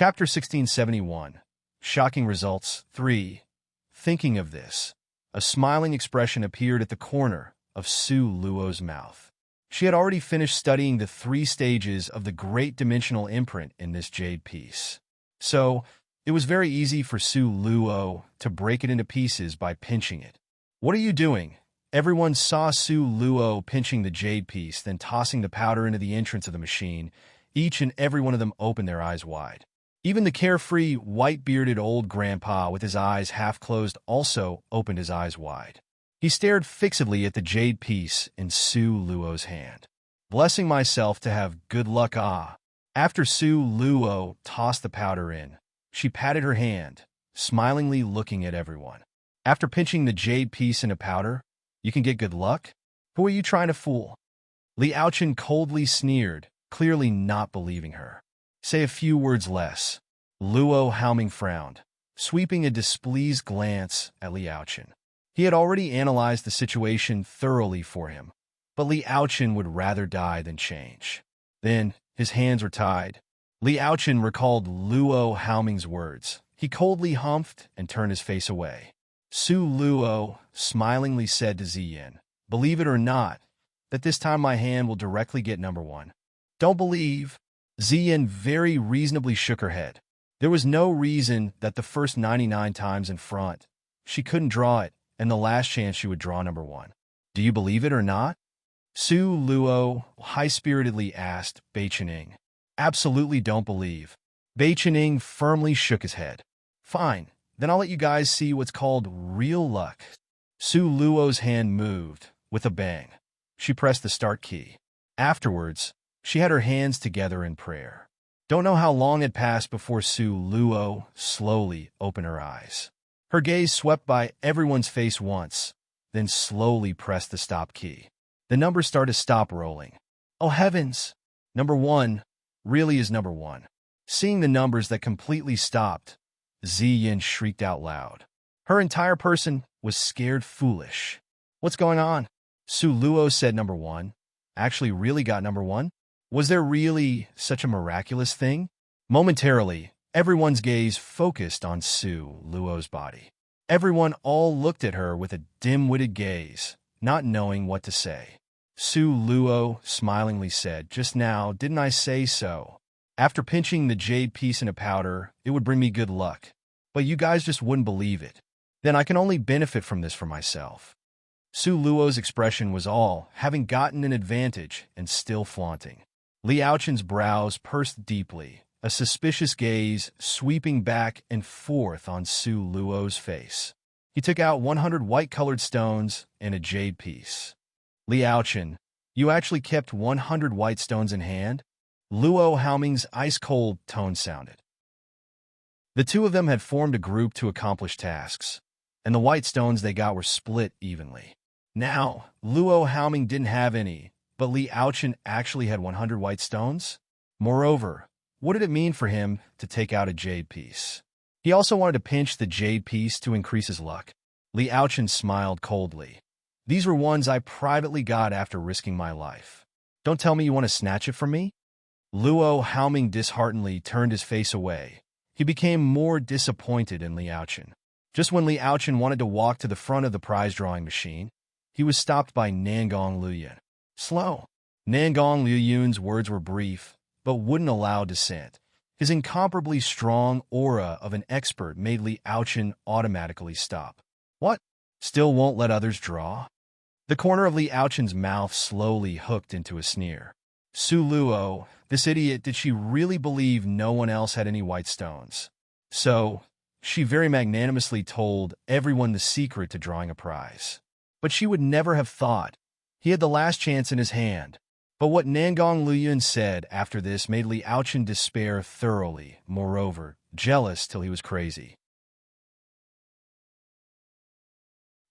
Chapter 1671. Shocking Results 3. Thinking of this, a smiling expression appeared at the corner of Su Luo's mouth. She had already finished studying the 3 stages of the great dimensional imprint in this jade piece. So, it was very easy for Su Luo to break it into pieces by pinching it. "What are you doing?" Everyone saw Su Luo pinching the jade piece, then tossing the powder into the entrance of the machine. Each and every one of them opened their eyes wide. Even the carefree, white-bearded old grandpa with his eyes half-closed also opened his eyes wide. He stared fixedly at the jade piece in Su Luo's hand. "Blessing myself to have good luck, ah." After Su Luo tossed the powder in, she patted her hand, smilingly looking at everyone. "After pinching the jade piece into powder, you can get good luck? Who are you trying to fool?" Li Aochen coldly sneered, clearly not believing her. "Say a few words less." Luo Haoming frowned, sweeping a displeased glance at Li Aochen. He had already analyzed the situation thoroughly for him, but Li Aochen would rather die than change. Then, his hands were tied. Li Aochen recalled Luo Haoming's words. He coldly humphed and turned his face away. Su Luo smilingly said to Ziyin, "Believe it or not, that this time my hand will directly get number 1. "Don't believe." Ziyin very reasonably shook her head. There was no reason that the first 99 times in front, she couldn't draw it, and the last chance she would draw number 1. "Do you believe it or not?" Su Luo high-spiritedly asked Bai Qining. "Absolutely don't believe." Bai Qining firmly shook his head. "Fine. Then I'll let you guys see what's called real luck." Su Luo's hand moved. With a bang, she pressed the start key. Afterwards, she had her hands together in prayer. Don't know how long had passed before Su Luo slowly opened her eyes. Her gaze swept by everyone's face once, then slowly pressed the stop key. The numbers started to stop rolling. "Oh heavens! Number 1 really is number 1. Seeing the numbers that completely stopped, Ziyin shrieked out loud. Her entire person was scared foolish. "What's going on?" Su Luo said number 1. Actually really got number 1? Was there really such a miraculous thing? Momentarily, everyone's gaze focused on Su Luo's body. Everyone all looked at her with a dim-witted gaze, not knowing what to say. Su Luo smilingly said, "Just now, didn't I say so? After pinching the jade piece into powder, it would bring me good luck. But you guys just wouldn't believe it. Then I can only benefit from this for myself." Su Luo's expression was all, having gotten an advantage and still flaunting. Li Aochen's brows pursed deeply, a suspicious gaze sweeping back and forth on Su Luo's face. He took out 100 white-colored stones and a jade piece. "Li Aochen, you actually kept 100 white stones in hand?" Luo Haoming's ice-cold tone sounded. The two of them had formed a group to accomplish tasks, and the white stones they got were split evenly. Now, Luo Haoming didn't have any, but Li Aochen actually had 100 white stones? Moreover, what did it mean for him to take out a jade piece? He also wanted to pinch the jade piece to increase his luck. Li Aochen smiled coldly. "These were ones I privately got after risking my life. Don't tell me you want to snatch it from me?" Luo Haoming disheartenedly turned his face away. He became more disappointed in Li Aochen. Just when Li Aochen wanted to walk to the front of the prize-drawing machine, he was stopped by Nangong Luyun. "Slow." Nangong Luyun's words were brief, but wouldn't allow dissent. His incomparably strong aura of an expert made Li Aochen automatically stop. "What? Still won't let others draw?" The corner of Li Aochen's mouth slowly hooked into a sneer. Su Luo, this idiot, did she really believe no one else had any white stones? So, she very magnanimously told everyone the secret to drawing a prize. But she would never have thought. He had the last chance in his hand. But what Nangong Luyun said after this made Li Aochen despair thoroughly, moreover, jealous till he was crazy.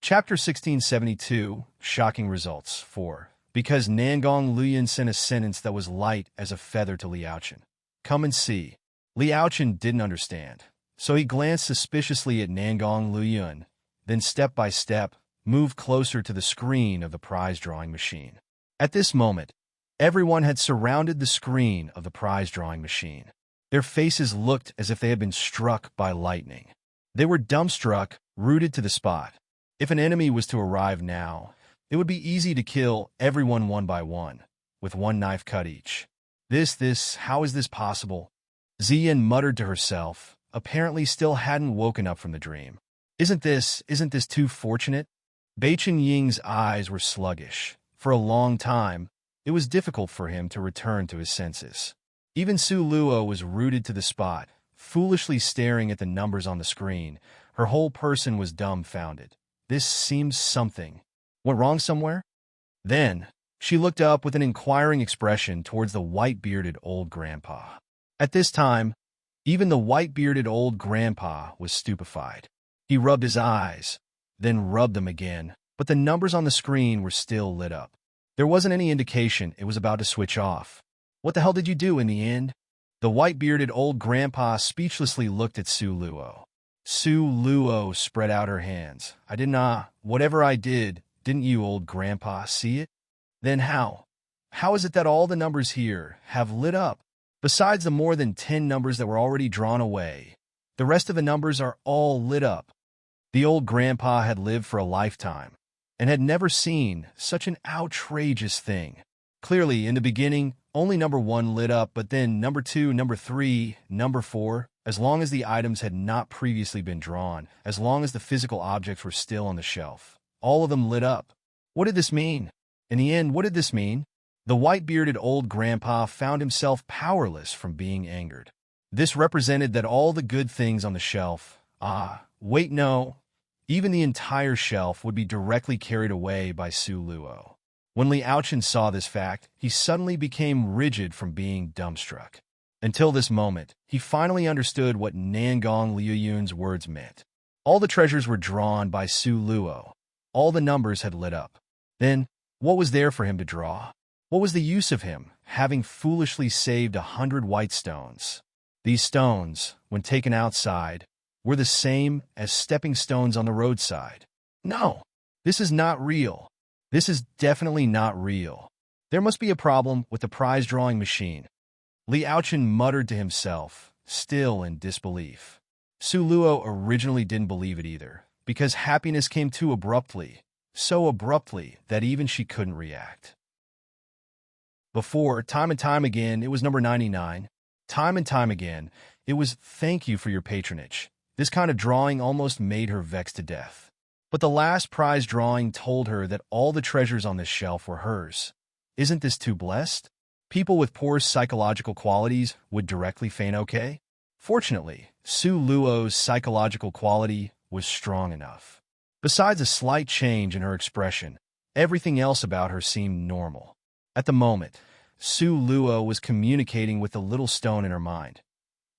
Chapter 1672, Shocking Results 4. Because Nangong Luyun sent a sentence that was light as a feather to Li Aochen. "Come and see." Li Aochen didn't understand, so he glanced suspiciously at Nangong Luyun, then step by step, moved closer to the screen of the prize-drawing machine. At this moment, everyone had surrounded the screen of the prize-drawing machine. Their faces looked as if they had been struck by lightning. They were dumbstruck, rooted to the spot. If an enemy was to arrive now, it would be easy to kill everyone one by one, with one knife cut each. How is this possible? Ziyan muttered to herself, apparently still hadn't woken up from the dream. Isn't this too fortunate? Beichen Ying's eyes were sluggish. For a long time, it was difficult for him to return to his senses. Even Su Luo was rooted to the spot, foolishly staring at the numbers on the screen. Her whole person was dumbfounded. This seems something. Went wrong somewhere? Then, she looked up with an inquiring expression towards the white-bearded old grandpa. At this time, even the white-bearded old grandpa was stupefied. He rubbed his eyes, then rubbed them again, but the numbers on the screen were still lit up. There wasn't any indication it was about to switch off. What the hell did you do in the end? The white-bearded old grandpa speechlessly looked at Su Luo. Su Luo spread out her hands. I did not. Whatever I did, didn't you, old grandpa, see it? Then how? How is it that all the numbers here have lit up? Besides the more than 10 numbers that were already drawn away, the rest of the numbers are all lit up. The old grandpa had lived for a lifetime and had never seen such an outrageous thing. Clearly, in the beginning, only number 1 lit up, but then number 2, number 3, number 4, as long as the items had not previously been drawn, as long as the physical objects were still on the shelf, all of them lit up. What did this mean? In the end, what did this mean? The white-bearded old grandpa found himself powerless from being angered. This represented that all the good things on the shelf, wait, no, even the entire shelf would be directly carried away by Su Luo. When Li Aochen saw this fact, he suddenly became rigid from being dumbstruck. Until this moment, he finally understood what Nangong Liuyun's words meant. All the treasures were drawn by Su Luo. All the numbers had lit up. Then, what was there for him to draw? What was the use of him, having foolishly saved 100 white stones? These stones, when taken outside, were the same as stepping stones on the roadside. No, this is not real. This is definitely not real. There must be a problem with the prize drawing machine. Li Aochen muttered to himself, still in disbelief. Su Luo originally didn't believe it either, because happiness came too abruptly, so abruptly that even she couldn't react. Before, time and time again, it was number 99. Time and time again, it was thank you for your patronage. This kind of drawing almost made her vexed to death. But the last prize drawing told her that all the treasures on this shelf were hers. Isn't this too blessed? People with poor psychological qualities would directly feign okay. Fortunately, Su Luo's psychological quality was strong enough. Besides a slight change in her expression, everything else about her seemed normal. At the moment, Su Luo was communicating with the little stone in her mind.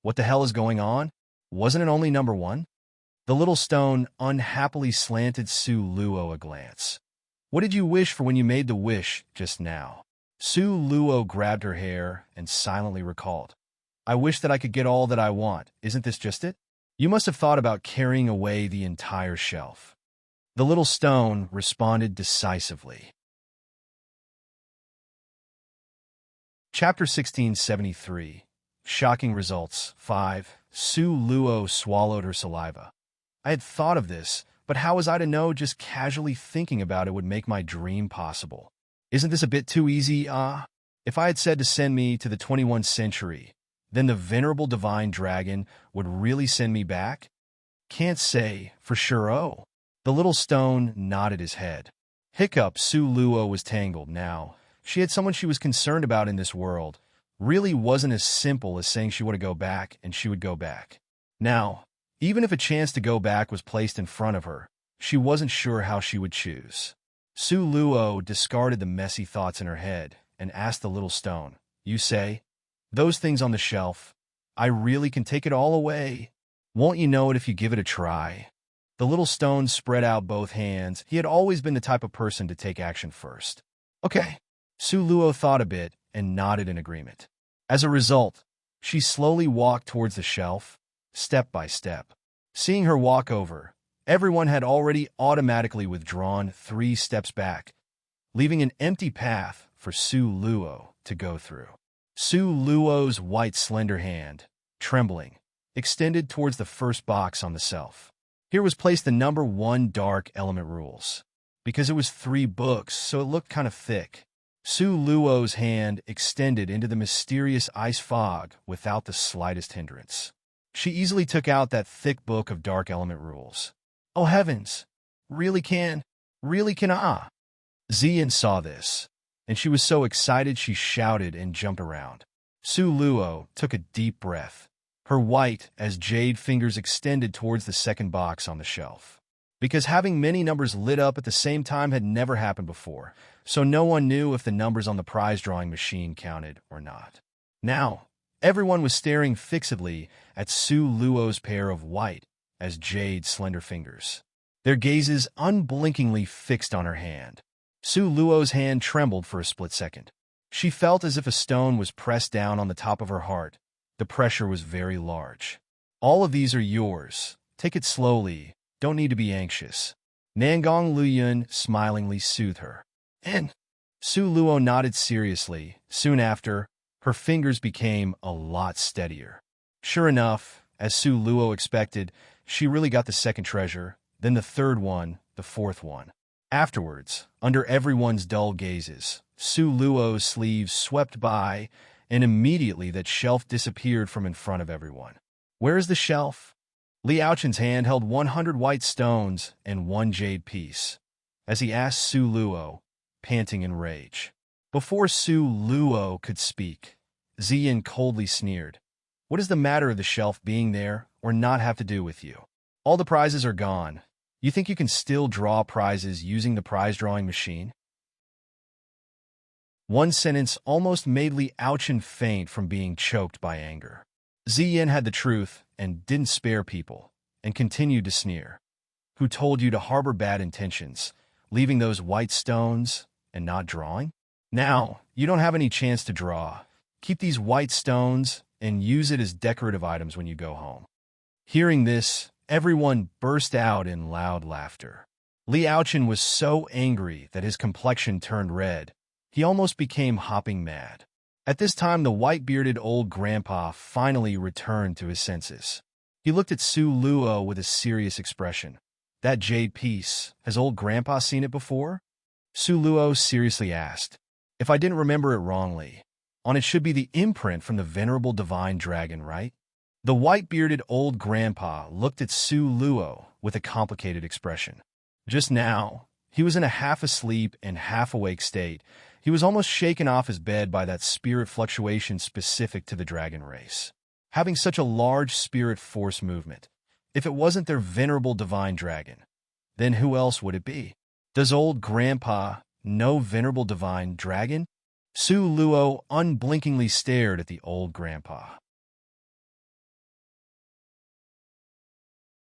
What the hell is going on? Wasn't it only number 1? The little stone unhappily slanted Su Luo a glance. What did you wish for when you made the wish just now? Su Luo grabbed her hair and silently recalled. I wish that I could get all that I want. Isn't this just it? You must have thought about carrying away the entire shelf. The little stone responded decisively. Chapter 1673. Shocking Results. 5. Su Luo swallowed her saliva. I had thought of this, but how was I to know just casually thinking about it would make my dream possible? Isn't this a bit too easy, If I had said to send me to the 21st century, then the venerable divine dragon would really send me back? Can't say for sure. Oh. The little stone nodded his head. Hiccup, Su Luo was tangled now. She had someone she was concerned about in this world. Really wasn't as simple as saying she would go back and she would go back. Now, even if a chance to go back was placed in front of her, she wasn't sure how she would choose. Su Luo discarded the messy thoughts in her head and asked the little stone, You say? Those things on the shelf, I really can take it all away. Won't you know it if you give it a try? The little stone spread out both hands. He had always been the type of person to take action first. Okay. Su Luo thought a bit and nodded in agreement. As a result, she slowly walked towards the shelf, step by step. Seeing her walk over, everyone had already automatically withdrawn 3 steps back, leaving an empty path for Su Luo to go through. Su Luo's white slender hand trembling, extended towards the first box on the shelf. Here was placed the number 1 Dark Element Rules. Because it was 3 books, so it looked kind of thick. Su Luo's hand extended into the mysterious ice fog without the slightest hindrance. She easily took out that thick book of Dark Element Rules. Oh heavens! Really can ah! Zian saw this, and she was so excited she shouted and jumped around. Su Luo took a deep breath. Her white as jade fingers extended towards the second box on the shelf. Because having many numbers lit up at the same time had never happened before, so no one knew if the numbers on the prize-drawing machine counted or not. Now, everyone was staring fixedly at Su Luo's pair of white as jade slender fingers, their gazes unblinkingly fixed on her hand. Su Luo's hand trembled for a split second. She felt as if a stone was pressed down on the top of her heart. The pressure was very large. All of these are yours. Take it slowly. Don't need to be anxious. Nangong Luyun smilingly soothed her. And Su Luo nodded seriously. Soon after, her fingers became a lot steadier. Sure enough, as Su Luo expected, she really got the second treasure, then the third one, the fourth one. Afterwards, under everyone's dull gazes, Su Luo's sleeves swept by, and immediately that shelf disappeared from in front of everyone. Where is the shelf? Li Aochen's hand held 100 white stones and 1 jade piece, as he asked Su Luo, panting in rage. Before Su Luo could speak, Ziyan coldly sneered. What does the matter of the shelf being there or not have to do with you? All the prizes are gone. You think you can still draw prizes using the prize-drawing machine? One sentence almost made Li Aochen faint from being choked by anger. Ziyan had the truth and didn't spare people, and continued to sneer. Who told you to harbor bad intentions, leaving those white stones and not drawing? Now, you don't have any chance to draw. Keep these white stones and use it as decorative items when you go home. Hearing this, everyone burst out in loud laughter. Li Aochen was so angry that his complexion turned red. He almost became hopping mad. At this time, the white-bearded old grandpa finally returned to his senses. He looked at Su Luo with a serious expression. That jade piece, has old grandpa seen it before? Su Luo seriously asked. If I didn't remember it wrongly, on it should be the imprint from the venerable divine dragon, right? The white-bearded old grandpa looked at Su Luo with a complicated expression. Just now, he was in a half-asleep and half-awake state. He was almost shaken off his bed by that spirit fluctuation specific to the dragon race. Having such a large spirit force movement, if it wasn't their venerable divine dragon, then who else would it be? Does old grandpa know venerable divine dragon? Su Luo unblinkingly stared at the old grandpa.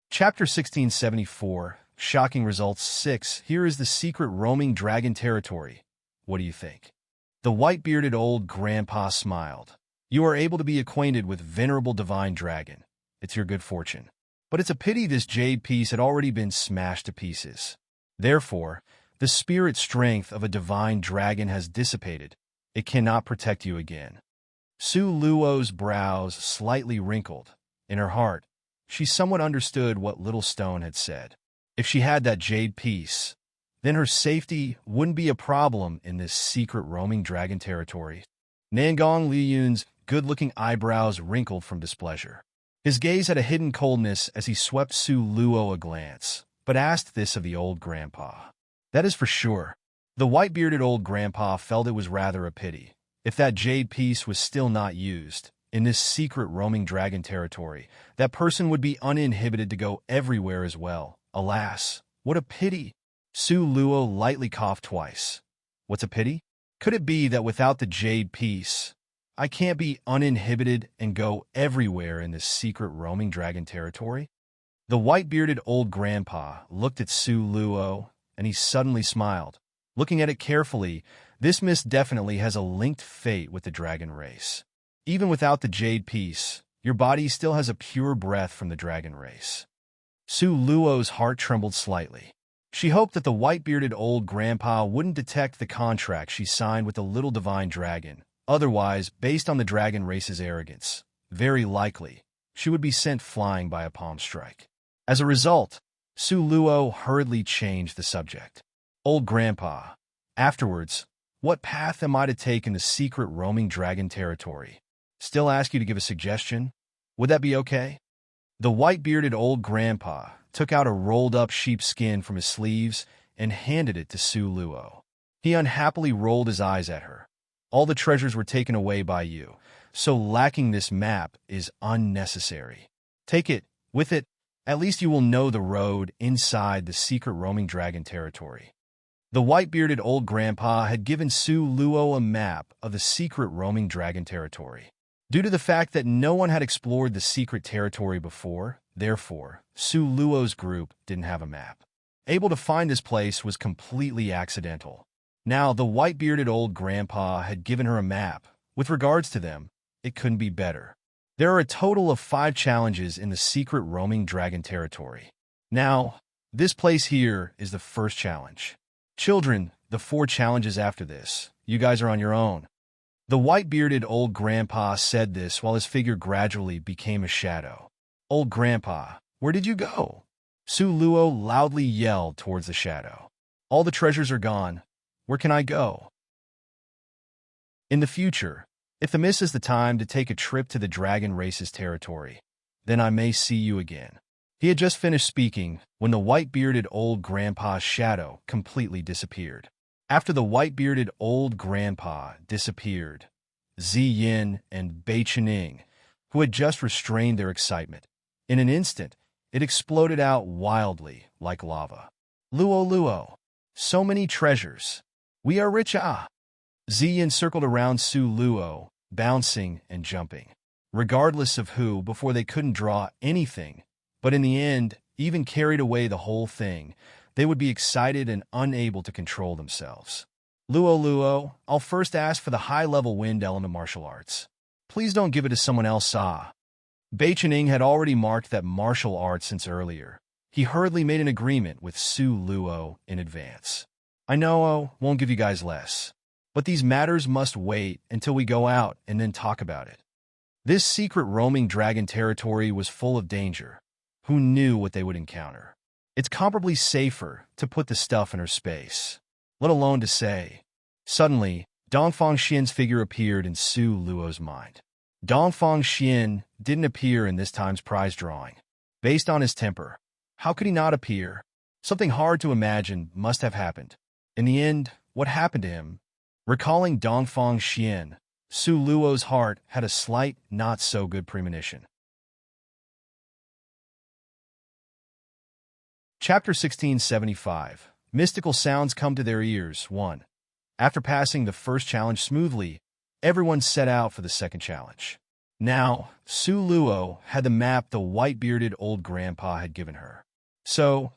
Chapter 1674, Shocking Results 6. Here is the secret roaming dragon territory. What do you think? The white-bearded old grandpa smiled. You are able to be acquainted with venerable divine dragon. It's your good fortune. But it's a pity this jade piece had already been smashed to pieces. Therefore, the spirit strength of a divine dragon has dissipated. It cannot protect you again. Su Luo's brows slightly wrinkled. In her heart, she somewhat understood what Little Stone had said. If she had that jade piece, then her safety wouldn't be a problem in this secret roaming dragon territory. Nangong Liyun's good-looking eyebrows wrinkled from displeasure. His gaze had a hidden coldness as he swept Su Luo a glance, but asked this of the old grandpa. That is for sure. The white-bearded old grandpa felt it was rather a pity. If that jade piece was still not used, in this secret roaming dragon territory, that person would be uninhibited to go everywhere as well. Alas, what a pity! Su Luo lightly coughed twice. What's a pity? Could it be that without the jade piece, I can't be uninhibited and go everywhere in this secret roaming dragon territory? The white-bearded old grandpa looked at Su Luo, and he suddenly smiled. Looking at it carefully, this mist definitely has a linked fate with the dragon race. Even without the jade piece, your body still has a pure breath from the dragon race. Su Luo's heart trembled slightly. She hoped that the white-bearded old grandpa wouldn't detect the contract she signed with the little divine dragon. Otherwise, based on the dragon race's arrogance, very likely, she would be sent flying by a palm strike. As a result, Su Luo hurriedly changed the subject. Old Grandpa, afterwards, what path am I to take in the secret roaming dragon territory? Still ask you to give a suggestion? Would that be okay? The white-bearded old grandpa took out a rolled-up sheepskin from his sleeves and handed it to Su Luo. He unhappily rolled his eyes at her. All the treasures were taken away by you, so lacking this map is unnecessary. Take it. With it, at least you will know the road inside the secret roaming dragon territory. The white-bearded old grandpa had given Su Luo a map of the secret roaming dragon territory. Due to the fact that no one had explored the secret territory before, therefore, Su Luo's group didn't have a map. Able to find this place was completely accidental. Now, the white-bearded old grandpa had given her a map. With regards to them, it couldn't be better. There are a total of 5 challenges in the secret roaming dragon territory. Now, this place here is the first challenge. Children, the 4 challenges after this, you guys are on your own. The white-bearded old grandpa said this while his figure gradually became a shadow. Old grandpa, where did you go? Su Luo loudly yelled towards the shadow. All the treasures are gone. Where can I go? In the future, if the miss is the time to take a trip to the dragon race's territory, then I may see you again. He had just finished speaking when the white-bearded old grandpa's shadow completely disappeared. After the white-bearded old grandpa disappeared, Ziyin and Beichening, who had just restrained their excitement, in an instant, it exploded out wildly like lava. Luo Luo, so many treasures. We are rich, ah! Ziyin circled around Su Luo, bouncing and jumping, regardless of who, before they couldn't draw anything. But in the end, even carried away the whole thing, they would be excited and unable to control themselves. Luo Luo, I'll first ask for the high-level wind element martial arts. Please don't give it to someone else, ah. Beichening had already marked that martial arts since earlier. He hurriedly made an agreement with Su Luo in advance. I know, won't give you guys less. But these matters must wait until we go out and then talk about it. This secret roaming dragon territory was full of danger. Who knew what they would encounter? It's comparably safer to put the stuff in her space, let alone to say. Suddenly, Dongfang Xian's figure appeared in Su Luo's mind. Dongfang Xian didn't appear in this time's prize drawing. Based on his temper, how could he not appear? Something hard to imagine must have happened. In the end, what happened to him? Recalling Dongfang Xian, Su Luo's heart had a slight, not-so-good premonition. Chapter 1675. Mystical sounds come to their ears. 1. After passing the first challenge smoothly, everyone set out for the second challenge. Now, Su Luo had the map the white-bearded old grandpa had given her. So,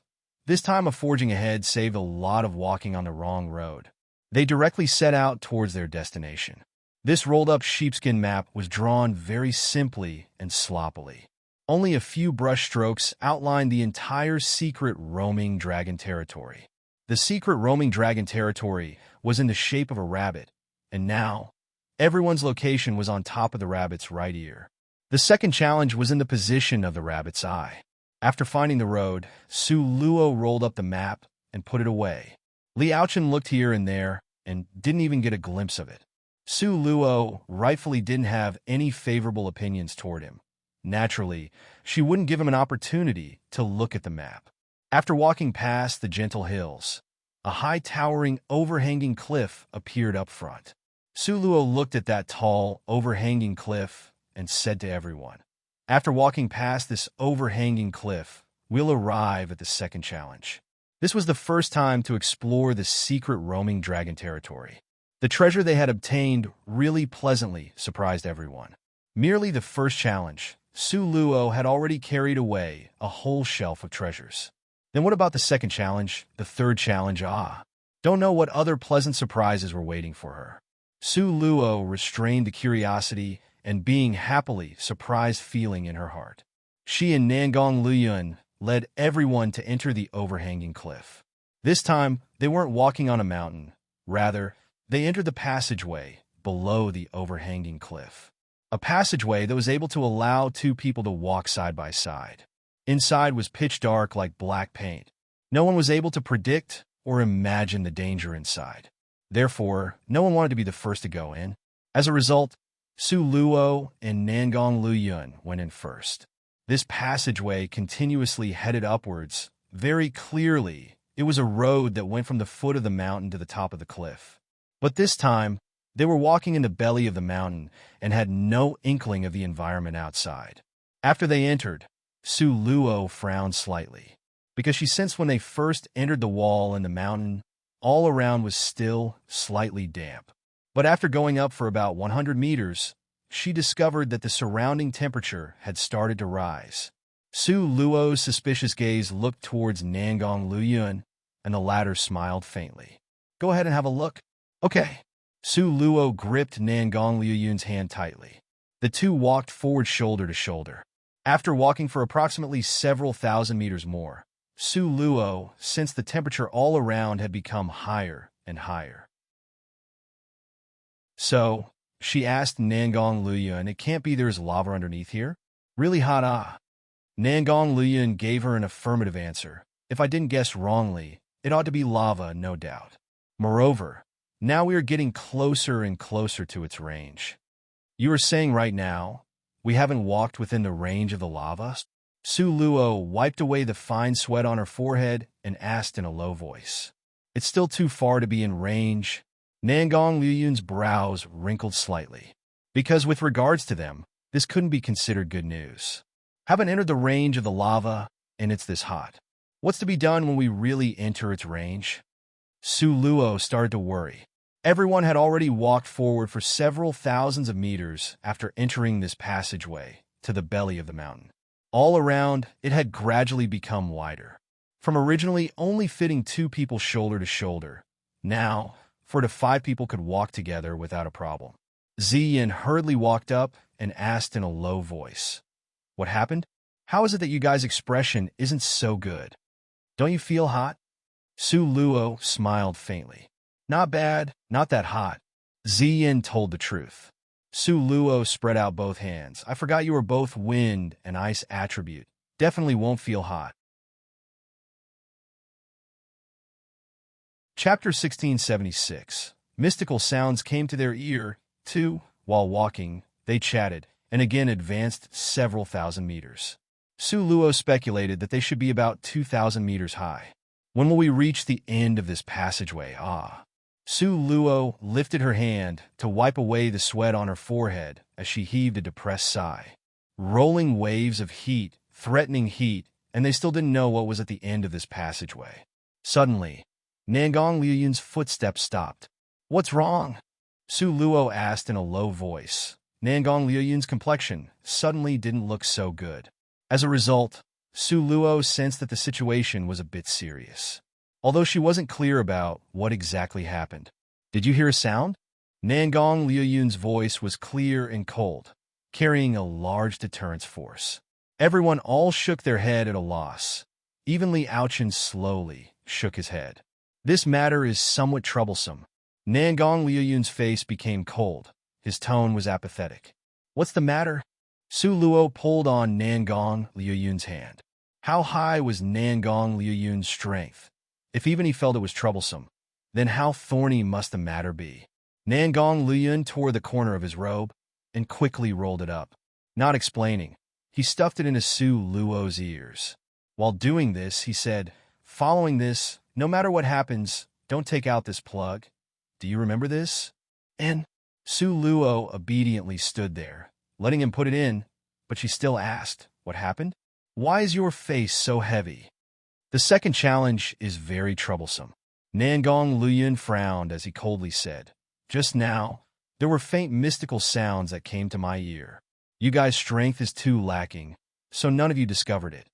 this time of forging ahead saved a lot of walking on the wrong road. They directly set out towards their destination. This rolled-up sheepskin map was drawn very simply and sloppily. Only a few brush strokes outlined the entire secret roaming dragon territory. The secret roaming dragon territory was in the shape of a rabbit, and now, everyone's location was on top of the rabbit's right ear. The second challenge was in the position of the rabbit's eye. After finding the road, Su Luo rolled up the map and put it away. Li Aochen looked here and there and didn't even get a glimpse of it. Su Luo rightfully didn't have any favorable opinions toward him. Naturally, she wouldn't give him an opportunity to look at the map. After walking past the gentle hills, a high towering overhanging cliff appeared up front. Su Luo looked at that tall, overhanging cliff and said to everyone, after walking past this overhanging cliff, we'll arrive at the second challenge. This was the first time to explore the secret roaming dragon territory. The treasure they had obtained really pleasantly surprised everyone. Merely the first challenge, Su Luo had already carried away a whole shelf of treasures. Then what about the second challenge, the third challenge? Don't know what other pleasant surprises were waiting for her. Su Luo restrained the curiosity and being happily surprised feeling in her heart. She and Nangong Luyun led everyone to enter the overhanging cliff. This time, they weren't walking on a mountain. Rather, they entered the passageway below the overhanging cliff. a passageway that was able to allow two people to walk side by side. Inside was pitch dark like black paint. No one was able to predict or imagine the danger inside. Therefore, no one wanted to be the first to go in. As a result, Su Luo and Nangong Luyun went in first. This passageway continuously headed upwards. Very clearly, it was a road that went from the foot of the mountain to the top of the cliff. But this time, they were walking in the belly of the mountain and had no inkling of the environment outside. After they entered, Su Luo frowned slightly, because she sensed when they first entered the wall and the mountain, all around was still slightly damp. But after going up for about 100 meters, she discovered that the surrounding temperature had started to rise. Su Luo's suspicious gaze looked towards Nangong Luyun, and the latter smiled faintly. "Go ahead and have a look." "Okay." Su Luo gripped Nangong Luyun's hand tightly. The two walked forward shoulder to shoulder. After walking for approximately several thousand meters more, Su Luo sensed the temperature all around had become higher and higher. "So," she asked Nangong Luyun, "it can't be there's lava underneath here? Really hot, ah?" Nangong Luyun gave her an affirmative answer. "If I didn't guess wrongly, it ought to be lava, no doubt. Moreover, now we are getting closer and closer to its range." "You are saying right now, we haven't walked within the range of the lava?" Su Luo wiped away the fine sweat on her forehead and asked in a low voice. "It's still too far to be in range." Nangong Luyun's brows wrinkled slightly, because with regards to them, this couldn't be considered good news. "Haven't entered the range of the lava, and it's this hot. What's to be done when we really enter its range?" Su Luo started to worry. Everyone had already walked forward for several thousands of meters after entering this passageway to the belly of the mountain. All around, it had gradually become wider. From originally only fitting two people shoulder to shoulder, now 4 to 5 people could walk together without a problem. Ziyin hurriedly walked up and asked in a low voice, "What happened? How is it that you guys' expression isn't so good? Don't you feel hot?" Su Luo smiled faintly. "Not bad, not that hot." Ziyin told the truth. Su Luo spread out both hands. "I forgot you were both wind and ice attribute. Definitely won't feel hot." Chapter 1676. Mystical sounds came to their ear, too. While walking, they chatted, and again advanced several thousand meters. Su Luo speculated that they should be about 2,000 meters high. "When will we reach the end of this passageway, ah?" Su Luo lifted her hand to wipe away the sweat on her forehead as she heaved a depressed sigh. Rolling waves of heat, threatening heat, and they still didn't know what was at the end of this passageway. Suddenly, Nangong Luyun's footsteps stopped. "What's wrong?" Su Luo asked in a low voice. Nangong Luyun's complexion suddenly didn't look so good. As a result, Su Luo sensed that the situation was a bit serious, although she wasn't clear about what exactly happened. "Did you hear a sound?" Nangong Luyun's voice was clear and cold, carrying a large deterrence force. Everyone all shook their head at a loss. Even Li Aochen slowly shook his head. "This matter is somewhat troublesome." Nangong Luyun's face became cold. His tone was apathetic. "What's the matter?" Su Luo pulled on Nangong Luyun's hand. How high was Nangong Luyun's strength? If even he felt it was troublesome, then how thorny must the matter be? Nangong Luyun tore the corner of his robe and quickly rolled it up. Not explaining, he stuffed it into Su Luo's ears. While doing this, he said, "Following this, no matter what happens, don't take out this plug. Do you remember this?" And Su Luo obediently stood there, letting him put it in, but she still asked, "What happened? Why is your face so heavy?" "The second challenge is very troublesome." Nangong Luyun frowned as he coldly said, "Just now, there were faint mystical sounds that came to my ear. You guys' strength is too lacking, so none of you discovered it."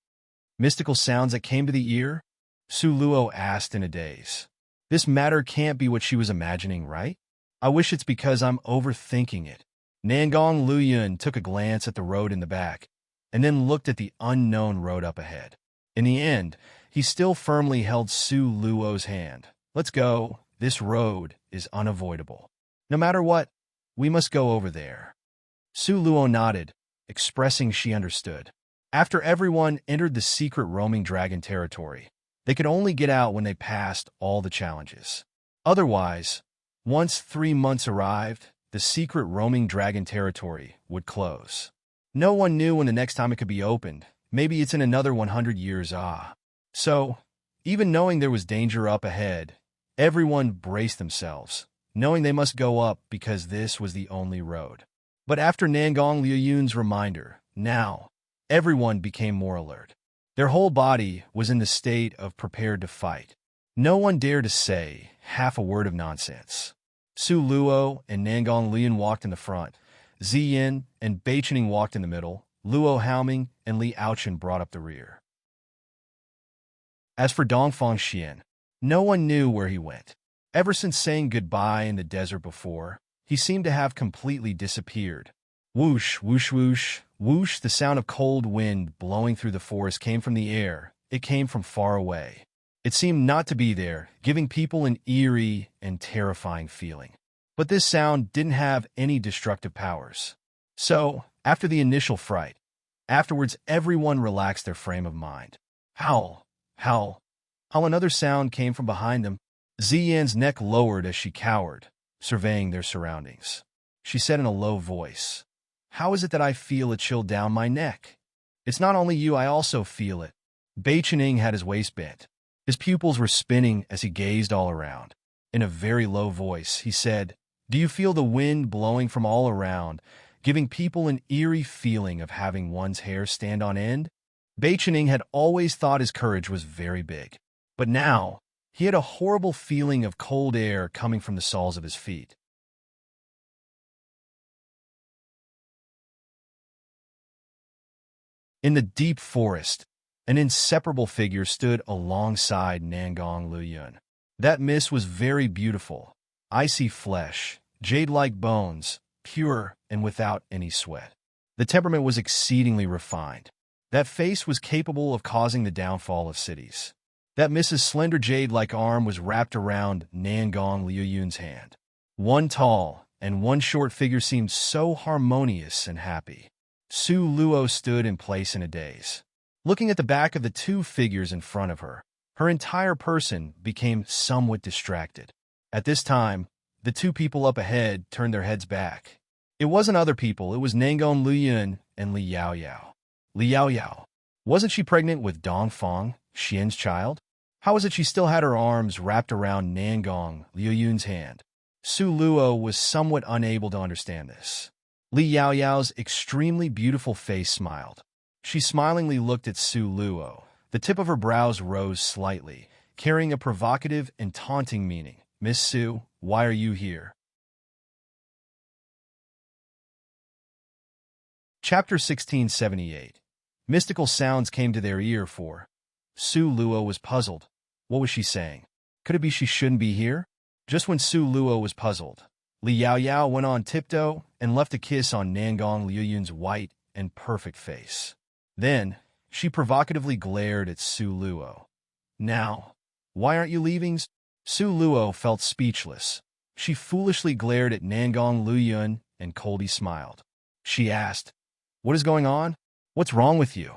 "Mystical sounds that came to the ear?" Su Luo asked in a daze. This matter can't be what she was imagining, right? I wish it's because I'm overthinking it. Nangong Luyun took a glance at the road in the back, and then looked at the unknown road up ahead. In the end, he still firmly held Su Luo's hand. "Let's go. This road is unavoidable. No matter what, we must go over there." Su Luo nodded, expressing she understood. After everyone entered the secret roaming dragon territory, they could only get out when they passed all the challenges. Otherwise, once 3 months arrived, the secret roaming dragon territory would close. No one knew when the next time it could be opened. Maybe it's in another 100 years, So, even knowing there was danger up ahead, everyone braced themselves, knowing they must go up because this was the only road. But after Nangong Liuyun's reminder, now, everyone became more alert. Their whole body was in the state of prepared to fight. No one dared to say half a word of nonsense. Su Luo and Nangong Liyun walked in the front. Ziyin and Beichening walked in the middle. Luo Haoming and Li Aochen brought up the rear. As for Dongfang Xian, no one knew where he went. Ever since saying goodbye in the desert before, he seemed to have completely disappeared. Whoosh, whoosh, whoosh, whoosh, the sound of cold wind blowing through the forest came from the air. It came from far away. It seemed not to be there, giving people an eerie and terrifying feeling. But this sound didn't have any destructive powers. So, after the initial fright, afterwards everyone relaxed their frame of mind. Howl, howl, howl. Another sound came from behind them. Ziyan's neck lowered as she cowered, surveying their surroundings. She said in a low voice, "How is it that I feel a chill down my neck? It's not only you, I also feel it." Beichening had his waist bent. His pupils were spinning as he gazed all around. In a very low voice, he said, "Do you feel the wind blowing from all around, giving people an eerie feeling of having one's hair stand on end?" Beichening had always thought his courage was very big. But now, he had a horrible feeling of cold air coming from the soles of his feet. In the deep forest, an inseparable figure stood alongside Nangong Liyun. That mist was very beautiful. Icy flesh, jade-like bones, pure and without any sweat. The temperament was exceedingly refined. That face was capable of causing the downfall of cities. That mist's slender jade-like arm was wrapped around Nangong Liyun's hand. One tall and one short figure seemed so harmonious and happy. Su Luo stood in place in a daze. Looking at the back of the two figures in front of her, her entire person became somewhat distracted. At this time, the two people up ahead turned their heads back. It wasn't other people, it was Nangong Liyun and Li Yaoyao. Li Yaoyao. Wasn't she pregnant with Dongfang, Xian's child? How was it she still had her arms wrapped around Nangong Liyun's hand? Su Luo was somewhat unable to understand this. Li Yaoyao's extremely beautiful face smiled. She smilingly looked at Su Luo. The tip of her brows rose slightly, carrying a provocative and taunting meaning. "Miss Su, why are you here?" Chapter 1678. Mystical sounds came to their ear for. Su Luo was puzzled. What was she saying? Could it be she shouldn't be here? Just when Su Luo was puzzled, Li Yaoyao went on tiptoe and left a kiss on Nangong Liyun's white and perfect face. Then, she provocatively glared at Su Luo. "Now, why aren't you leaving?" Su Luo felt speechless. She foolishly glared at Nangong Liyun and coldly smiled. She asked, "What is going on? What's wrong with you?"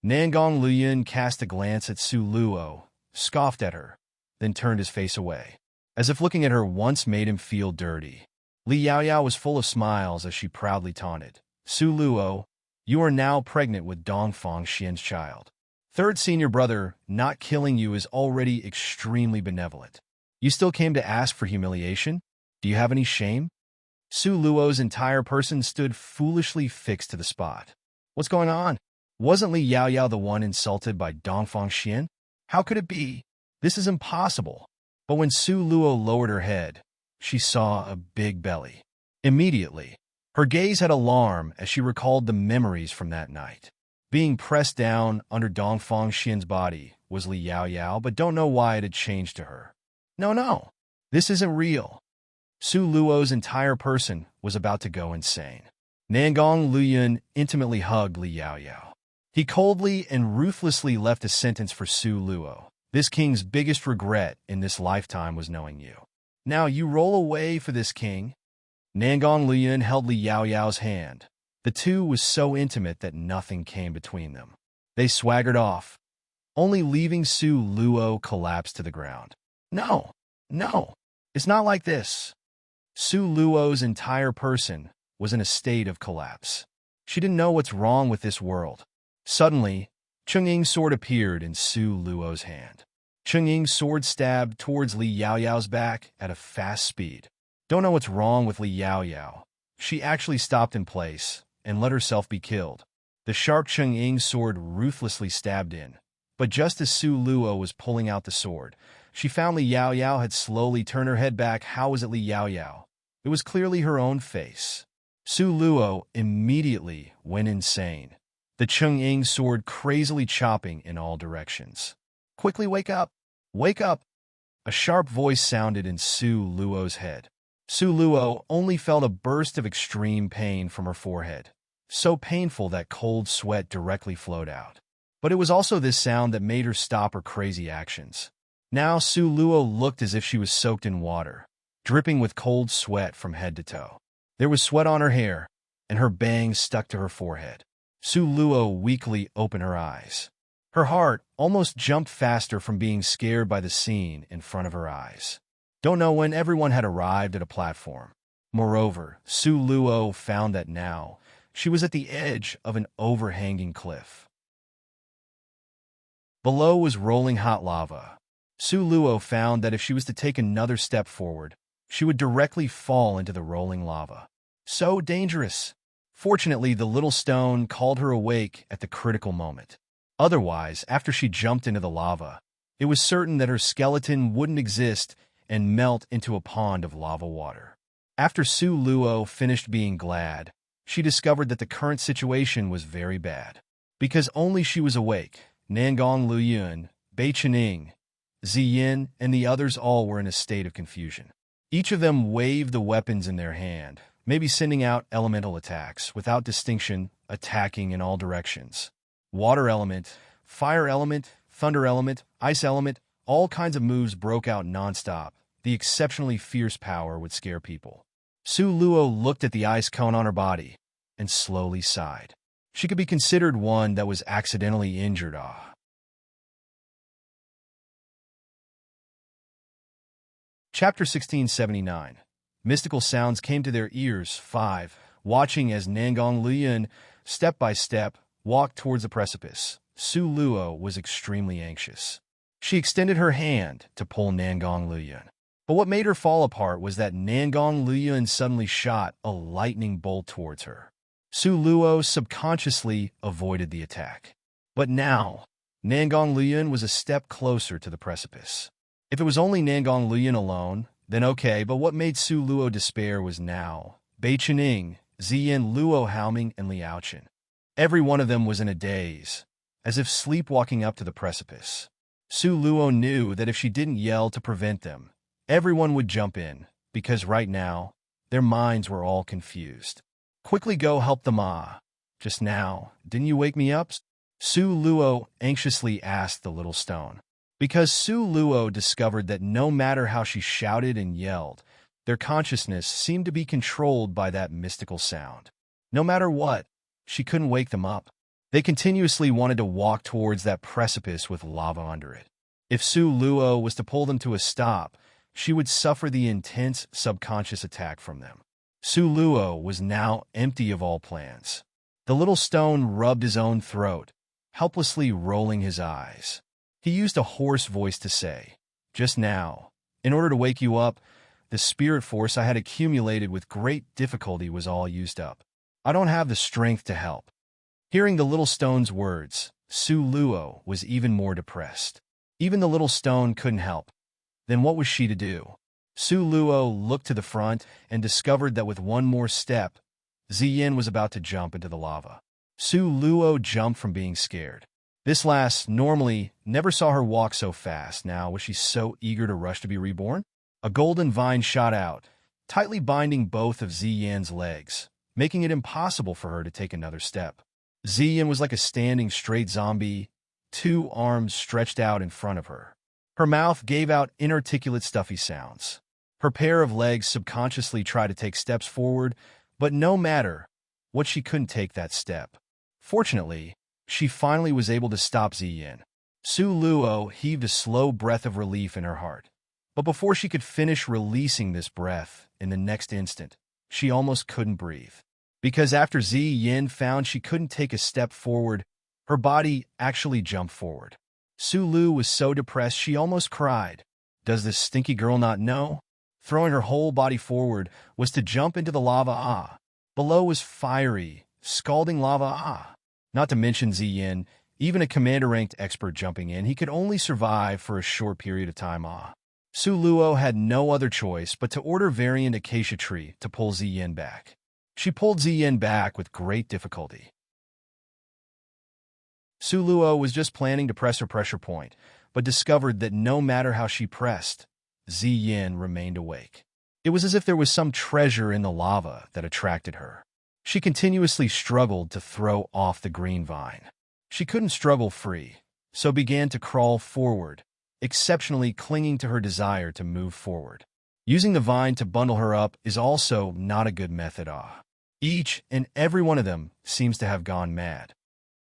Nangong Liyun cast a glance at Su Luo, scoffed at her, then turned his face away, as if looking at her once made him feel dirty. Li Yaoyao was full of smiles as she proudly taunted, "Su Luo, you are now pregnant with Dongfang Xian's child. Third senior brother not killing you is already extremely benevolent. You still came to ask for humiliation? Do you have any shame?" Su Luo's entire person stood foolishly fixed to the spot. What's going on? Wasn't Li Yaoyao the one insulted by Dongfang Xian? How could it be? This is impossible. But when Su Luo lowered her head, she saw a big belly. Immediately, her gaze had alarm as she recalled the memories from that night. Being pressed down under Dongfang Xian's body was Li Yaoyao, but don't know why it had changed to her. No, this isn't real. Su Luo's entire person was about to go insane. Nangong Liyun intimately hugged Li Yaoyao. He coldly and ruthlessly left a sentence for Su Luo. "This king's biggest regret in this lifetime was knowing you. Now you roll away for this king." Nangong Liyun held Li Yaoyao's hand. The two was so intimate that nothing came between them. They swaggered off, only leaving Su Luo collapsed to the ground. No, no, it's not like this. Su Luo's entire person was in a state of collapse. She didn't know what's wrong with this world. Suddenly, Cheng-Ying's sword appeared in Su Luo's hand. Cheng-Ying's sword stabbed towards Li Yaoyao's back at a fast speed. Don't know what's wrong with Li Yaoyao. She actually stopped in place and let herself be killed. The sharp Cheng-Ying's sword ruthlessly stabbed in. But just as Su Luo was pulling out the sword, she found Li Yaoyao had slowly turned her head back. How was it Li Yaoyao? It was clearly her own face. Su Luo immediately went insane, the Cheng-Ying sword crazily chopping in all directions. Quickly wake up! Wake up! A sharp voice sounded in Su Luo's head. Su Luo only felt a burst of extreme pain from her forehead, so painful that cold sweat directly flowed out. But it was also this sound that made her stop her crazy actions. Now Su Luo looked as if she was soaked in water, dripping with cold sweat from head to toe. There was sweat on her hair, and her bangs stuck to her forehead. Su Luo weakly opened her eyes. Her heart almost jumped faster from being scared by the scene in front of her eyes. Don't know when everyone had arrived at a platform. Moreover, Su Luo found that now she was at the edge of an overhanging cliff. Below was rolling hot lava. Su Luo found that if she was to take another step forward, she would directly fall into the rolling lava. So dangerous! Fortunately, the little stone called her awake at the critical moment. Otherwise, after she jumped into the lava, it was certain that her skeleton wouldn't exist and melt into a pond of lava water. After Su Luo finished being glad, she discovered that the current situation was very bad. Because only she was awake, Nangong Liyun, Bei Chening, Ziyin, and the others all were in a state of confusion. Each of them waved the weapons in their hand, maybe sending out elemental attacks, without distinction, attacking in all directions. Water element, fire element, thunder element, ice element, all kinds of moves broke out non-stop. The exceptionally fierce power would scare people. Su Luo looked at the ice cone on her body and slowly sighed. She could be considered one that was accidentally injured. Chapter 1679. Mystical sounds came to their ears. 5. Watching as Nangong Liyun, step by step, walked towards the precipice, Su Luo was extremely anxious. She extended her hand to pull Nangong Liyun. But what made her fall apart was that Nangong Liyun suddenly shot a lightning bolt towards her. Su Luo subconsciously avoided the attack. But now, Nangong Liyun was a step closer to the precipice. If it was only Nangong Liyun alone, then okay, but what made Su Luo despair was now Bei Chening, Ziyin, Luo Haoming, and Liaochen. Every one of them was in a daze, as if sleepwalking up to the precipice. Su Luo knew that if she didn't yell to prevent them, everyone would jump in, because right now, their minds were all confused. Quickly go help them, Just now, didn't you wake me up? Su Luo anxiously asked the little stone. Because Su Luo discovered that no matter how she shouted and yelled, their consciousness seemed to be controlled by that mystical sound. No matter what, she couldn't wake them up. They continuously wanted to walk towards that precipice with lava under it. If Su Luo was to pull them to a stop, she would suffer the intense subconscious attack from them. Su Luo was now empty of all plans. The little stone rubbed his own throat, helplessly rolling his eyes. He used a hoarse voice to say, "Just now, in order to wake you up, the spirit force I had accumulated with great difficulty was all used up. I don't have the strength to help." Hearing the little stone's words, Su Luo was even more depressed. Even the little stone couldn't help. Then what was she to do? Su Luo looked to the front and discovered that with one more step, Ziyin was about to jump into the lava. Su Luo jumped from being scared. This lass normally never saw her walk so fast. Now was she so eager to rush to be reborn? A golden vine shot out, tightly binding both of Ziyin's legs, making it impossible for her to take another step. Ziyin was like a standing straight zombie, 2 arms stretched out in front of her. Her mouth gave out inarticulate stuffy sounds. Her pair of legs subconsciously tried to take steps forward, but no matter what, she couldn't take that step. Fortunately, she finally was able to stop Ziyin. Su Luo heaved a slow breath of relief in her heart. But before she could finish releasing this breath, in the next instant, she almost couldn't breathe. Because after Ziyin found she couldn't take a step forward, her body actually jumped forward. Su Lu was so depressed she almost cried. Does this stinky girl not know? Throwing her whole body forward was to jump into the lava. Below was fiery, scalding lava. Not to mention Ziyin, even a commander-ranked expert jumping in, he could only survive for a short period of time. Su Luo had no other choice but to order Variant Acacia Tree to pull Ziyin back. She pulled Ziyin back with great difficulty. Su Luo was just planning to press her pressure point, but discovered that no matter how she pressed, Ziyin remained awake. It was as if there was some treasure in the lava that attracted her. She continuously struggled to throw off the green vine. She couldn't struggle free, so began to crawl forward, exceptionally clinging to her desire to move forward. Using the vine to bundle her up is also not a good method. Each and every one of them seems to have gone mad.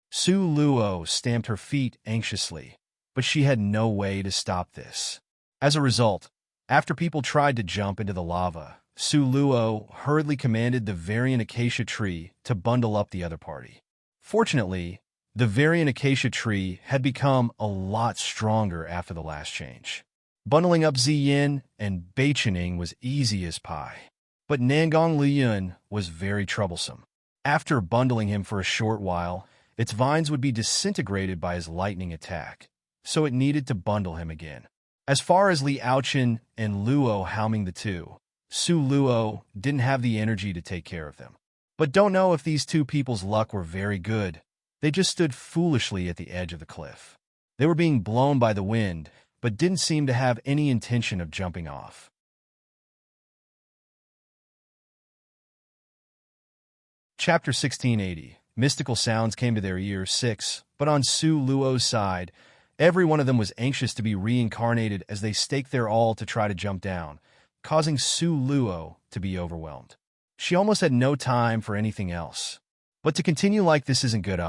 Su Luo stamped her feet anxiously, but she had no way to stop this. As a result, after people tried to jump into the lava, Su Luo hurriedly commanded the Variant Acacia Tree to bundle up the other party. Fortunately, the Variant Acacia Tree had become a lot stronger after the last change. Bundling up Ziyin and Beichening was easy as pie. But Nangong Liyun was very troublesome. After bundling him for a short while, its vines would be disintegrated by his lightning attack, so it needed to bundle him again. As far as Li Aochen and Luo Haoming the two, Su Luo didn't have the energy to take care of them. But don't know if these two people's luck were very good. They just stood foolishly at the edge of the cliff. They were being blown by the wind, but didn't seem to have any intention of jumping off. Chapter 1680. Mystical sounds came to their ears. 6. But on Su Luo's side, every one of them was anxious to be reincarnated as they staked their all to try to jump down, causing Su Luo to be overwhelmed. She almost had no time for anything else. But to continue like this isn't good.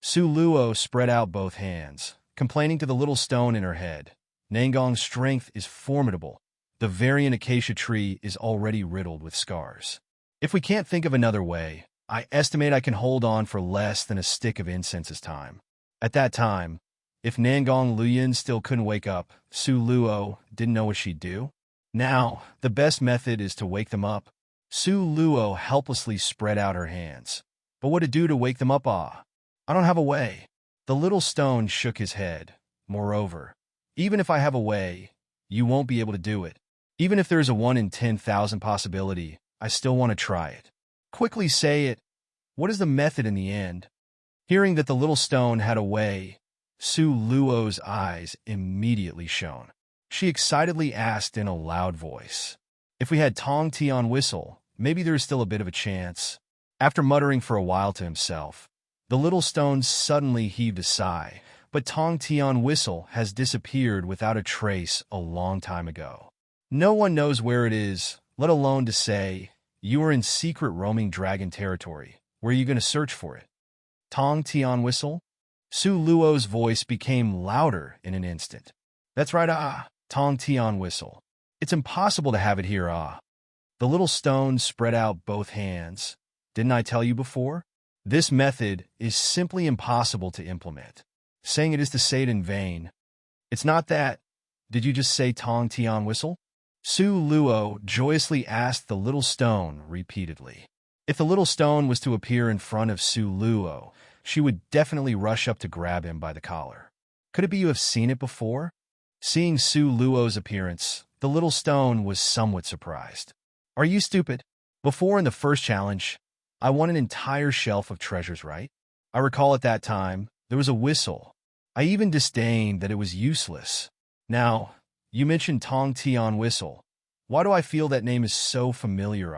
Su Luo spread out both hands, complaining to the little stone in her head. Nangong's strength is formidable. The Variant Acacia Tree is already riddled with scars. If we can't think of another way, I estimate I can hold on for less than a stick of incense's time. At that time, if Nangong Liyun still couldn't wake up, Su Luo didn't know what she'd do. Now, the best method is to wake them up. Su Luo helplessly spread out her hands. But what to do to wake them up? I don't have a way. The little stone shook his head. Moreover, even if I have a way, you won't be able to do it. Even if there's a 1 in 10,000 possibility, I still want to try it. Quickly say it. What is the method in the end? Hearing that the little stone had a way, Su Luo's eyes immediately shone. She excitedly asked in a loud voice, "If we had Tong Tian whistle, maybe there is still a bit of a chance." After muttering for a while to himself, the little stone suddenly heaved a sigh, but Tong Tian whistle has disappeared without a trace a long time ago. No one knows where it is, let alone to say, "You are in secret roaming dragon territory. Where are you going to search for it?" Tong Tian whistle? Su Luo's voice became louder in an instant. "That's right, Tong Tian whistle. It's impossible to have it here, The little stone spread out both hands. Didn't I tell you before? This method is simply impossible to implement. Saying it is to say it in vain. It's not that. Did you just say Tong Tian whistle?" Su Luo joyously asked the little stone repeatedly. If the little stone was to appear in front of Su Luo, she would definitely rush up to grab him by the collar. Could it be you have seen it before? Seeing Su Luo's appearance, the little stone was somewhat surprised. "Are you stupid? Before in the first challenge, I won an entire shelf of treasures, right? I recall at that time, there was a whistle. I even disdained that it was useless. Now, you mentioned Tong Tian whistle. Why do I feel that name is so familiar,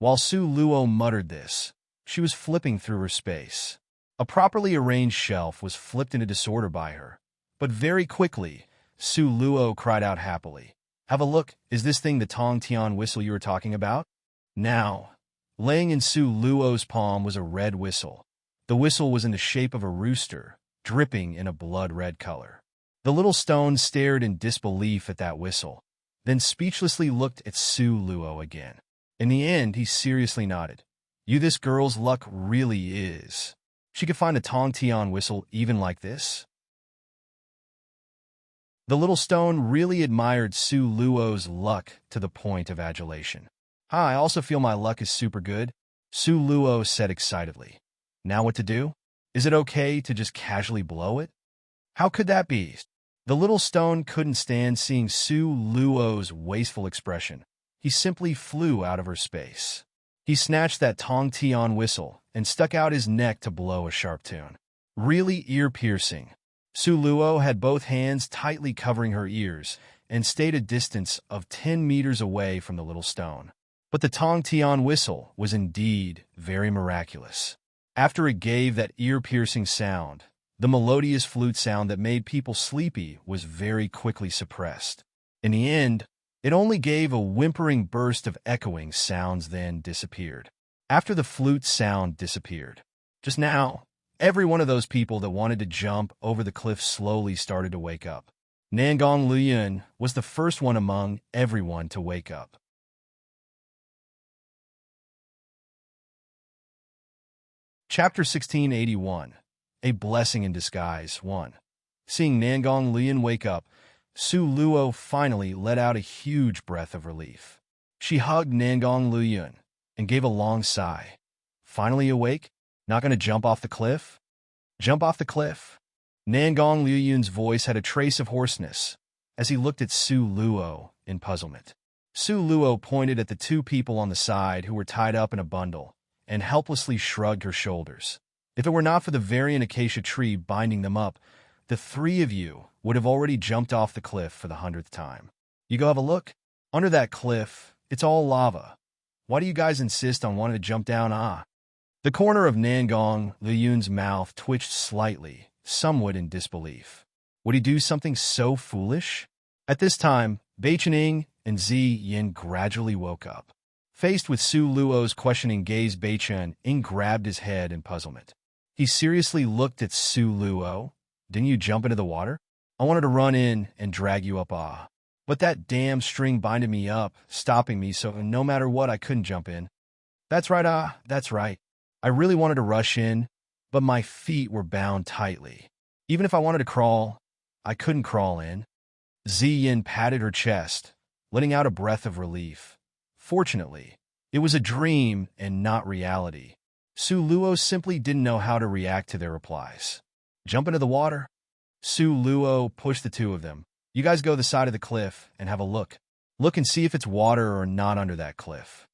While Su Luo muttered this, she was flipping through her space. A properly arranged shelf was flipped into disorder by her, but very quickly, Su Luo cried out happily. Have a look. Is this thing the Tong Tian whistle you were talking about? Now, laying in Su Luo's palm was a red whistle. The whistle was in the shape of a rooster, dripping in a blood-red color. The little stone stared in disbelief at that whistle, then speechlessly looked at Su Luo again. In the end, he seriously nodded. This girl's luck really is. She could find a Tong Tian whistle even like this? The little stone really admired Su Luo's luck to the point of adulation. I also feel my luck is super good, Su Luo said excitedly. Now what to do? Is it okay to just casually blow it? How could that be? The little stone couldn't stand seeing Su Luo's wasteful expression. He simply flew out of her space. He snatched that Tong Tian whistle and stuck out his neck to blow a sharp tune. Really ear-piercing. Su Luo had both hands tightly covering her ears and stayed a distance of 10 meters away from the little stone. But the Tong Tian whistle was indeed very miraculous. After it gave that ear-piercing sound, the melodious flute sound that made people sleepy was very quickly suppressed. In the end, it only gave a whimpering burst of echoing sounds, then disappeared. After the flute sound disappeared, just now, every one of those people that wanted to jump over the cliff slowly started to wake up. Nangong Luyun was the first one among everyone to wake up. Chapter 1681. A Blessing in Disguise 1. Seeing Nangong Luyun wake up, Su Luo finally let out a huge breath of relief. She hugged Nangong Luyun and gave a long sigh. Finally awake? Not going to jump off the cliff? Jump off the cliff? Nangong Luyun's voice had a trace of hoarseness as he looked at Su Luo in puzzlement. Su Luo pointed at the two people on the side who were tied up in a bundle and helplessly shrugged her shoulders. If it were not for the Varian acacia tree binding them up, the three of you would have already jumped off the cliff for the 100th time. You go have a look. Under that cliff, it's all lava. Why do you guys insist on wanting to jump down? The corner of Nangong Luyun's mouth twitched slightly, somewhat in disbelief. Would he do something so foolish? At this time, Bai Chening and Zi Yin gradually woke up. Faced with Su Luo's questioning gaze, Bai Chening grabbed his head in puzzlement. He seriously looked at Su Luo. Didn't you jump into the water? I wanted to run in and drag you up, but that damn string binded me up, stopping me, so no matter what, I couldn't jump in. That's right, that's right. I really wanted to rush in, but my feet were bound tightly. Even if I wanted to crawl, I couldn't crawl in. Ziyin patted her chest, letting out a breath of relief. Fortunately, it was a dream and not reality. Su Luo simply didn't know how to react to their replies. Jump into the water? Su Luo pushed the two of them. You guys go to the side of the cliff and have a look. Look and see if it's water or not under that cliff.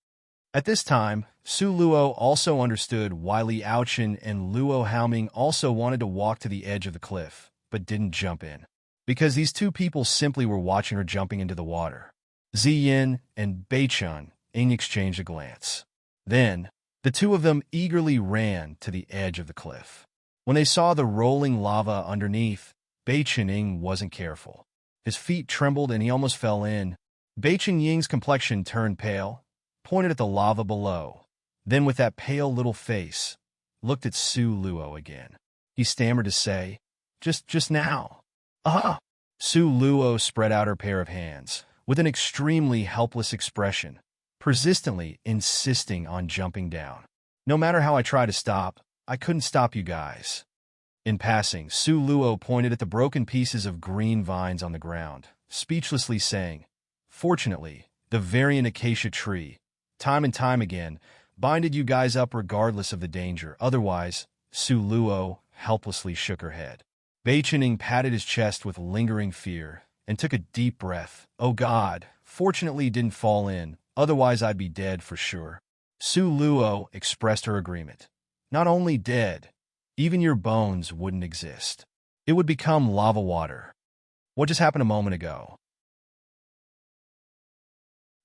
At this time, Su Luo also understood why Li Aochen and Luo Haoming also wanted to walk to the edge of the cliff, but didn't jump in. Because these two people simply were watching her jumping into the water. Ziyin and Bai Chening exchanged a glance. Then, the two of them eagerly ran to the edge of the cliff. When they saw the rolling lava underneath, Bai Chening wasn't careful. His feet trembled and he almost fell in. Bai Chening's complexion turned pale, pointed at the lava below, then with that pale little face, looked at Su Luo again. He stammered to say, Just now. Su Luo spread out her pair of hands, with an extremely helpless expression, persistently insisting on jumping down. No matter how I tried to stop, I couldn't stop you guys. In passing, Su Luo pointed at the broken pieces of green vines on the ground, speechlessly saying, Fortunately, the Varian acacia tree, time and time again, binded you guys up regardless of the danger. Otherwise, Su Luo helplessly shook her head. Bai Chening patted his chest with lingering fear and took a deep breath. Oh God, fortunately didn't fall in, otherwise I'd be dead for sure. Su Luo expressed her agreement. Not only dead, even your bones wouldn't exist. It would become lava water. What just happened a moment ago?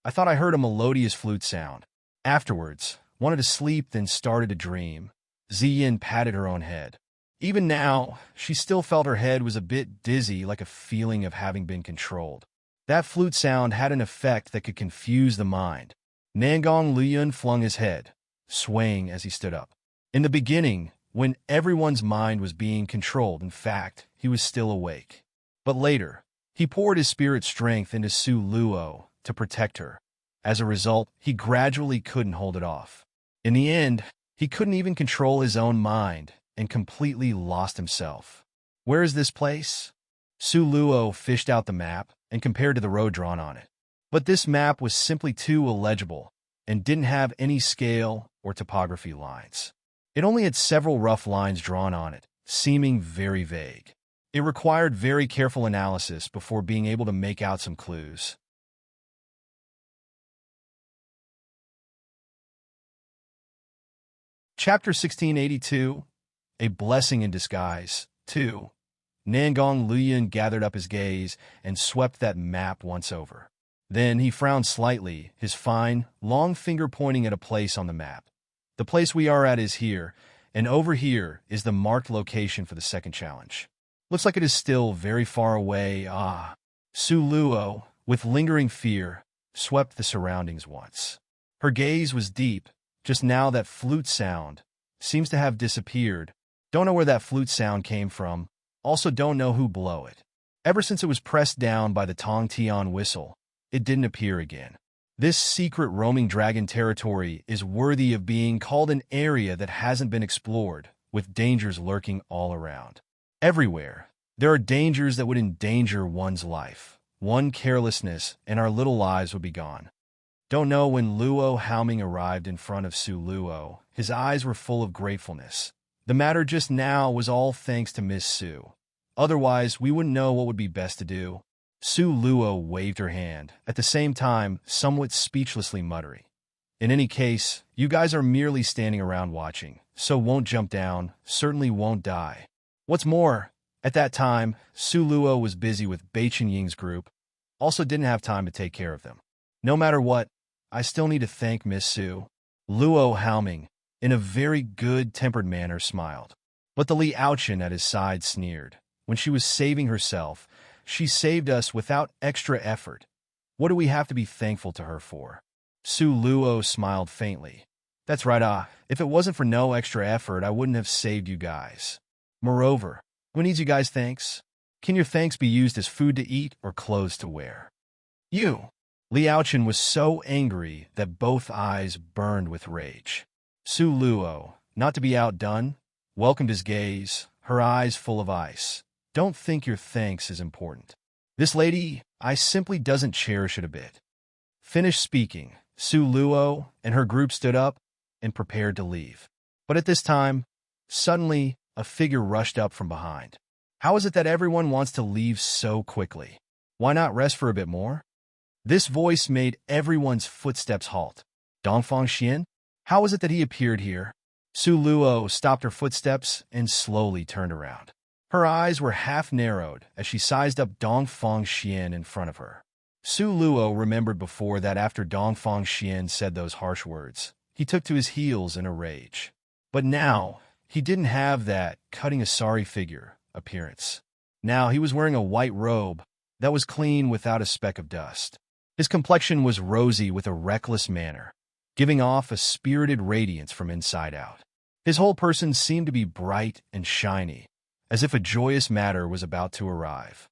I thought I heard a melodious flute sound. Afterwards, wanted to sleep, then started to dream. Ziyin patted her own head. Even now, she still felt her head was a bit dizzy, like a feeling of having been controlled. That flute sound had an effect that could confuse the mind. Nangong Luyun flung his head, swaying as he stood up. In the beginning, when everyone's mind was being controlled, in fact, he was still awake. But later, he poured his spirit strength into Su Luo to protect her. As a result, he gradually couldn't hold it off. In the end, he couldn't even control his own mind and completely lost himself. Where is this place? Su Luo fished out the map and compared to the road drawn on it. But this map was simply too illegible and didn't have any scale or topography lines. It only had several rough lines drawn on it, seeming very vague. It required very careful analysis before being able to make out some clues. Chapter 1682, A Blessing in Disguise, 2. Nangong Luyun gathered up his gaze and swept that map once over. Then he frowned slightly, his fine, long finger pointing at a place on the map. The place we are at is here, and over here is the marked location for the second challenge. Looks like it is still very far away. Su Luo, with lingering fear, swept the surroundings once. Her gaze was deep. Just now that flute sound seems to have disappeared. Don't know where that flute sound came from. Also don't know who blew it. Ever since it was pressed down by the Tong Tian whistle, it didn't appear again. This secret roaming dragon territory is worthy of being called an area that hasn't been explored, with dangers lurking all around. Everywhere, there are dangers that would endanger one's life. One carelessness, and our little lives would be gone. Don't know when Luo Haoming arrived in front of Su Luo, his eyes were full of gratefulness. The matter just now was all thanks to Miss Su. Otherwise, we wouldn't know what would be best to do. Su Luo waved her hand, at the same time somewhat speechlessly muttering. In any case, you guys are merely standing around watching, so won't jump down, certainly won't die. What's more, at that time, Su Luo was busy with Bei Chen-ying's group, also didn't have time to take care of them. No matter what, I still need to thank Miss Su. Luo Haoming, in a very good-tempered manner, smiled. But the Li Aochen at his side sneered. When she was saving herself, she saved us without extra effort. What do we have to be thankful to her for? Su Luo smiled faintly. That's right, if it wasn't for no extra effort, I wouldn't have saved you guys. Moreover, who needs you guys' thanks? Can your thanks be used as food to eat or clothes to wear? You! Li Aochen was so angry that both eyes burned with rage. Su Luo, not to be outdone, welcomed his gaze, her eyes full of ice. Don't think your thanks is important. This lady, I simply doesn't cherish it a bit. Finished speaking, Su Luo and her group stood up and prepared to leave. But at this time, suddenly, a figure rushed up from behind. How is it that everyone wants to leave so quickly? Why not rest for a bit more? This voice made everyone's footsteps halt. Dongfang Xian? How is it that he appeared here? Su Luo stopped her footsteps and slowly turned around. Her eyes were half-narrowed as she sized up Dongfang Xian in front of her. Su Luo remembered before that after Dongfang Xian said those harsh words, he took to his heels in a rage. But now, he didn't have that cutting-a-sorry-figure appearance. Now he was wearing a white robe that was clean without a speck of dust. His complexion was rosy with a reckless manner, giving off a spirited radiance from inside out. His whole person seemed to be bright and shiny, as if a joyous matter was about to arrive.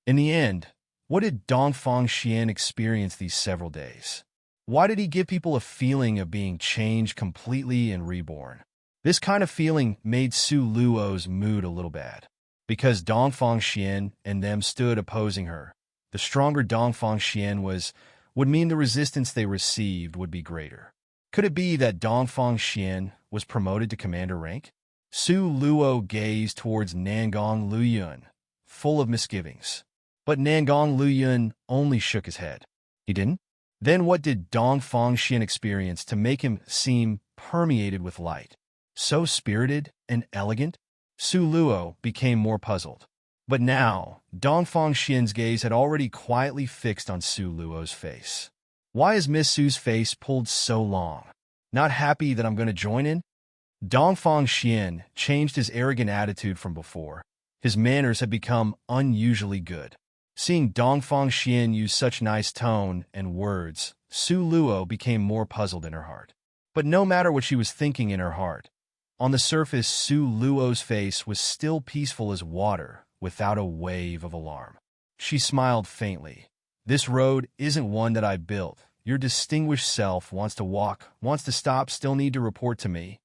In the end, what did Dongfang Xian experience these several days? Why did he give people a feeling of being changed completely and reborn? This kind of feeling made Su Luo's mood a little bad. Because Dongfang Xian and them stood opposing her, the stronger Dongfang Xian would mean the resistance they received would be greater. Could it be that Dongfang Xian was promoted to commander rank? Su Luo gazed towards Nangong Luyun, full of misgivings. But Nangong Luyun only shook his head. He didn't? Then what did Dongfang Xian experience to make him seem permeated with light? So spirited and elegant? Su Luo became more puzzled. But now, Dongfang Xian's gaze had already quietly fixed on Su Luo's face. Why is Miss Su's face pulled so long? Not happy that I'm going to join in? Dongfang Xian changed his arrogant attitude from before. His manners had become unusually good. Seeing Dongfang Xian use such nice tone and words, Su Luo became more puzzled in her heart. But no matter what she was thinking in her heart, on the surface Su Luo's face was still peaceful as water, without a wave of alarm. She smiled faintly. This road isn't one that I built. Your distinguished self wants to walk, wants to stop, still need to report to me.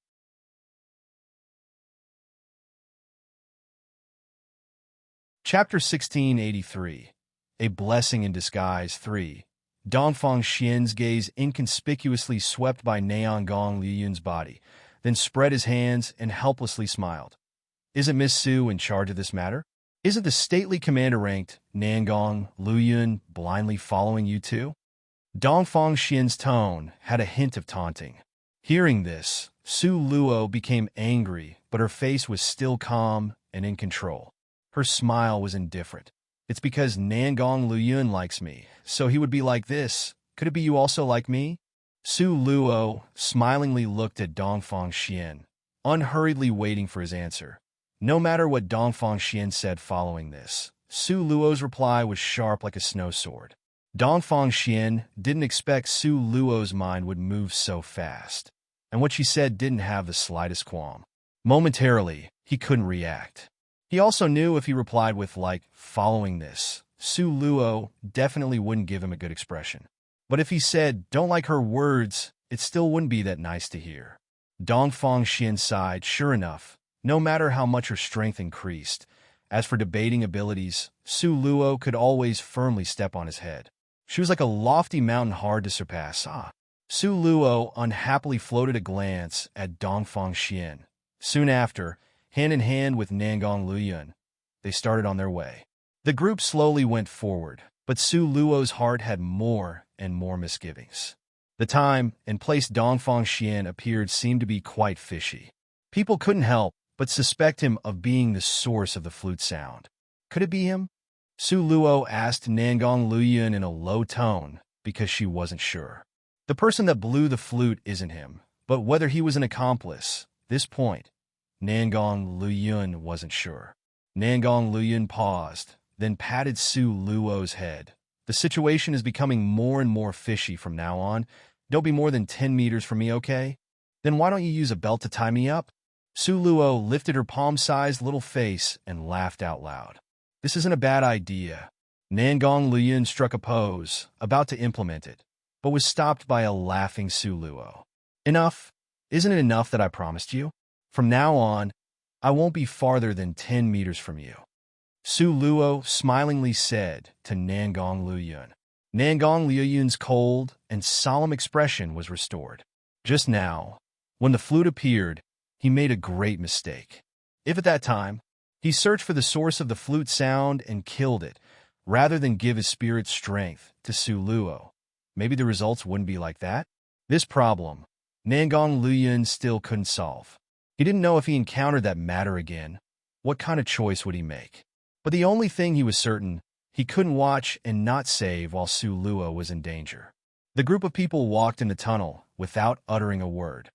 Chapter 1683. A Blessing in Disguise 3. Dongfang Xian's gaze inconspicuously swept by Niangong Liyun's body, then spread his hands and helplessly smiled. Isn't Miss Su in charge of this matter? Isn't the stately commander-ranked Niangong Liyun blindly following you too? Dongfang Xian's tone had a hint of taunting. Hearing this, Su Luo became angry, but her face was still calm and in control. Her smile was indifferent. It's because Niangong Liyun likes me, so he would be like this. Could it be you also like me? Su Luo smilingly looked at Dongfang Xian, unhurriedly waiting for his answer. No matter what Dongfang Xian said following this, Su Luo's reply was sharp like a snow sword. Dongfang Xian didn't expect Su Luo's mind would move so fast, and what she said didn't have the slightest qualm. Momentarily, he couldn't react. He also knew if he replied with, following this, Su Luo definitely wouldn't give him a good expression. But if he said, don't like her words, it still wouldn't be that nice to hear. Dongfang Xian sighed. Sure enough, no matter how much her strength increased, as for debating abilities, Su Luo could always firmly step on his head. She was like a lofty mountain hard to surpass. Su Luo unhappily floated a glance at Dongfang Xian. Soon after, hand in hand with Niangong Liyun, they started on their way. The group slowly went forward, but Su Luo's heart had more and more misgivings. The time and place Dongfang Xian appeared seemed to be quite fishy. People couldn't help but suspect him of being the source of the flute sound. Could it be him? Su Luo asked Niangong Liyun in a low tone because she wasn't sure. The person that blew the flute isn't him, but whether he was an accomplice, this point, Niangong Liyun wasn't sure. Niangong Liyun paused, then patted Su Luo's head. The situation is becoming more and more fishy from now on. Don't be more than 10 meters from me, okay? Then why don't you use a belt to tie me up? Su Luo lifted her palm-sized little face and laughed out loud. This isn't a bad idea. Niangong Liyun struck a pose, about to implement it, but was stopped by a laughing Su Luo. Enough? Isn't it enough that I promised you? From now on, I won't be farther than 10 meters from you. Su Luo smilingly said to Niangong Liyun. Niangong Liyun's cold and solemn expression was restored. Just now, when the flute appeared, he made a great mistake. If at that time, he searched for the source of the flute sound and killed it, rather than give his spirit strength to Su Luo, maybe the results wouldn't be like that. This problem, Niangong Liyun still couldn't solve. He didn't know if he encountered that matter again, what kind of choice would he make? But the only thing he was certain, he couldn't watch and not save while Su Luo was in danger. The group of people walked in the tunnel without uttering a word.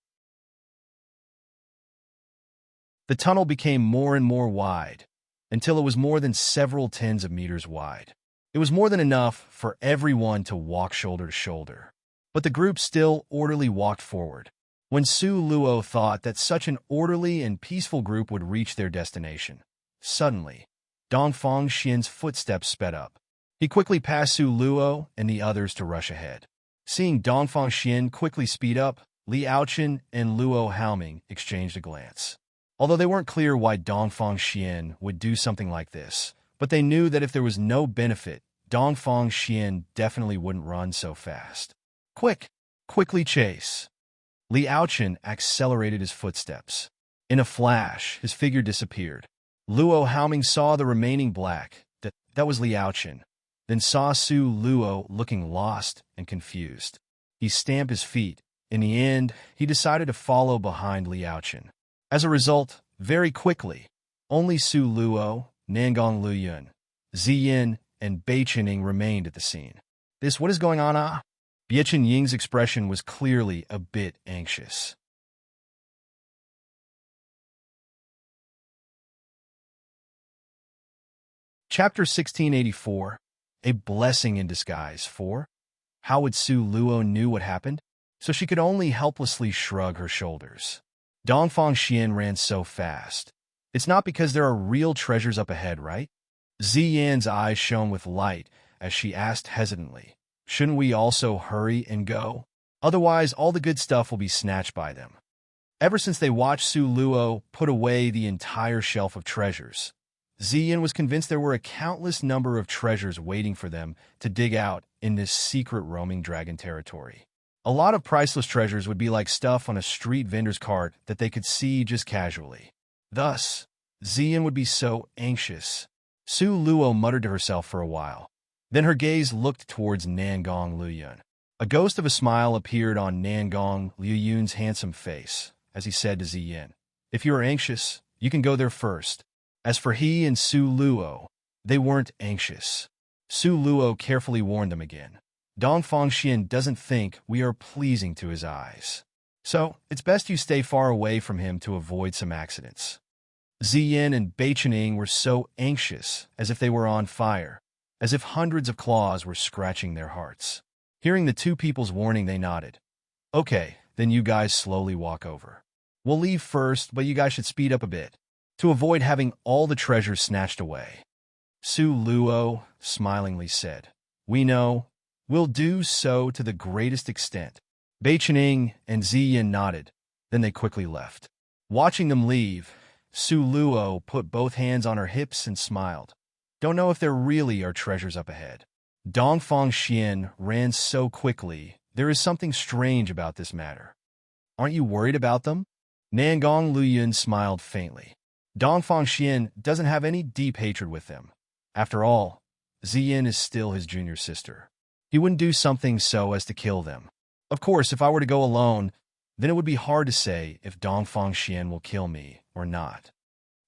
The tunnel became more and more wide, until it was more than several tens of meters wide. It was more than enough for everyone to walk shoulder to shoulder. But the group still orderly walked forward. When Su Luo thought that such an orderly and peaceful group would reach their destination, suddenly, Dongfang Xian's footsteps sped up. He quickly passed Su Luo and the others to rush ahead. Seeing Dongfang Xian quickly speed up, Li Aochen and Luo Haoming exchanged a glance. Although they weren't clear why Dongfang Xian would do something like this, but they knew that if there was no benefit, Dongfang Xian definitely wouldn't run so fast. Quickly chase. Li Aochen accelerated his footsteps. In a flash, his figure disappeared. Luo Haoming saw the remaining black, that was Li Aochen, then saw Su Luo looking lost and confused. He stamped his feet. In the end, he decided to follow behind Li Aochen. As a result, very quickly, only Su Luo, Niangong Liyun, Ziyin, and Bai Qining remained at the scene. What is going on? Bai Ying's expression was clearly a bit anxious. Chapter 1684, A Blessing in Disguise 4. How would Su Luo knew what happened? So she could only helplessly shrug her shoulders. Dongfang Xian ran so fast. It's not because there are real treasures up ahead, right? Ziyan's eyes shone with light as she asked hesitantly, shouldn't we also hurry and go? Otherwise, all the good stuff will be snatched by them. Ever since they watched Su Luo put away the entire shelf of treasures, Ziyan was convinced there were a countless number of treasures waiting for them to dig out in this secret roaming dragon territory. A lot of priceless treasures would be like stuff on a street vendor's cart that they could see just casually. Thus, Ziyan would be so anxious. Su Luo muttered to herself for a while. Then her gaze looked towards Nangong Luyun. A ghost of a smile appeared on Nangong Luyun's handsome face as he said to Ziyan, if you are anxious, you can go there first. As for he and Su Luo, they weren't anxious. Su Luo carefully warned them again. Dongfang Xian doesn't think we are pleasing to his eyes. So, it's best you stay far away from him to avoid some accidents. Ziyan and Beichening were so anxious, as if they were on fire, as if hundreds of claws were scratching their hearts. Hearing the two people's warning, they nodded. Okay, then you guys slowly walk over. We'll leave first, but you guys should speed up a bit, to avoid having all the treasures snatched away. Su Luo smilingly said, we know. We'll do so to the greatest extent. Beichening and Ziyan nodded, then they quickly left. Watching them leave, Su Luo put both hands on her hips and smiled. Don't know if there really are treasures up ahead. Dongfang Xian ran so quickly, there is something strange about this matter. Aren't you worried about them? Nangong Luyun smiled faintly. Dongfang Xian doesn't have any deep hatred with them. After all, Ziyan is still his junior sister. He wouldn't do something so as to kill them. Of course, if I were to go alone, then it would be hard to say if Dongfang Xian will kill me or not.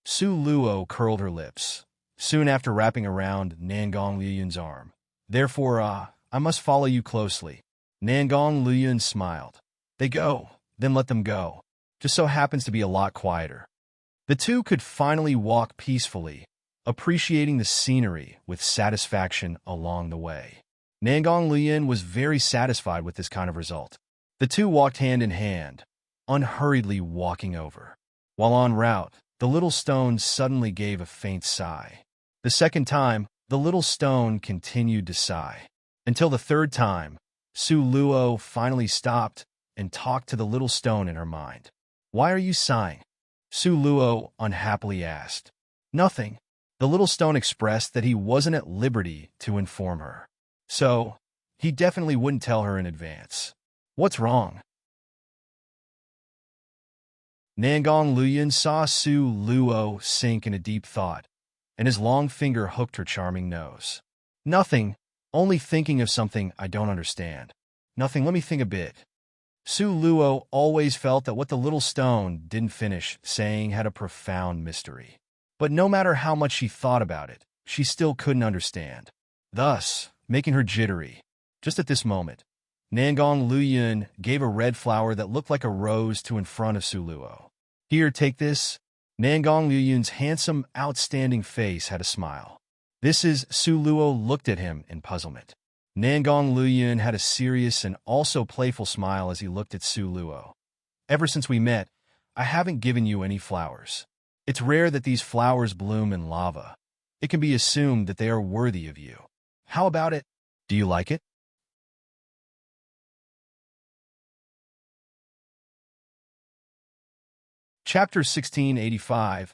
Su Luo curled her lips, soon after wrapping around Nangong Luyun's arm. Therefore, I must follow you closely. Nangong Luyun smiled. They go, then let them go. Just so happens to be a lot quieter. The two could finally walk peacefully, appreciating the scenery with satisfaction along the way. Nangong Luyun was very satisfied with this kind of result. The two walked hand in hand, unhurriedly walking over. While en route, the little stone suddenly gave a faint sigh. The second time, the little stone continued to sigh. Until the third time, Su Luo finally stopped and talked to the little stone in her mind. Why are you sighing? Su Luo unhappily asked. Nothing. The little stone expressed that he wasn't at liberty to inform her. So, he definitely wouldn't tell her in advance. What's wrong? Nangong Luyun saw Su Luo sink in a deep thought, and his long finger hooked her charming nose. Nothing, only thinking of something I don't understand. Nothing, let me think a bit. Su Luo always felt that what the little stone didn't finish saying had a profound mystery. But no matter how much she thought about it, she still couldn't understand. Thus, making her jittery. Just at this moment, Nangong Luyun gave a red flower that looked like a rose to in front of Su Luo. Here, take this. Nangong Luyun's handsome, outstanding face had a smile. This is Su Luo looked at him in puzzlement. Nangong Luyun had a serious and also playful smile as he looked at Su Luo. Ever since we met, I haven't given you any flowers. It's rare that these flowers bloom in lava. It can be assumed that they are worthy of you. How about it? Do you like it? Chapter 1685,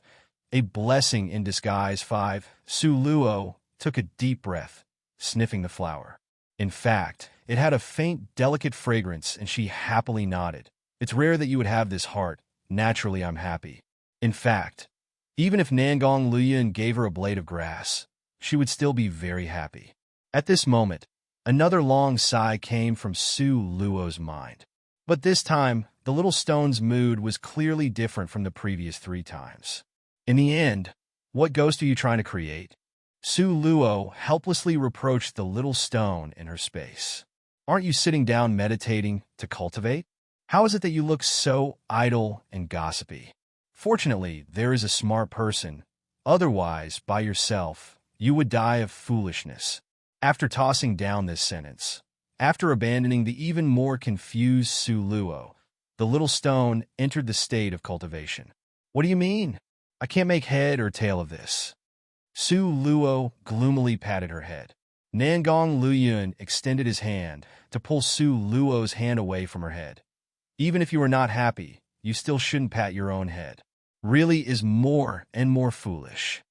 A Blessing in Disguise 5. Su Luo took a deep breath, sniffing the flower. In fact, it had a faint, delicate fragrance, and she happily nodded. It's rare that you would have this heart. Naturally, I'm happy. In fact, even if Nangong Luyun gave her a blade of grass, she would still be very happy. At this moment, another long sigh came from Su Luo's mind. But this time, the little stone's mood was clearly different from the previous 3 times. In the end, what ghost are you trying to create? Su Luo helplessly reproached the little stone in her space. Aren't you sitting down meditating to cultivate? How is it that you look so idle and gossipy? Fortunately, there is a smart person. Otherwise, by yourself, you would die of foolishness. After tossing down this sentence, after abandoning the even more confused Su Luo, the little stone entered the state of cultivation. What do you mean? I can't make head or tail of this. Su Luo gloomily patted her head. Nangong Luyun extended his hand to pull Su Luo's hand away from her head. Even if you are not happy, you still shouldn't pat your own head. Really is more and more foolish.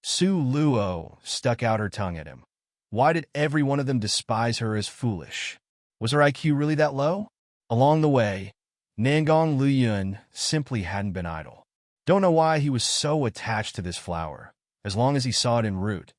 Su Luo stuck out her tongue at him. Why did every one of them despise her as foolish? Was her IQ really that low? Along the way, Nangong Luyun simply hadn't been idle. Don't know why he was so attached to this flower. As long as he saw it en route,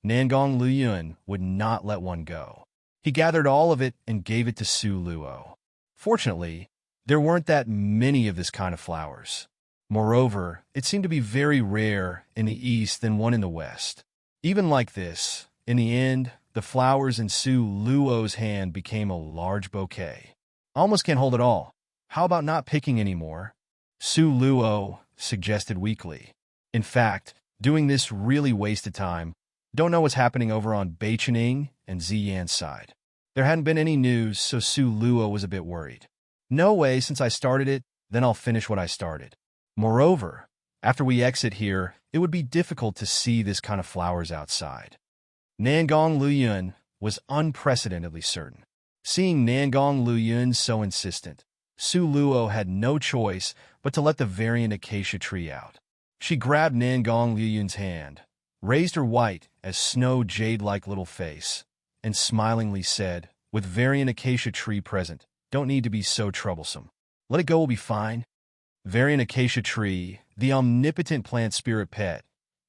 Nangong Luyun would not let one go. He gathered all of it and gave it to Su Luo. Fortunately, there weren't that many of this kind of flowers. Moreover, it seemed to be very rare in the east than one in the west. Even like this, in the end, the flowers in Su Luo's hand became a large bouquet. Almost can't hold it all. How about not picking anymore? Su Luo suggested weakly. In fact, doing this really wasted time. Don't know what's happening over on Beichening and Ziyan's side. There hadn't been any news, so Su Luo was a bit worried. No way, since I started it, then I'll finish what I started. Moreover, after we exit here, it would be difficult to see this kind of flowers outside. Nangong Luyun was unprecedentedly certain. Seeing Nangong Luyun so insistent, Su Luo had no choice but to let the variant acacia tree out. She grabbed Nangong Luyun's hand, raised her white as snow jade-like little face, and smilingly said, with variant acacia tree present, don't need to be so troublesome. Let it go, will be fine. Variant acacia tree, the omnipotent plant spirit pet.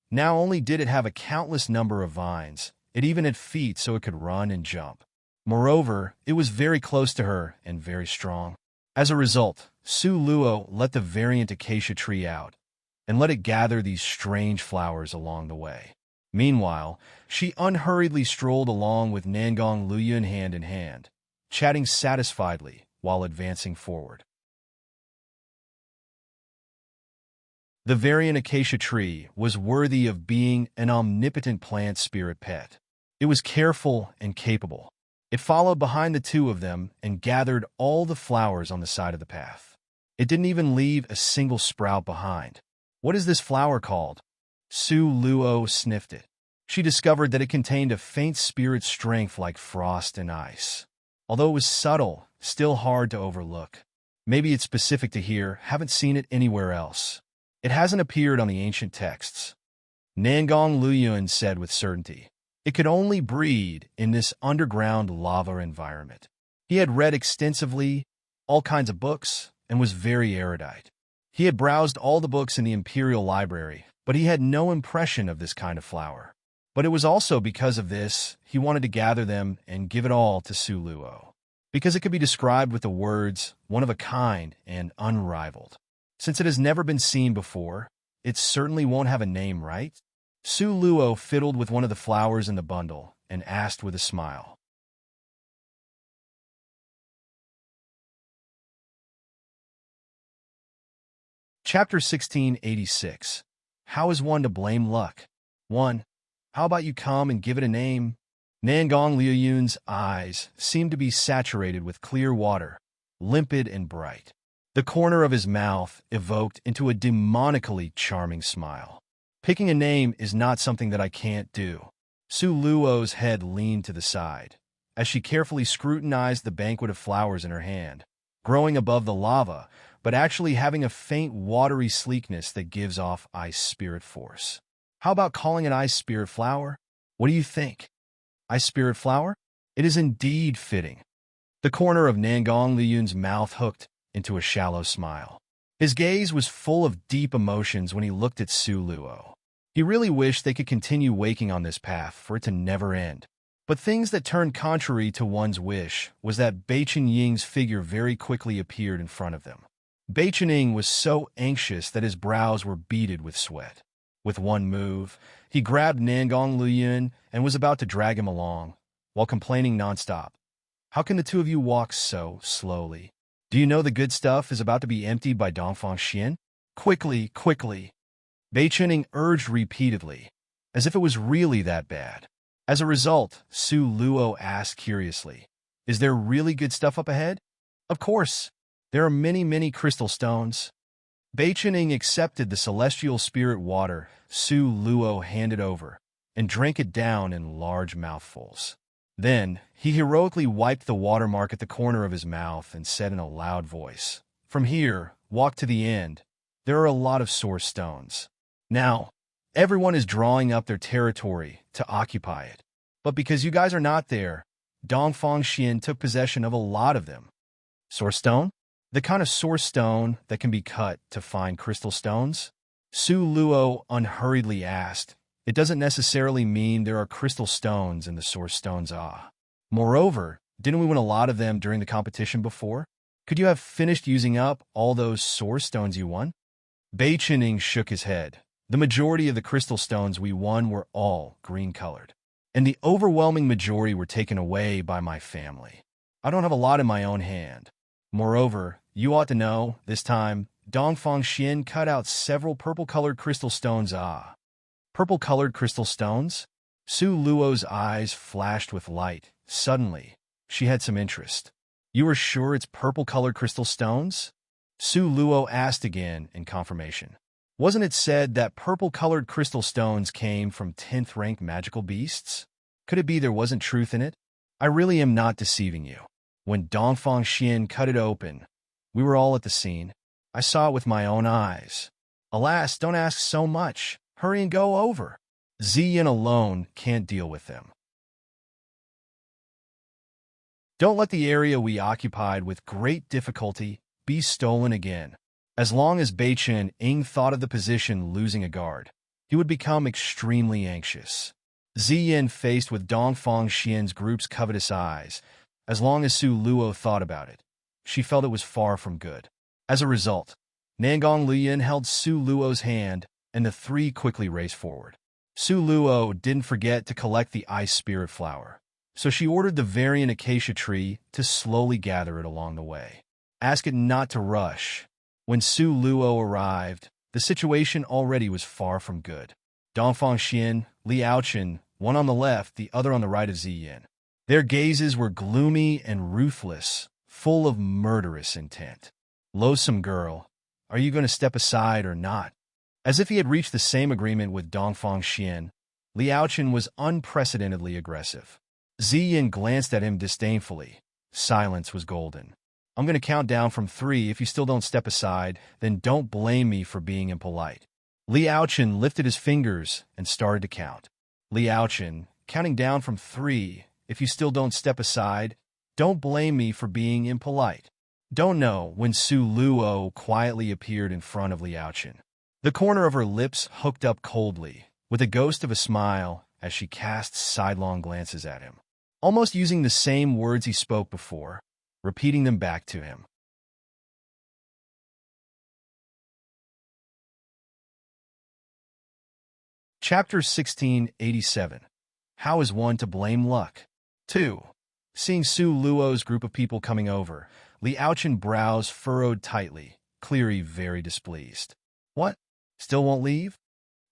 Now only did it have a countless number of vines, it even had feet so it could run and jump. Moreover, it was very close to her and very strong. As a result, Su Luo let the variant acacia tree out and let it gather these strange flowers along the way. Meanwhile, she unhurriedly strolled along with Nangong Luyun hand in hand, chatting satisfiedly while advancing forward. The variant acacia tree was worthy of being an omnipotent plant spirit pet. It was careful and capable. It followed behind the two of them and gathered all the flowers on the side of the path. It didn't even leave a single sprout behind. What is this flower called? Su Luo sniffed it. She discovered that it contained a faint spirit strength like frost and ice. Although it was subtle, still hard to overlook. Maybe it's specific to here, haven't seen it anywhere else. It hasn't appeared on the ancient texts. Nangong Luyun said with certainty. It could only breed in this underground lava environment. He had read extensively, all kinds of books, and was very erudite. He had browsed all the books in the Imperial Library, but he had no impression of this kind of flower. But it was also because of this he wanted to gather them and give it all to Su Luo. Because it could be described with the words, one of a kind and unrivaled. Since it has never been seen before, it certainly won't have a name, right? Su Luo fiddled with one of the flowers in the bundle and asked with a smile. Chapter 1686. How is one to blame luck? 1. How about you come and give it a name? Nangong Luyun's eyes seemed to be saturated with clear water, limpid and bright. The corner of his mouth evoked into a demonically charming smile. Picking a name is not something that I can't do. Su Luo's head leaned to the side, as she carefully scrutinized the banquet of flowers in her hand, growing above the lava, but actually having a faint watery sleekness that gives off ice spirit force. How about calling it ice spirit flower? What do you think? Ice spirit flower? It is indeed fitting. The corner of Nangong Luyun's mouth hooked into a shallow smile. His gaze was full of deep emotions when he looked at Su Luo. He really wished they could continue waking on this path for it to never end. But things that turned contrary to one's wish was that Beichen Ying's figure very quickly appeared in front of them. Beichen Ying was so anxious that his brows were beaded with sweat. With one move, he grabbed Nangong Luyun and was about to drag him along, while complaining nonstop. How can the two of you walk so slowly? Do you know the good stuff is about to be emptied by Dongfang Xian? Quickly, quickly. Beichen Ying urged repeatedly, as if it was really that bad. As a result, Su Luo asked curiously, "Is there really good stuff up ahead?" "Of course. There are many, many crystal stones." Beichening accepted the celestial spirit water Su Luo handed over and drank it down in large mouthfuls. Then, he heroically wiped the watermark at the corner of his mouth and said in a loud voice, "From here, walk to the end. There are a lot of source stones. Now, everyone is drawing up their territory to occupy it. But because you guys are not there, Dongfang Xian took possession of a lot of them." "Source stone? The kind of source stone that can be cut to find crystal stones?" Su Luo unhurriedly asked. "It doesn't necessarily mean there are crystal stones in the source stones, ah. Moreover, didn't we win a lot of them during the competition before? Could you have finished using up all those source stones you won?" Beichening shook his head. "The majority of the crystal stones we won were all green-colored, and the overwhelming majority were taken away by my family. I don't have a lot in my own hand. Moreover, you ought to know, this time, Dongfang Xian cut out several purple-colored crystal stones, ah." "Purple-colored crystal stones?" Su Luo's eyes flashed with light. Suddenly, she had some interest. "You are sure it's purple-colored crystal stones?" Su Luo asked again in confirmation. "Wasn't it said that purple-colored crystal stones came from 10th-ranked magical beasts? Could it be there wasn't truth in it? I really am not deceiving you. When Dongfang Xian cut it open, we were all at the scene. I saw it with my own eyes. Alas, don't ask so much. Hurry and go over. Ziyin alone can't deal with them. Don't let the area we occupied with great difficulty be stolen again." As long as Beichen Ing thought of the position losing a guard, he would become extremely anxious. Ziyin faced with Dongfang Xian's group's covetous eyes. As long as Su Luo thought about it, she felt it was far from good. As a result, Nangong Lian held Su Luo's hand, and the three quickly raced forward. Su Luo didn't forget to collect the ice spirit flower, so she ordered the variant acacia tree to slowly gather it along the way. Ask it not to rush. When Su Luo arrived, the situation already was far from good. Dongfang Xian, Li Aochen, one on the left, the other on the right of Ziyin. Their gazes were gloomy and ruthless, full of murderous intent. "Loathsome girl, are you going to step aside or not?" As if he had reached the same agreement with Dongfang Xian, Li Aochen was unprecedentedly aggressive. Ziyin glanced at him disdainfully. Silence was golden. "I'm going to count down from 3. If you still don't step aside, then don't blame me for being impolite." Li Aochen lifted his fingers and started to count. Li Aochen, counting down from 3. "If you still don't step aside, don't blame me for being impolite." Don't know when Su Luo quietly appeared in front of Li Aochen. The corner of her lips hooked up coldly, with a ghost of a smile as she cast sidelong glances at him, almost using the same words he spoke before, repeating them back to him. Chapter 1687. How is one to blame luck? 2. Seeing Su Luo's group of people coming over, Li Aochen brows furrowed tightly, clearly very displeased. "What? Still won't leave?"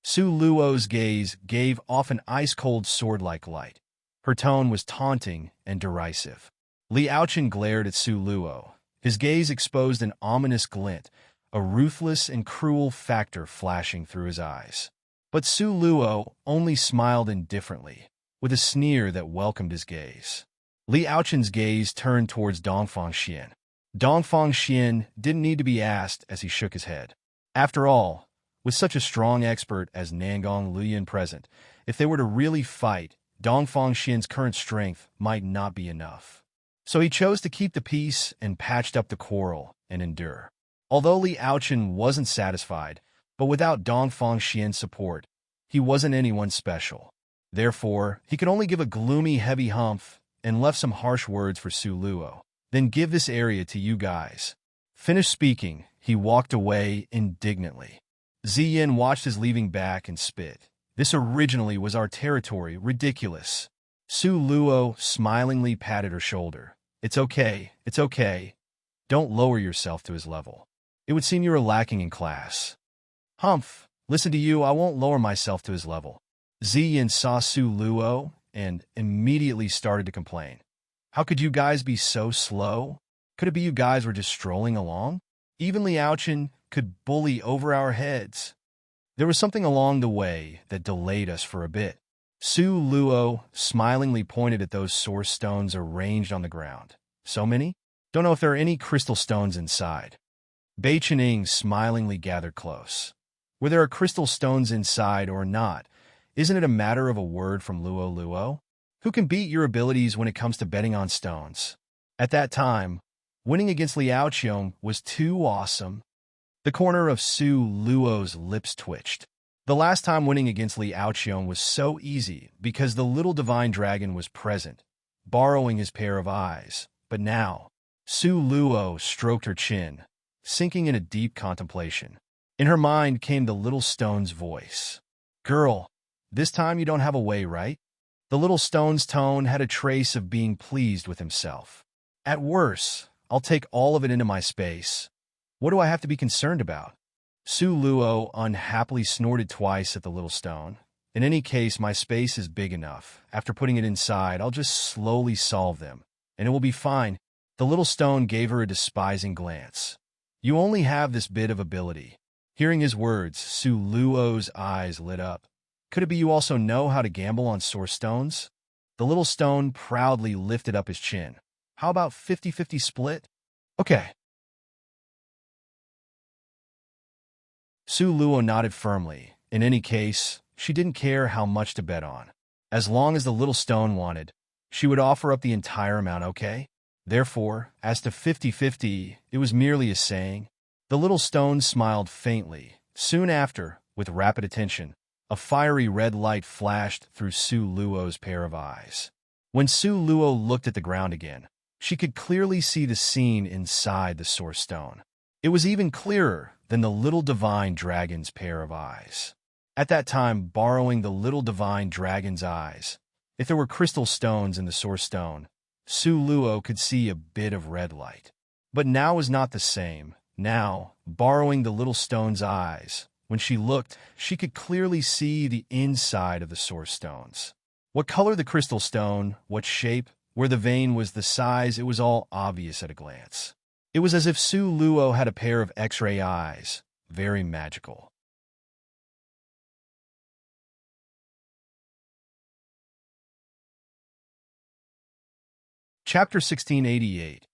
Su Luo's gaze gave off an ice-cold sword-like light. Her tone was taunting and derisive. Li Aochen glared at Su Luo. His gaze exposed an ominous glint, a ruthless and cruel factor flashing through his eyes. But Su Luo only smiled indifferently, with a sneer that welcomed his gaze. Li Aochen's gaze turned towards Dongfang Xian. Dongfang Xian didn't need to be asked as he shook his head. After all, with such a strong expert as Nangong Lian present, if they were to really fight, Dongfang Xian's current strength might not be enough. So he chose to keep the peace and patched up the quarrel and endure. Although Li Aochen wasn't satisfied, but without Dongfang Xian's support, he wasn't anyone special. Therefore, he could only give a gloomy, heavy humph and left some harsh words for Su Luo. "Then give this area to you guys." Finished speaking, he walked away indignantly. Ziyin watched his leaving back and spit. "This originally was our territory, ridiculous." Su Luo smilingly patted her shoulder. It's okay. Don't lower yourself to his level. It would seem you are lacking in class." "Humph, listen to you, I won't lower myself to his level. Ziyin saw Su Luo and immediately started to complain. How could you guys be so slow? Could it be you guys were just strolling along? Even Liaochen could bully over our heads. There was something along the way that delayed us for a bit. Su Luo smilingly pointed at those source stones arranged on the ground. So many? Don't know if there are any crystal stones inside. Bei Chening smilingly gathered close. Whether there are crystal stones inside or not, isn't it a matter of a word from Luo Luo? Who can beat your abilities when it comes to betting on stones? At that time, winning against Liao Qiong was too awesome. The corner of Su Luo's lips twitched. The last time winning against Liao Qiong was so easy because the little divine dragon was present, borrowing his pair of eyes. But now, Su Luo stroked her chin, sinking in a deep contemplation. In her mind came the little stone's voice. Girl, this time you don't have a way, right? The little stone's tone had a trace of being pleased with himself. At worst, I'll take all of it into my space. What do I have to be concerned about? Su Luo unhappily snorted twice at the little stone. In any case, my space is big enough. After putting it inside, I'll just slowly solve them, and it will be fine. The little stone gave her a despising glance. You only have this bit of ability. Hearing his words, Su Luo's eyes lit up. Could it be you also know how to gamble on source stones? The little stone proudly lifted up his chin. How about 50-50 split? Okay. Su Luo nodded firmly. In any case, she didn't care how much to bet on. As long as the little stone wanted, she would offer up the entire amount, okay? Therefore, as to 50-50, it was merely a saying. The little stone smiled faintly. Soon after, with rapid attention, a fiery red light flashed through Su Luo's pair of eyes. When Su Luo looked at the ground again, she could clearly see the scene inside the source stone. It was even clearer than the little divine dragon's pair of eyes. At that time, borrowing the little divine dragon's eyes, if there were crystal stones in the source stone, Su Luo could see a bit of red light. But now was not the same. Now, borrowing the little stone's eyes, when she looked, she could clearly see the inside of the source stones. What color the crystal stone, what shape, where the vein was, the size, it was all obvious at a glance. It was as if Su Luo had a pair of X-ray eyes, very magical. Chapter 1688.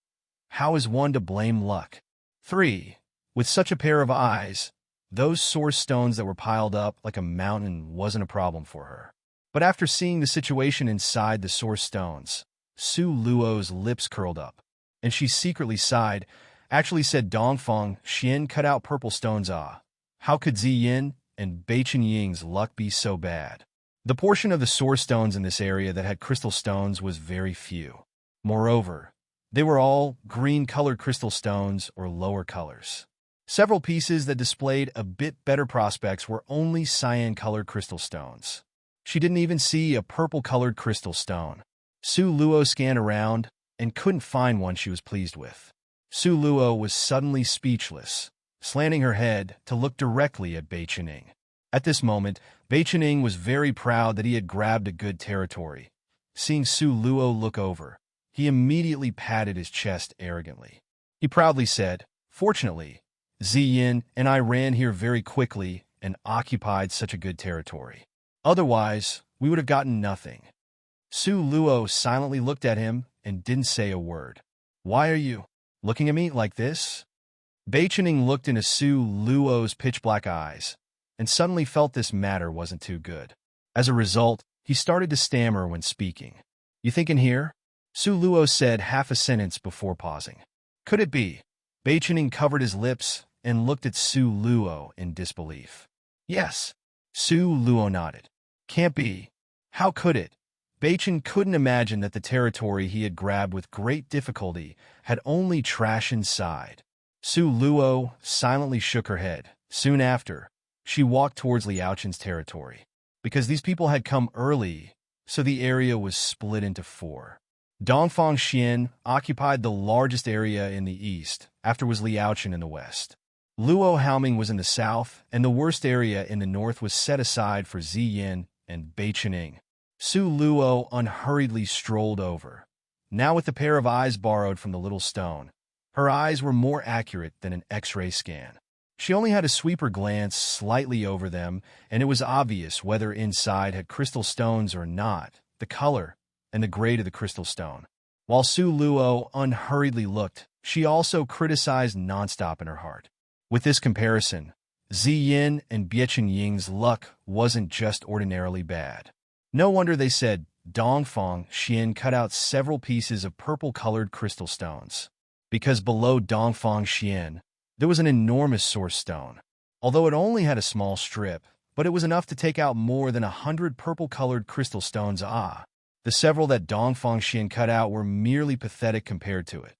How is one to blame luck? 3. With such a pair of eyes, those source stones that were piled up like a mountain wasn't a problem for her. But after seeing the situation inside the source stones, Su Luo's lips curled up, and she secretly sighed, actually said Dongfeng Xian cut out purple stones how could Ziyin and Bei Chenying's luck be so bad? The portion of the source stones in this area that had crystal stones was very few. Moreover, they were all green-colored crystal stones or lower colors. Several pieces that displayed a bit better prospects were only cyan-colored crystal stones. She didn't even see a purple-colored crystal stone. Su Luo scanned around and couldn't find one she was pleased with. Su Luo was suddenly speechless, slanting her head to look directly at Bei Chening. At this moment, Bei Chening was very proud that he had grabbed a good territory. Seeing Su Luo look over, he immediately patted his chest arrogantly. He proudly said, "Fortunately, Ziyin and I ran here very quickly and occupied such a good territory. Otherwise, we would have gotten nothing." Su Luo silently looked at him and didn't say a word. "Why are you looking at me like this?" Bei Chening looked into Su Luo's pitch-black eyes and suddenly felt this matter wasn't too good. As a result, he started to stammer when speaking. "You think in here?" Su Luo said half a sentence before pausing. "Could it be?" Bei Chening covered his lips and looked at Su Luo in disbelief. "Yes." Su Luo nodded. "Can't be. How could it?" Bei Chen couldn't imagine that the territory he had grabbed with great difficulty had only trash inside. Su Luo silently shook her head. Soon after, she walked towards Liaochen's territory. Because these people had come early, so the area was split into 4. Dongfeng Xian occupied the largest area in the east, after was Liaochen in the west. Luo Haoming was in the south, and the worst area in the north was set aside for Ziyin and Beichening. Su Luo unhurriedly strolled over, now with a pair of eyes borrowed from the little stone. Her eyes were more accurate than an X-ray scan. She only had to sweep her glance slightly over them, and it was obvious whether inside had crystal stones or not, the color and the grade of the crystal stone. While Su Luo unhurriedly looked, she also criticized nonstop in her heart. With this comparison, Ziyin and Beichen Ying's luck wasn't just ordinarily bad. No wonder they said Dongfang Xian cut out several pieces of purple-colored crystal stones. Because below Dongfang Xian, there was an enormous source stone. Although it only had a small strip, but it was enough to take out more than 100 purple-colored crystal stones. The several that Dongfang Xian cut out were merely pathetic compared to it.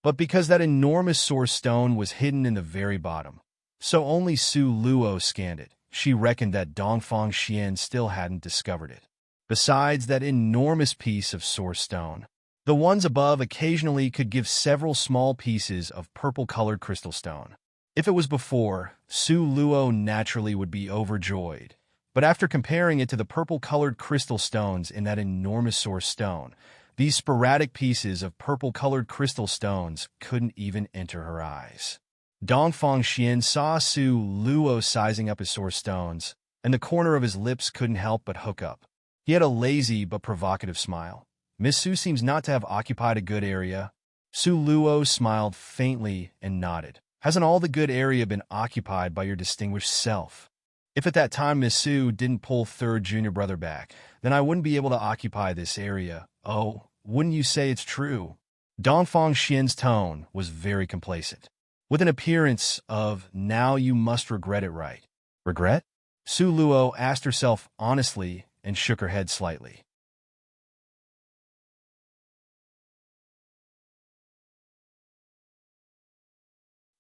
But because that enormous source stone was hidden in the very bottom, so only Su Luo scanned it, she reckoned that Dongfang Xian still hadn't discovered it. Besides that enormous piece of source stone, the ones above occasionally could give several small pieces of purple-colored crystal stone. If it was before, Su Luo naturally would be overjoyed. But after comparing it to the purple-colored crystal stones in that enormous source stone, these sporadic pieces of purple-colored crystal stones couldn't even enter her eyes. Dongfang Xian saw Su Luo sizing up his source stones, and the corner of his lips couldn't help but hook up. He had a lazy but provocative smile. Miss Su seems not to have occupied a good area. Su Luo smiled faintly and nodded. Hasn't all the good area been occupied by your distinguished self? If at that time Miss Su didn't pull third junior brother back, then I wouldn't be able to occupy this area. Oh, wouldn't you say it's true? Dongfang Xian's tone was very complacent, with an appearance of, now you must regret it, right? Regret? Su Luo asked herself honestly and shook her head slightly.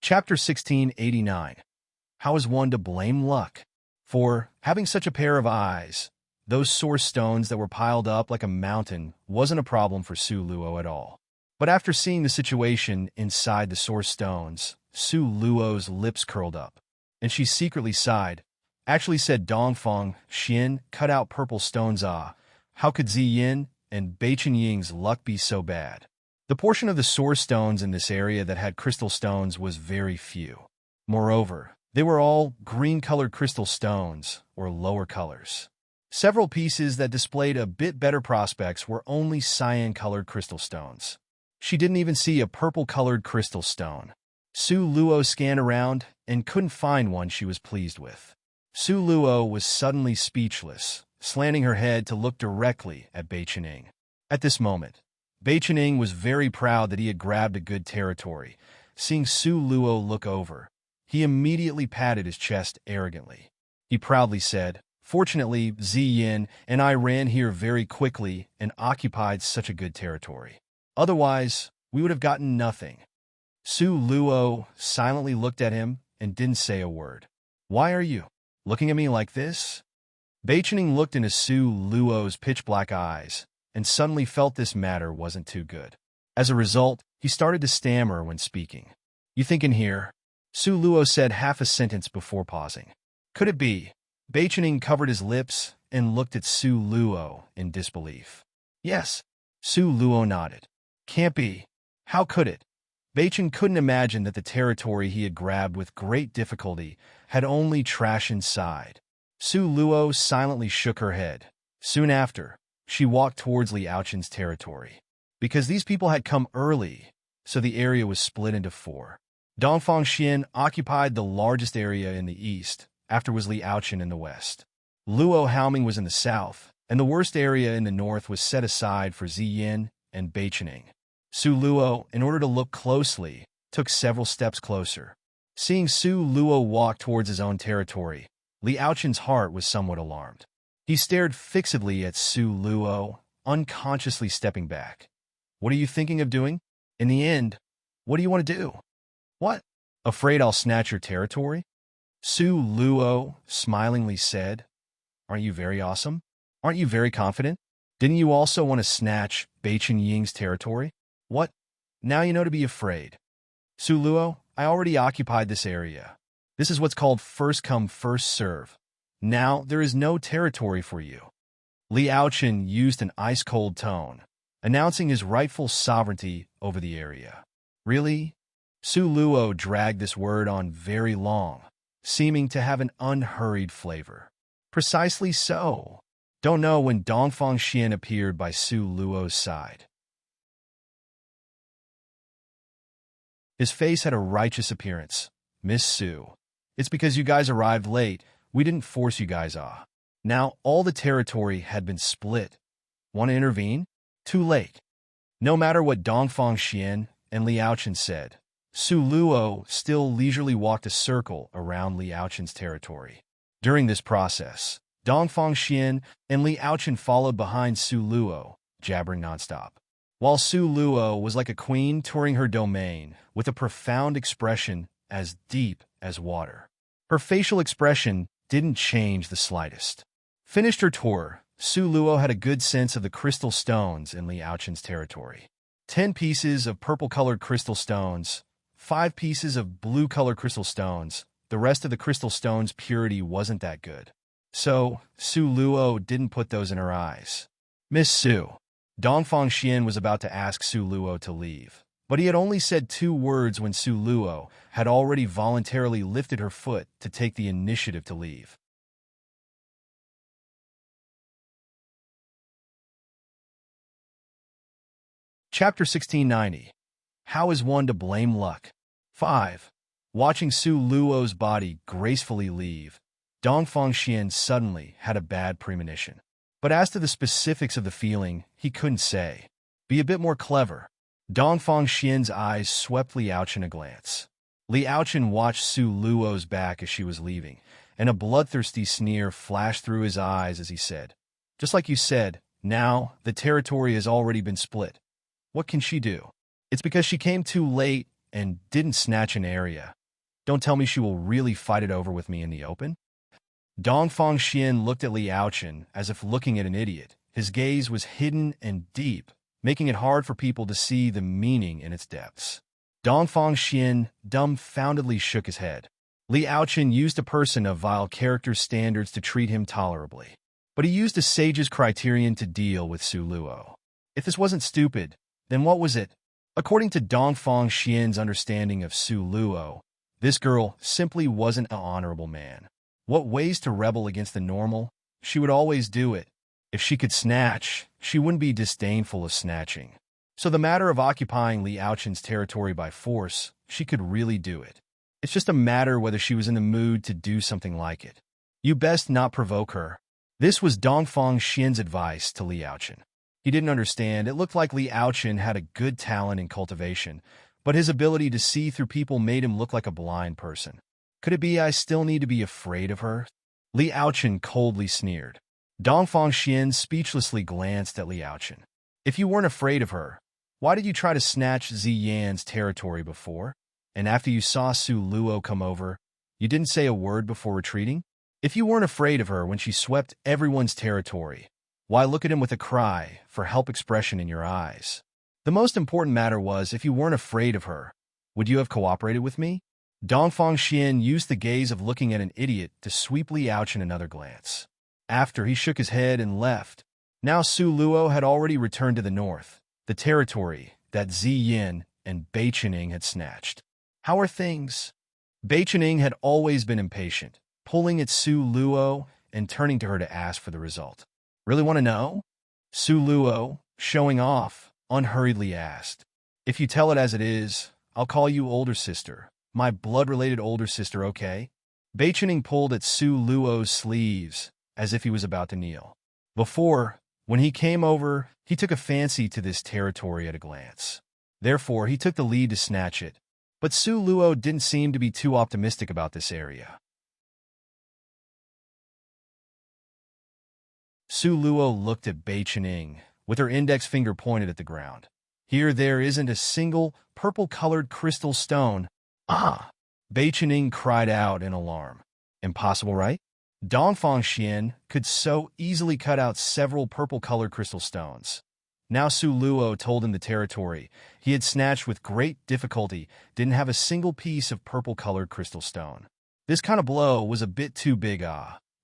Chapter 1689. How is one to blame luck? For having such a pair of eyes, those source stones that were piled up like a mountain wasn't a problem for Su Luo at all. But after seeing the situation inside the source stones, Su Luo's lips curled up, and she secretly sighed. Actually said Dongfang Xian cut out purple stones. How could Ziyin and Beichen Ying's luck be so bad? The portion of the source stones in this area that had crystal stones was very few. Moreover, they were all green-colored crystal stones, or lower colors. Several pieces that displayed a bit better prospects were only cyan-colored crystal stones. She didn't even see a purple-colored crystal stone. Su Luo scanned around and couldn't find one she was pleased with. Su Luo was suddenly speechless, slanting her head to look directly at Beichening. At this moment, Beichening was very proud that he had grabbed a good territory. Seeing Su Luo look over, he immediately patted his chest arrogantly. He proudly said, "Fortunately, Ziyin and I ran here very quickly and occupied such a good territory. Otherwise, we would have gotten nothing." Su Luo silently looked at him and didn't say a word. "Why are you looking at me like this?" Beichening looked into Su Luo's pitch-black eyes and suddenly felt this matter wasn't too good. As a result, he started to stammer when speaking. "You think in here?" Su Luo said half a sentence before pausing. "Could it be?" Beichening covered his lips and looked at Su Luo in disbelief. "Yes." Su Luo nodded. "Can't be. How could it?" Beichen couldn't imagine that the territory he had grabbed with great difficulty had only trash inside. Su Luo silently shook her head. Soon after, she walked towards Li Aochen's territory. Because these people had come early, so the area was split into four. Dongfang Xian occupied the largest area in the east, after was Li Aochen in the west. Luo Haoming was in the south, and the worst area in the north was set aside for Ziyin and Beichening. Su Luo, in order to look closely, took several steps closer. Seeing Su Luo walk towards his own territory, Li Aochen's heart was somewhat alarmed. He stared fixedly at Su Luo, unconsciously stepping back. "What are you thinking of doing? In the end, what do you want to do?" "What? Afraid I'll snatch your territory?" Su Luo smilingly said. "Aren't you very awesome? Aren't you very confident? Didn't you also want to snatch Beichen Ying's territory? What? Now you know to be afraid." "Su Luo, I already occupied this area. This is what's called first come, first serve. Now, there is no territory for you. Liao Chen used an ice-cold tone, announcing his rightful sovereignty over the area. Really? Su Luo dragged this word on very long, seeming to have an unhurried flavor. Precisely so. Don't know when Dongfang Xian appeared by Su Luo's side. His face had a righteous appearance. Miss Su, it's because you guys arrived late. We didn't force you guys off. Now, all the territory had been split. Want to intervene? Too late. No matter what Dongfang Xian and Liao Chen said, Su Luo still leisurely walked a circle around Liao Chen's territory. During this process, Dongfang Xian and Liao Chen followed behind Su Luo, jabbering nonstop. While Su Luo was like a queen touring her domain with a profound expression as deep as water. Her facial expression didn't change the slightest. Finished her tour, Su Luo had a good sense of the crystal stones in Liao Chen's territory. 10 pieces of purple-colored crystal stones, 5 pieces of blue-colored crystal stones. The rest of the crystal stones' purity wasn't that good. So, Su Luo didn't put those in her eyes. Miss Su. Dongfang Xian was about to ask Su Luo to leave, but he had only said 2 words when Su Luo had already voluntarily lifted her foot to take the initiative to leave. Chapter 1690. How is one to blame luck? 5. Watching Su Luo's body gracefully leave, Dongfang Xian suddenly had a bad premonition. But as to the specifics of the feeling, he couldn't say. Be a bit more clever. Dongfang Xian's eyes swept Liao Chen a glance. Liao Chen watched Su Luo's back as she was leaving, and a bloodthirsty sneer flashed through his eyes as he said, "Just like you said, now the territory has already been split. What can she do? It's because she came too late and didn't snatch an area. Don't tell me she will really fight it over with me in the open?" Dongfang Xian looked at Liao Chen as if looking at an idiot. His gaze was hidden and deep, making it hard for people to see the meaning in its depths. Dongfang Xian dumbfoundedly shook his head. Liao Chen used a person of vile character standards to treat him tolerably, but he used a sage's criterion to deal with Su Luo. If this wasn't stupid, then what was it? According to Dongfang Xian's understanding of Su Luo, this girl simply wasn't an honorable man. What ways to rebel against the normal? She would always do it. If she could snatch, she wouldn't be disdainful of snatching. So the matter of occupying Liao Chen's territory by force, she could really do it. It's just a matter whether she was in the mood to do something like it. You best not provoke her. This was Dongfang Xian's advice to Liao Chen. He didn't understand. It looked like Liao Chen had a good talent in cultivation, but his ability to see through people made him look like a blind person. Could it be I still need to be afraid of her? Liao Chen coldly sneered. Dongfang Xian speechlessly glanced at Liao Chen. If you weren't afraid of her, why did you try to snatch Ziyan's territory before? And after you saw Su Luo come over, you didn't say a word before retreating? If you weren't afraid of her when she swept everyone's territory, why look at him with a cry for help expression in your eyes? The most important matter was, if you weren't afraid of her, would you have cooperated with me? Dongfang Xian used the gaze of looking at an idiot to sweep Liao Chen another glance. After, he shook his head and left. Now Su Luo had already returned to the north, the territory that Ziyan and Bai Qining had snatched. How are things? Bai Qining had always been impatient, pulling at Su Luo and turning to her to ask for the result. Really want to know? Su Luo, showing off, unhurriedly asked. If you tell it as it is, I'll call you older sister. My blood-related older sister, okay? Bai Qining pulled at Su Luo's sleeves as if he was about to kneel. Before, when he came over, he took a fancy to this territory at a glance. Therefore, he took the lead to snatch it. But Su Luo didn't seem to be too optimistic about this area. Su Luo looked at Bai Qining, with her index finger pointed at the ground. Here there isn't a single purple-colored crystal stone. Ah! Bai Qining cried out in alarm. Impossible, right? Dongfang Xian could so easily cut out several purple-colored crystal stones. Now Su Luo told him the territory he had snatched with great difficulty didn't have a single piece of purple-colored crystal stone. This kind of blow was a bit too big,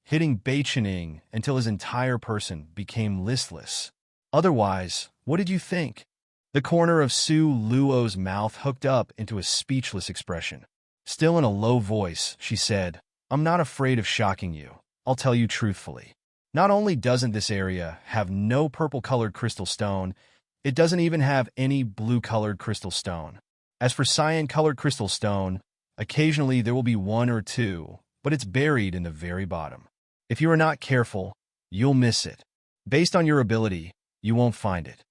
hitting Beichening until his entire person became listless. Otherwise, what did you think? The corner of Su Luo's mouth hooked up into a speechless expression. Still in a low voice, she said, I'm not afraid of shocking you. I'll tell you truthfully. Not only doesn't this area have no purple-colored crystal stone, it doesn't even have any blue-colored crystal stone. As for cyan-colored crystal stone, occasionally there will be one or two, but it's buried in the very bottom. If you are not careful, you'll miss it. Based on your ability, you won't find it.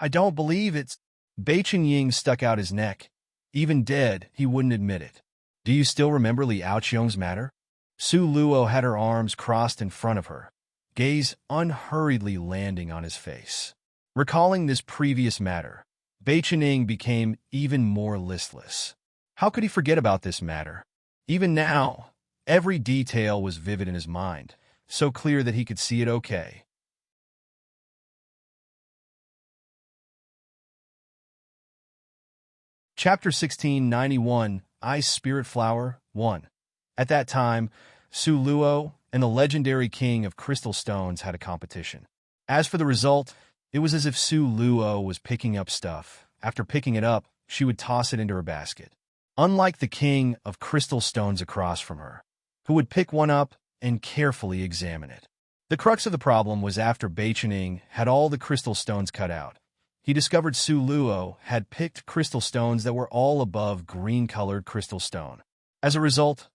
I don't believe it's... Beichen Ying stuck out his neck. Even dead, he wouldn't admit it. Do you still remember Li Aoqiong's matter? Su Luo had her arms crossed in front of her, gaze unhurriedly landing on his face. Recalling this previous matter, Beichen Ying became even more listless. How could he forget about this matter? Even now, every detail was vivid in his mind, so clear that he could see it okay. Chapter 1691, Ice Spirit Flower 1. At that time, Su Luo and the legendary king of crystal stones had a competition. As for the result, it was as if Su Luo was picking up stuff. After picking it up, she would toss it into her basket. Unlike the king of crystal stones across from her, who would pick one up and carefully examine it. The crux of the problem was after Beichening had all the crystal stones cut out, he discovered Su Luo had picked crystal stones that were all above green-colored crystal stone. As a result,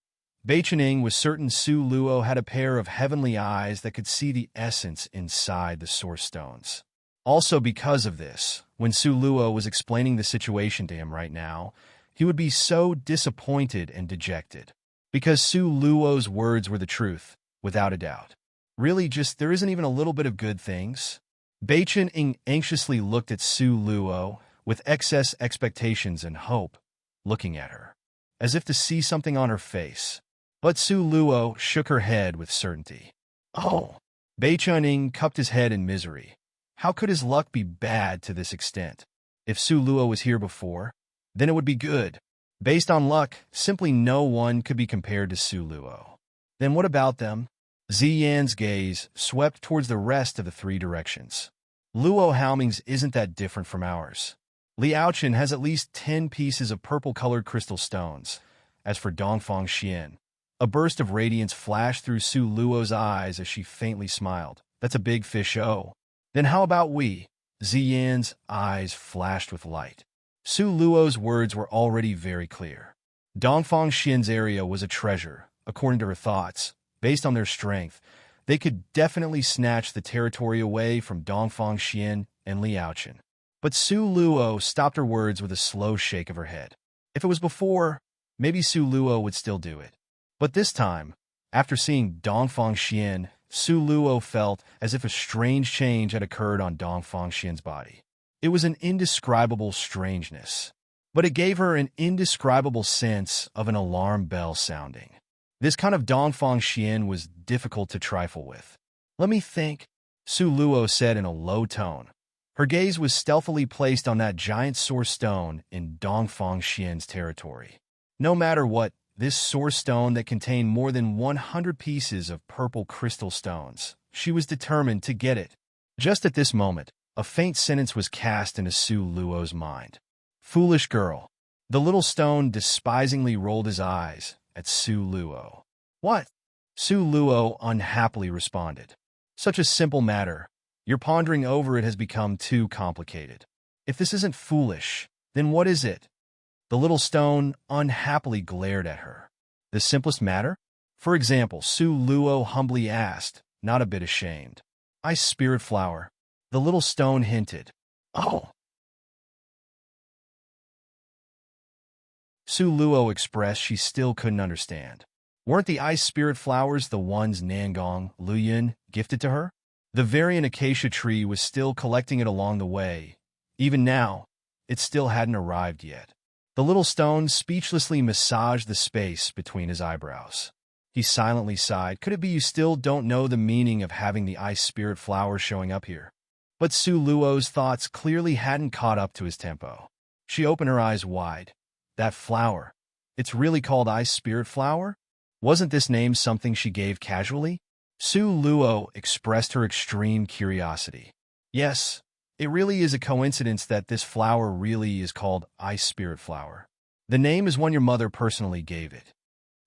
Beichening was certain Su Luo had a pair of heavenly eyes that could see the essence inside the source stones. Also because of this, when Su Luo was explaining the situation to him right now, he would be so disappointed and dejected. Because Su Luo's words were the truth, without a doubt. Really, there isn't even a little bit of good things? Beichen Ying anxiously looked at Su Luo with excess expectations and hope, looking at her, as if to see something on her face. But Su Luo shook her head with certainty. Oh! Beichen Ying cupped his head in misery. How could his luck be bad to this extent? If Su Luo was here before, then it would be good. Based on luck, simply no one could be compared to Su Luo. Then what about them? Ziyan's gaze swept towards the rest of the three directions. Luo Haoming's isn't that different from ours. Li Aoqiong has at least 10 pieces of purple-colored crystal stones. As for Dongfang Xian, a burst of radiance flashed through Su Luo's eyes as she faintly smiled. That's a big fish, oh. Then how about we? Ziyan's eyes flashed with light. Su Luo's words were already very clear. Dongfang Xian's area was a treasure, according to her thoughts. Based on their strength, they could definitely snatch the territory away from Dongfang Xian and Li Aoqiong. But Su Luo stopped her words with a slow shake of her head. If it was before, maybe Su Luo would still do it. But this time, after seeing Dongfang Xian, Su Luo felt as if a strange change had occurred on Dongfang Xian's body. It was an indescribable strangeness, but it gave her an indescribable sense of an alarm bell sounding. This kind of Dongfang Xian was difficult to trifle with. Let me think, Su Luo said in a low tone. Her gaze was stealthily placed on that giant source stone in Dongfang Xian's territory. No matter what, this source stone that contained more than 100 pieces of purple crystal stones, she was determined to get it. Just at this moment, a faint sentence was cast into Su Luo's mind. Foolish girl. The little stone despisingly rolled his eyes at Su Luo. What? Su Luo unhappily responded. Such a simple matter. Your pondering over it has become too complicated. If this isn't foolish, then what is it? The little stone unhappily glared at her. The simplest matter? For example, Su Luo humbly asked, not a bit ashamed. Ice Spirit Flower. The little stone hinted. Oh! Su Luo expressed she still couldn't understand. Weren't the ice spirit flowers the ones Nangong, Luyan, gifted to her? The Varian acacia tree was still collecting it along the way. Even now, it still hadn't arrived yet. The little stone speechlessly massaged the space between his eyebrows. He silently sighed. Could it be you still don't know the meaning of having the ice spirit flower showing up here? But Su Luo's thoughts clearly hadn't caught up to his tempo. She opened her eyes wide. That flower. It's really called ice spirit flower? Wasn't this name something she gave casually? Su Luo expressed her extreme curiosity. Yes, it really is a coincidence that this flower really is called Ice Spirit Flower. The name is one your mother personally gave it.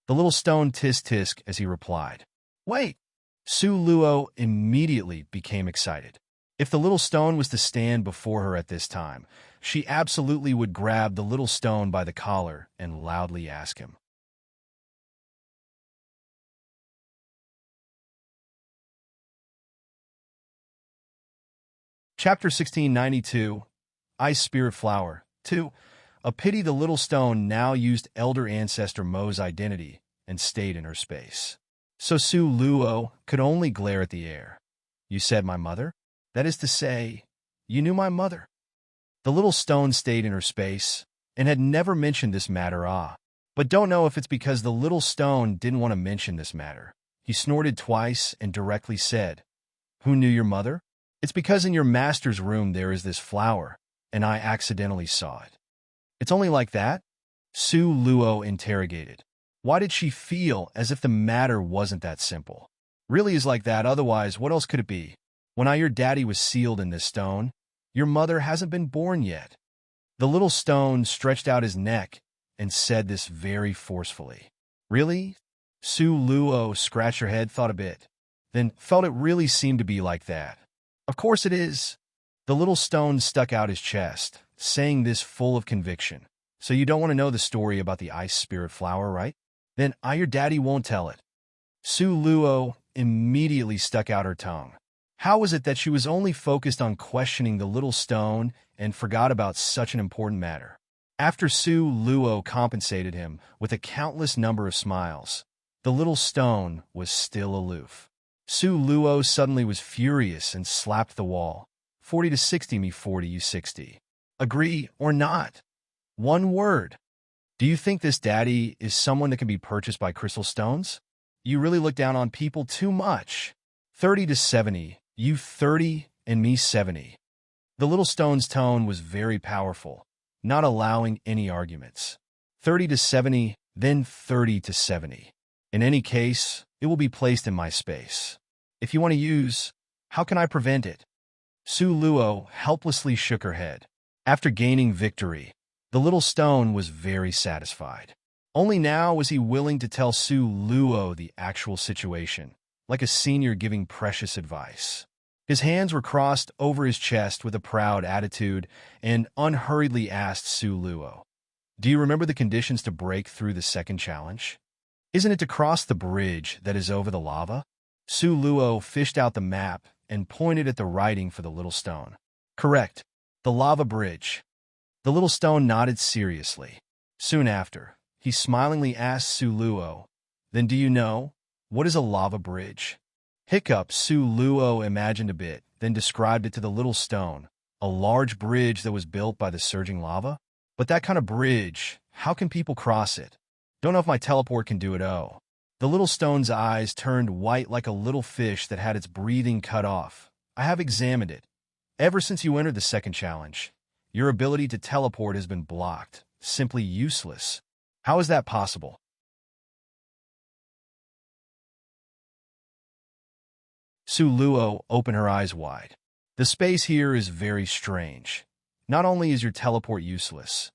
The little stone tisk-tisk as he replied. Wait! Su Luo immediately became excited. If the little stone was to stand before her at this time, she absolutely would grab the little stone by the collar and loudly ask him. Chapter 1692, Ice Spirit Flower. 2. A pity the little stone now used elder ancestor Mo's identity and stayed in her space. So Su Luo could only glare at the air. You said my mother? That is to say, you knew my mother. The little stone stayed in her space and had never mentioned this matter. But don't know if it's because the little stone didn't want to mention this matter. He snorted twice and directly said, Who knew your mother? It's because in your master's room there is this flower, and I accidentally saw it. It's only like that? Su Luo interrogated. Why did she feel as if the matter wasn't that simple? Really is like that, otherwise what else could it be? When your daddy was sealed in this stone, your mother hasn't been born yet. The little stone stretched out his neck and said this very forcefully. Really? Su Luo scratched her head, thought a bit, then felt it really seemed to be like that. Of course it is. The little stone stuck out his chest, saying this full of conviction. So you don't want to know the story about the ice spirit flower, right? Then your daddy won't tell it. Su Luo immediately stuck out her tongue. How was it that she was only focused on questioning the little stone and forgot about such an important matter? After Su Luo compensated him with a countless number of smiles, the little stone was still aloof. Su Luo suddenly was furious and slapped the wall. 40 to 60 me 40 you 60. Agree or not? One word. Do you think this daddy is someone that can be purchased by crystal stones? You really look down on people too much. 30 to 70, you 30 and me 70. The little stone's tone was very powerful, not allowing any arguments. 30 to 70, then 30 to 70. In any case, it will be placed in my space. If you want to use, how can I prevent it? Su Luo helplessly shook her head. After gaining victory, the little stone was very satisfied. Only now was he willing to tell Su Luo the actual situation, like a senior giving precious advice. His hands were crossed over his chest with a proud attitude and unhurriedly asked Su Luo, Do you remember the conditions to break through the second challenge? Isn't it to cross the bridge that is over the lava? Su Luo fished out the map and pointed at the writing for the little stone. Correct. The lava bridge. The little stone nodded seriously. Soon after, he smilingly asked Su Luo, Then do you know, what is a lava bridge? Hiccup. Su Luo imagined a bit, then described it to the little stone, a large bridge that was built by the surging lava? But that kind of bridge, how can people cross it? Don't know if my teleport can do it. The little stone's eyes turned white like a little fish that had its breathing cut off. I have examined it. Ever since you entered the second challenge, your ability to teleport has been blocked. Simply useless. How is that possible? Su Luo opened her eyes wide. The space here is very strange. Not only is your teleport useless,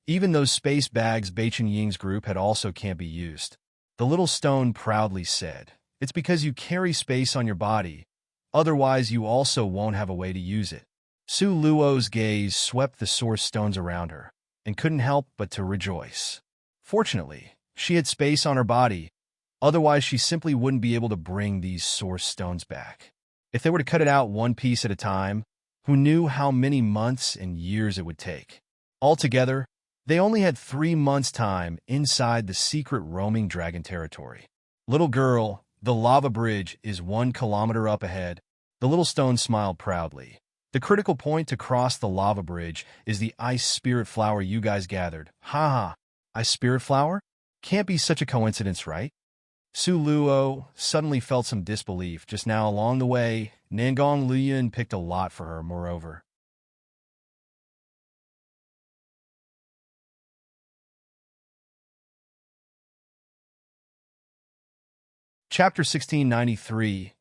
even those space bags Beichen Ying's group had also can't be used. The little stone proudly said, It's because you carry space on your body, otherwise you also won't have a way to use it. Su Luo's gaze swept the source stones around her, and couldn't help but to rejoice. Fortunately, she had space on her body, otherwise she simply wouldn't be able to bring these source stones back. If they were to cut it out one piece at a time, who knew how many months and years it would take? Altogether, they only had 3 months' time inside the secret roaming dragon territory. Little girl, the lava bridge is 1 kilometer up ahead. The little stone smiled proudly. The critical point to cross the lava bridge is the ice spirit flower you guys gathered. Ha ha, ice spirit flower? Can't be such a coincidence, right? Su Luo suddenly felt some disbelief. Just now along the way, Nangong Luyan picked a lot for her, moreover. Chapter 1693,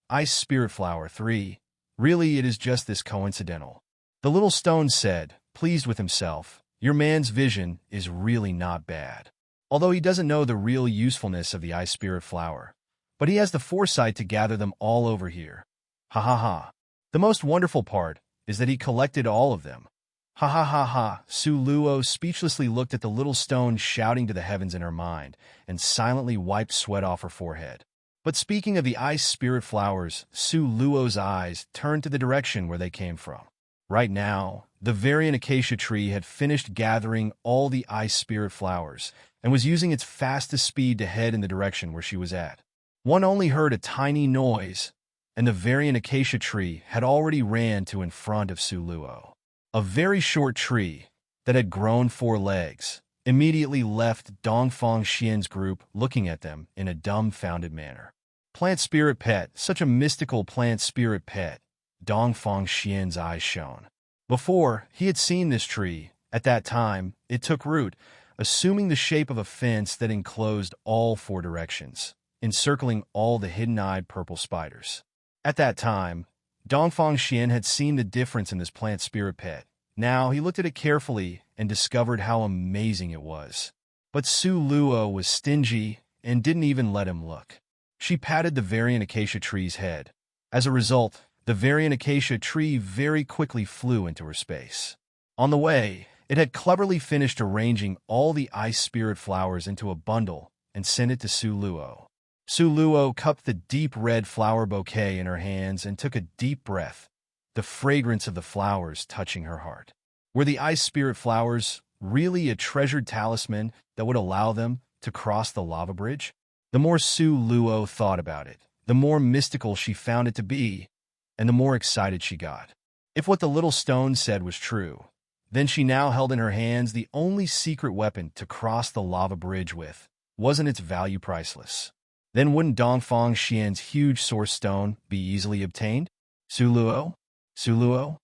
Ice Spirit Flower 3. Really, it is just this coincidental. The little stone said, pleased with himself, your man's vision is really not bad. Although he doesn't know the real usefulness of the Ice Spirit Flower, but he has the foresight to gather them all over here. Ha ha ha. The most wonderful part is that he collected all of them. Ha ha ha ha. Su Luo speechlessly looked at the little stone shouting to the heavens in her mind and silently wiped sweat off her forehead. But speaking of the ice spirit flowers, Su Luo's eyes turned to the direction where they came from. Right now, the Varian acacia tree had finished gathering all the ice spirit flowers and was using its fastest speed to head in the direction where she was at. One only heard a tiny noise, and the Varian acacia tree had already ran to in front of Su Luo. A very short tree that had grown 4 legs immediately left Dongfang Xian's group looking at them in a dumbfounded manner. Plant spirit pet, such a mystical plant spirit pet, Dongfang Xian's eyes shone. Before he had seen this tree, at that time, it took root, assuming the shape of a fence that enclosed all 4 directions, encircling all the hidden-eyed purple spiders. At that time, Dongfang Xian had seen the difference in this plant spirit pet. Now he looked at it carefully and discovered how amazing it was. But Su Luo was stingy and didn't even let him look. She patted the Varian acacia tree's head. As a result, the Varian acacia tree very quickly flew into her space. On the way, it had cleverly finished arranging all the ice spirit flowers into a bundle and sent it to Su Luo. Su Luo cupped the deep red flower bouquet in her hands and took a deep breath, the fragrance of the flowers touching her heart. Were the ice spirit flowers really a treasured talisman that would allow them to cross the lava bridge? The more Su Luo thought about it, the more mystical she found it to be, and the more excited she got. If what the little stone said was true, then she now held in her hands the only secret weapon to cross the lava bridge with. Wasn't its value priceless? Then wouldn't Dongfang Xian's huge source stone be easily obtained? Su Luo? Su Luo?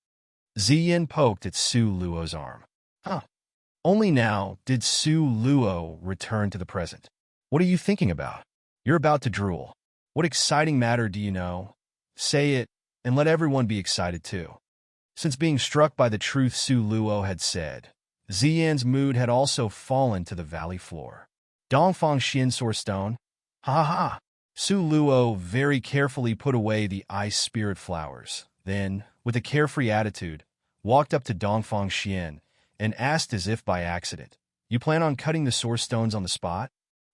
Ziyin poked at Su Luo's arm. Huh. Only now did Su Luo return to the present. What are you thinking about? You're about to drool. What exciting matter do you know? Say it, and let everyone be excited too. Since being struck by the truth Su Luo had said, Ziyan's mood had also fallen to the valley floor. Dongfang Xian's source stone? Ha ha ha! Su Luo very carefully put away the ice spirit flowers, then, with a carefree attitude, walked up to Dongfang Xian and asked as if by accident, you plan on cutting the source stones on the spot?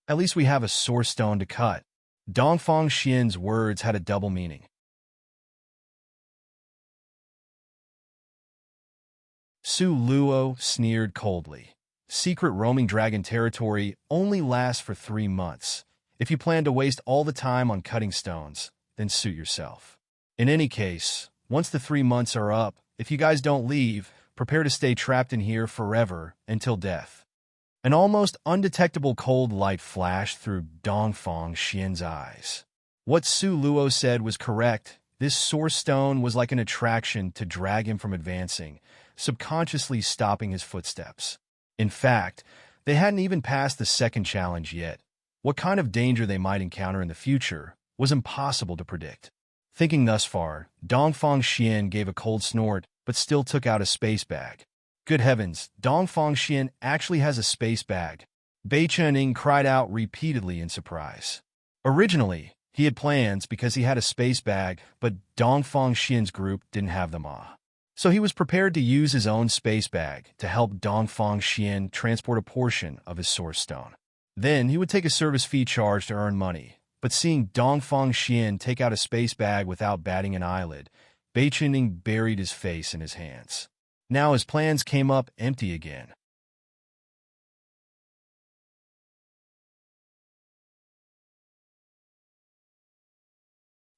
At least we have a source stone to cut. Dongfang Xian's words had a double meaning. Su Luo sneered coldly. Secret roaming dragon territory only lasts for 3 months. If you plan to waste all the time on cutting stones, then suit yourself. In any case, once the 3 months are up, if you guys don't leave, prepare to stay trapped in here forever until death. An almost undetectable cold light flashed through Dongfang Xian's eyes. What Su Luo said was correct. This source stone was like an attraction to drag him from advancing, subconsciously stopping his footsteps. In fact, they hadn't even passed the second challenge yet. What kind of danger they might encounter in the future was impossible to predict. Thinking thus far, Dongfang Xian gave a cold snort, but still took out a space bag. Good heavens, Dongfang Xian actually has a space bag. Bei Chening cried out repeatedly in surprise. Originally, he had plans because he had a space bag, but Dongfang Xian's group didn't have them all. So he was prepared to use his own space bag to help Dongfang Xian transport a portion of his source stone. Then he would take a service fee charge to earn money, but seeing Dongfang Xian take out a space bag without batting an eyelid, Bei Chening buried his face in his hands. Now his plans came up empty again.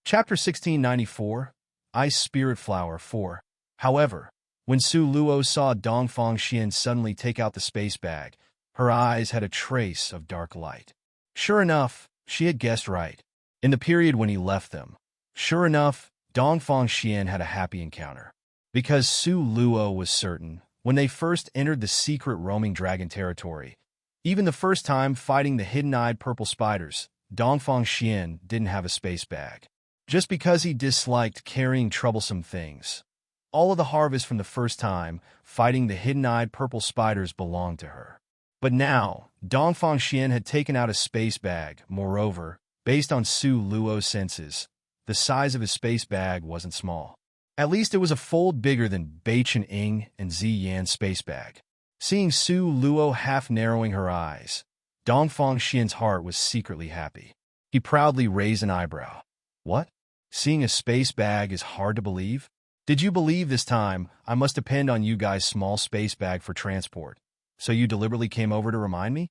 Chapter 1694, Ice Spirit Flower 4. However, when Su Luo saw Dongfang Xian suddenly take out the space bag, her eyes had a trace of dark light. Sure enough, she had guessed right. In the period when he left them, sure enough, Dongfang Xian had a happy encounter. Because Su Luo was certain, when they first entered the secret roaming dragon territory, even the first time fighting the hidden-eyed purple spiders, Dongfang Xian didn't have a space bag. Just because he disliked carrying troublesome things. All of the harvest from the first time, fighting the hidden-eyed purple spiders belonged to her. But now, Dongfang Xian had taken out a space bag. Moreover, based on Su Luo's senses, the size of his space bag wasn't small. At least it was a fold bigger than Bai Chen-ing and Zi Yan's space bag. Seeing Su Luo half narrowing her eyes, Dongfang Xian's heart was secretly happy. He proudly raised an eyebrow. What? Seeing a space bag is hard to believe? Did you believe this time I must depend on you guys' small space bag for transport? So you deliberately came over to remind me?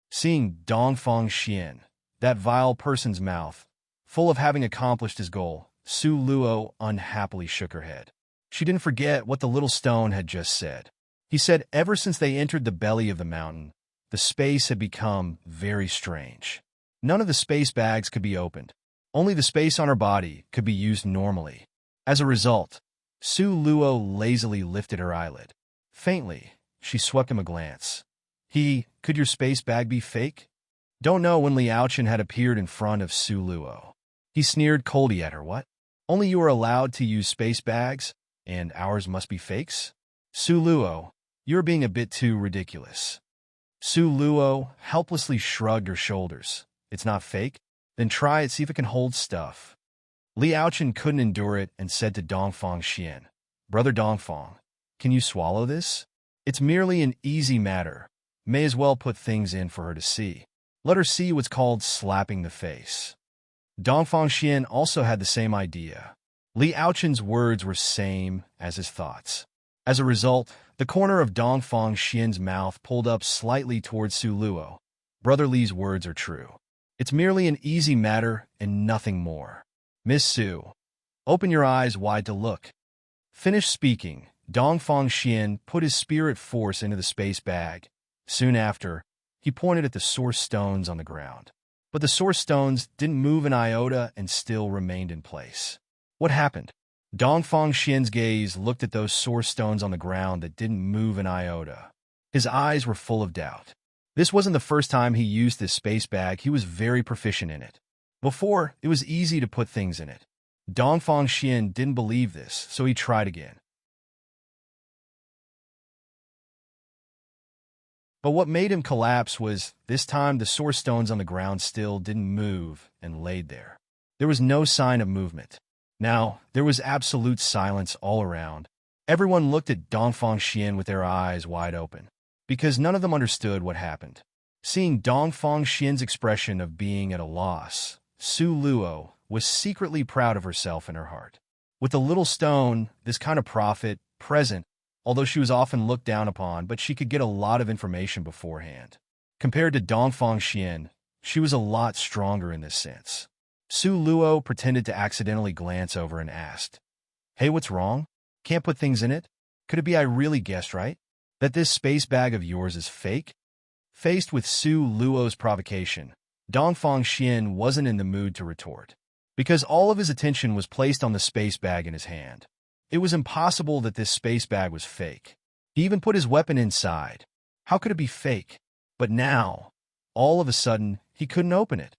Seeing Dongfang Xian, that vile person's mouth, full of having accomplished his goal, Su Luo unhappily shook her head. She didn't forget what the little stone had just said. He said ever since they entered the belly of the mountain, the space had become very strange. None of the space bags could be opened. Only the space on her body could be used normally. As a result, Su Luo lazily lifted her eyelid. Faintly, she swept him a glance. Could your space bag be fake? Don't know when Liaochen had appeared in front of Su Luo. He sneered coldly at her. What? Only you are allowed to use space bags, and ours must be fakes? Su Luo, you're being a bit too ridiculous. Su Luo helplessly shrugged her shoulders. It's not fake? Then try it, see if it can hold stuff. Liaochen couldn't endure it and said to Dongfang Xian, Brother Dongfang, can you swallow this? It's merely an easy matter. May as well put things in for her to see. Let her see what's called slapping the face. Dongfang Xian also had the same idea. Liaochen's words were same as his thoughts. As a result, the corner of Dongfang Xian's mouth pulled up slightly towards Su Luo. Brother Li's words are true. It's merely an easy matter and nothing more. Miss Su, open your eyes wide to look. Finished speaking, Dongfang Xian put his spirit force into the space bag. Soon after, he pointed at the source stones on the ground. But the source stones didn't move an iota and still remained in place. What happened? Dongfang Xian's gaze looked at those source stones on the ground that didn't move an iota. His eyes were full of doubt. This wasn't the first time he used this space bag. He was very proficient in it. Before, it was easy to put things in it. Dongfang Xian didn't believe this, so he tried again. But what made him collapse was, this time the source stones on the ground still didn't move and laid there. There was no sign of movement. Now, there was absolute silence all around. Everyone looked at Dongfang Xian with their eyes wide open, because none of them understood what happened. Seeing Dongfang Xian's expression of being at a loss, Su Luo was secretly proud of herself in her heart. With the little stone, this kind of prophet, present, although she was often looked down upon, but she could get a lot of information beforehand. Compared to Dongfang Xian, she was a lot stronger in this sense. Su Luo pretended to accidentally glance over and asked, Hey, what's wrong? Can't put things in it? Could it be I really guessed right? That this space bag of yours is fake? Faced with Su Luo's provocation, Dongfang Xian wasn't in the mood to retort, because all of his attention was placed on the space bag in his hand. It was impossible that this space bag was fake. He even put his weapon inside. How could it be fake? But now, all of a sudden, he couldn't open it.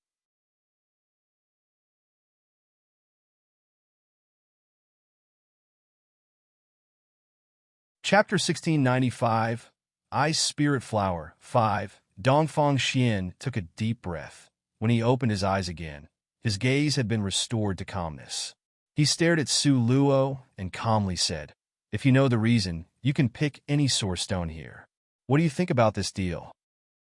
Chapter 1695, Ice Spirit Flower 5. Dongfang Xian took a deep breath. When he opened his eyes again, his gaze had been restored to calmness. He stared at Su Luo and calmly said, If you know the reason, you can pick any source stone here. What do you think about this deal?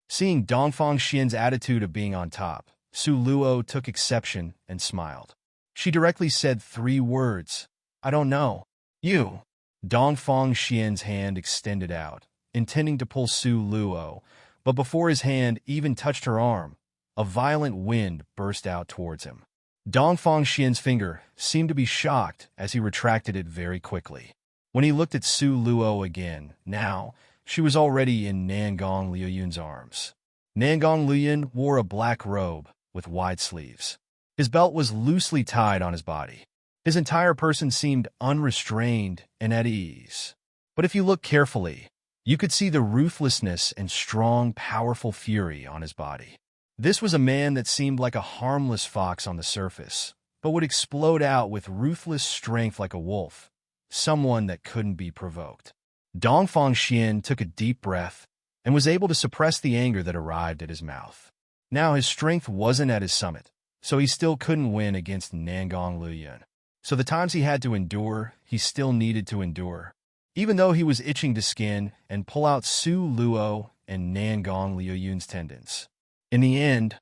Seeing Dongfang Xian's attitude of being on top, Su Luo took exception and smiled. She directly said 3 words. I don't know. You. Dongfang Xian's hand extended out, intending to pull Su Luo, but before his hand even touched her arm, a violent wind burst out towards him. Dongfang Xian's finger seemed to be shocked as he retracted it very quickly. When he looked at Su Luo again, now, she was already in Nangong Liuyun's arms. Nangong Liuyun wore a black robe with wide sleeves. His belt was loosely tied on his body. His entire person seemed unrestrained and at ease. But if you look carefully, you could see the ruthlessness and strong, powerful fury on his body. This was a man that seemed like a harmless fox on the surface, but would explode out with ruthless strength like a wolf, someone that couldn't be provoked. Dongfang Xian took a deep breath and was able to suppress the anger that arrived at his mouth. Now his strength wasn't at his summit, so he still couldn't win against Nangong Luyun. So the times he had to endure, he still needed to endure. Even though he was itching to skin and pull out Su Luo and Nangong Luyun's tendons. In the end,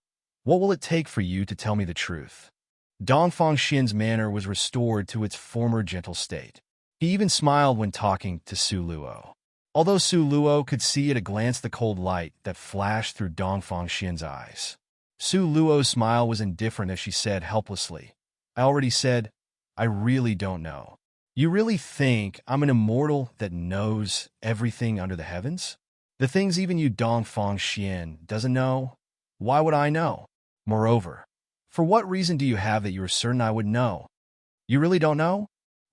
what will it take for you to tell me the truth? Dongfang Xian's manner was restored to its former gentle state. He even smiled when talking to Su Luo. Although Su Luo could see at a glance the cold light that flashed through Dongfang Xian's eyes. Su Luo's smile was indifferent as she said helplessly, I already said, I really don't know. You really think I'm an immortal that knows everything under the heavens? The things even you Dongfang Xian doesn't know? Why would I know? Moreover, for what reason do you have that you are certain I would know? You really don't know?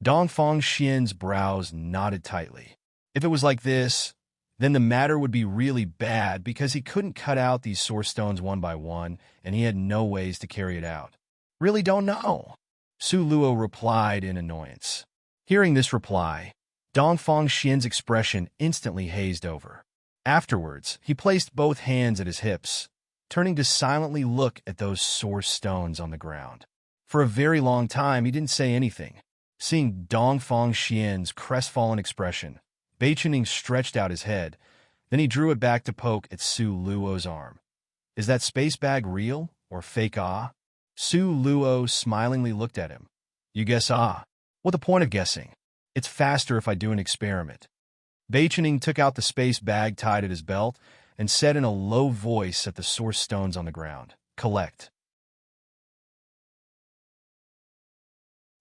Dongfang Xian's brows knotted tightly. If it was like this, then the matter would be really bad because he couldn't cut out these source stones one by one, and he had no ways to carry it out. Really don't know, Su Luo replied in annoyance. Hearing this reply, Dongfang Xian's expression instantly hazed over. Afterwards, he placed both hands at his hips, turning to silently look at those source stones on the ground. For a very long time, he didn't say anything. Seeing Dongfang Xian's crestfallen expression, Beichening stretched out his head. Then he drew it back to poke at Su Luo's arm. Is that space bag real or fake? Su Luo smilingly looked at him. You guess What the point of guessing? It's faster if I do an experiment. Beichening took out the space bag tied at his belt and said in a low voice at the source stones on the ground, Collect.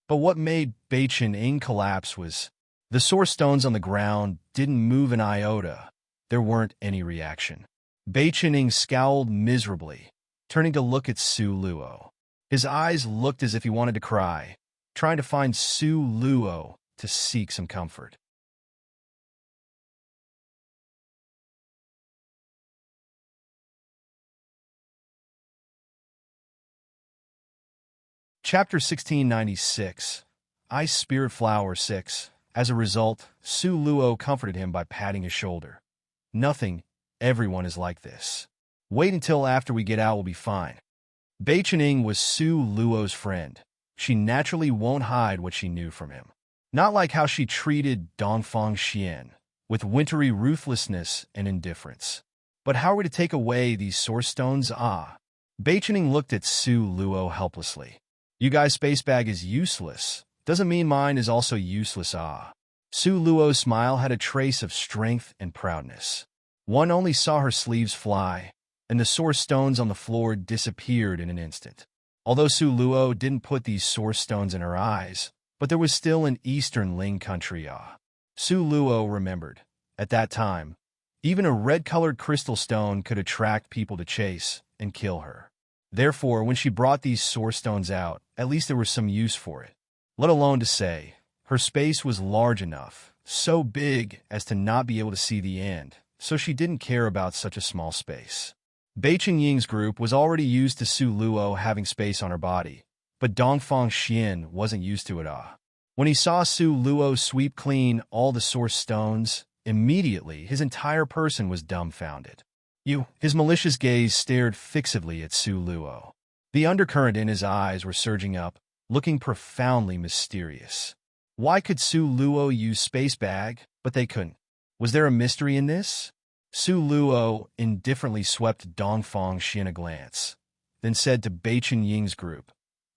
But what made Beichening collapse was the source stones on the ground didn't move an iota. There weren't any reaction. Beichening scowled miserably, turning to look at Su Luo. His eyes looked as if he wanted to cry, trying to find Su Luo to seek some comfort. Chapter 1696, Ice Spirit Flower 6. As a result, Su Luo comforted him by patting his shoulder. Nothing, everyone is like this. Wait until after we get out, we'll be fine. Beichening was Su Luo's friend. She naturally won't hide what she knew from him. Not like how she treated Dongfang Xian, with wintry ruthlessness and indifference. But how are we to take away these source stones? Beichening looked at Su Luo helplessly. You guys' space bag is useless. Doesn't mean mine is also useless. Su Luo's smile had a trace of strength and proudness. One only saw her sleeves fly, and the source stones on the floor disappeared in an instant. Although Su Luo didn't put these source stones in her eyes, but there was still an Eastern Ling country. Su Luo remembered. At that time, even a red-colored crystal stone could attract people to chase and kill her. Therefore, when she brought these source stones out, at least there was some use for it. Let alone to say, her space was large enough, so big as to not be able to see the end, so she didn't care about such a small space. Beicheng Ying's group was already used to Su Luo having space on her body, but Dongfang Xian wasn't used to it. When he saw Su Luo sweep clean all the source stones, immediately his entire person was dumbfounded. His malicious gaze stared fixedly at Su Luo. The undercurrent in his eyes were surging up, looking profoundly mysterious. Why could Su Luo use space bag, but they couldn't? Was there a mystery in this? Su Luo indifferently swept Dongfang Xian a glance, then said to Beicheng Ying's group,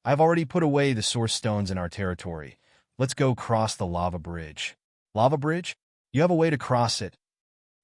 I've already put away the source stones in our territory. Let's go cross the lava bridge. Lava bridge? You have a way to cross it.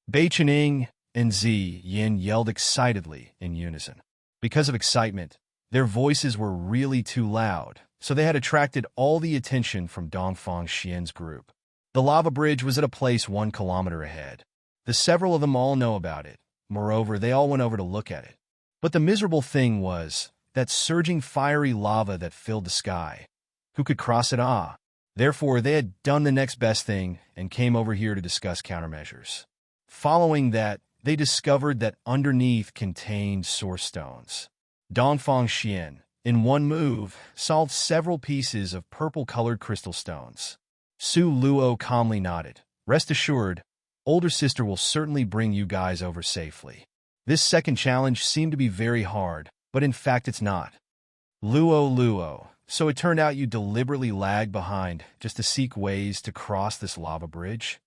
Beicheng Ying and Zi Yin yelled excitedly in unison. Because of excitement, their voices were really too loud, so they had attracted all the attention from Dongfang Xian's group. The lava bridge was at a place 1 kilometer ahead. The several of them all know about it. Moreover, they all went over to look at it. But the miserable thing was that surging fiery lava that filled the sky. Who could cross it? Therefore, they had done the next best thing and came over here to discuss countermeasures. Following that, they discovered that underneath contained source stones. Dongfang Xian, in one move, solved several pieces of purple-colored crystal stones. Su Luo calmly nodded. Rest assured, older sister will certainly bring you guys over safely. This second challenge seemed to be very hard, but in fact it's not. Luo, so it turned out you deliberately lagged behind just to seek ways to cross this lava bridge?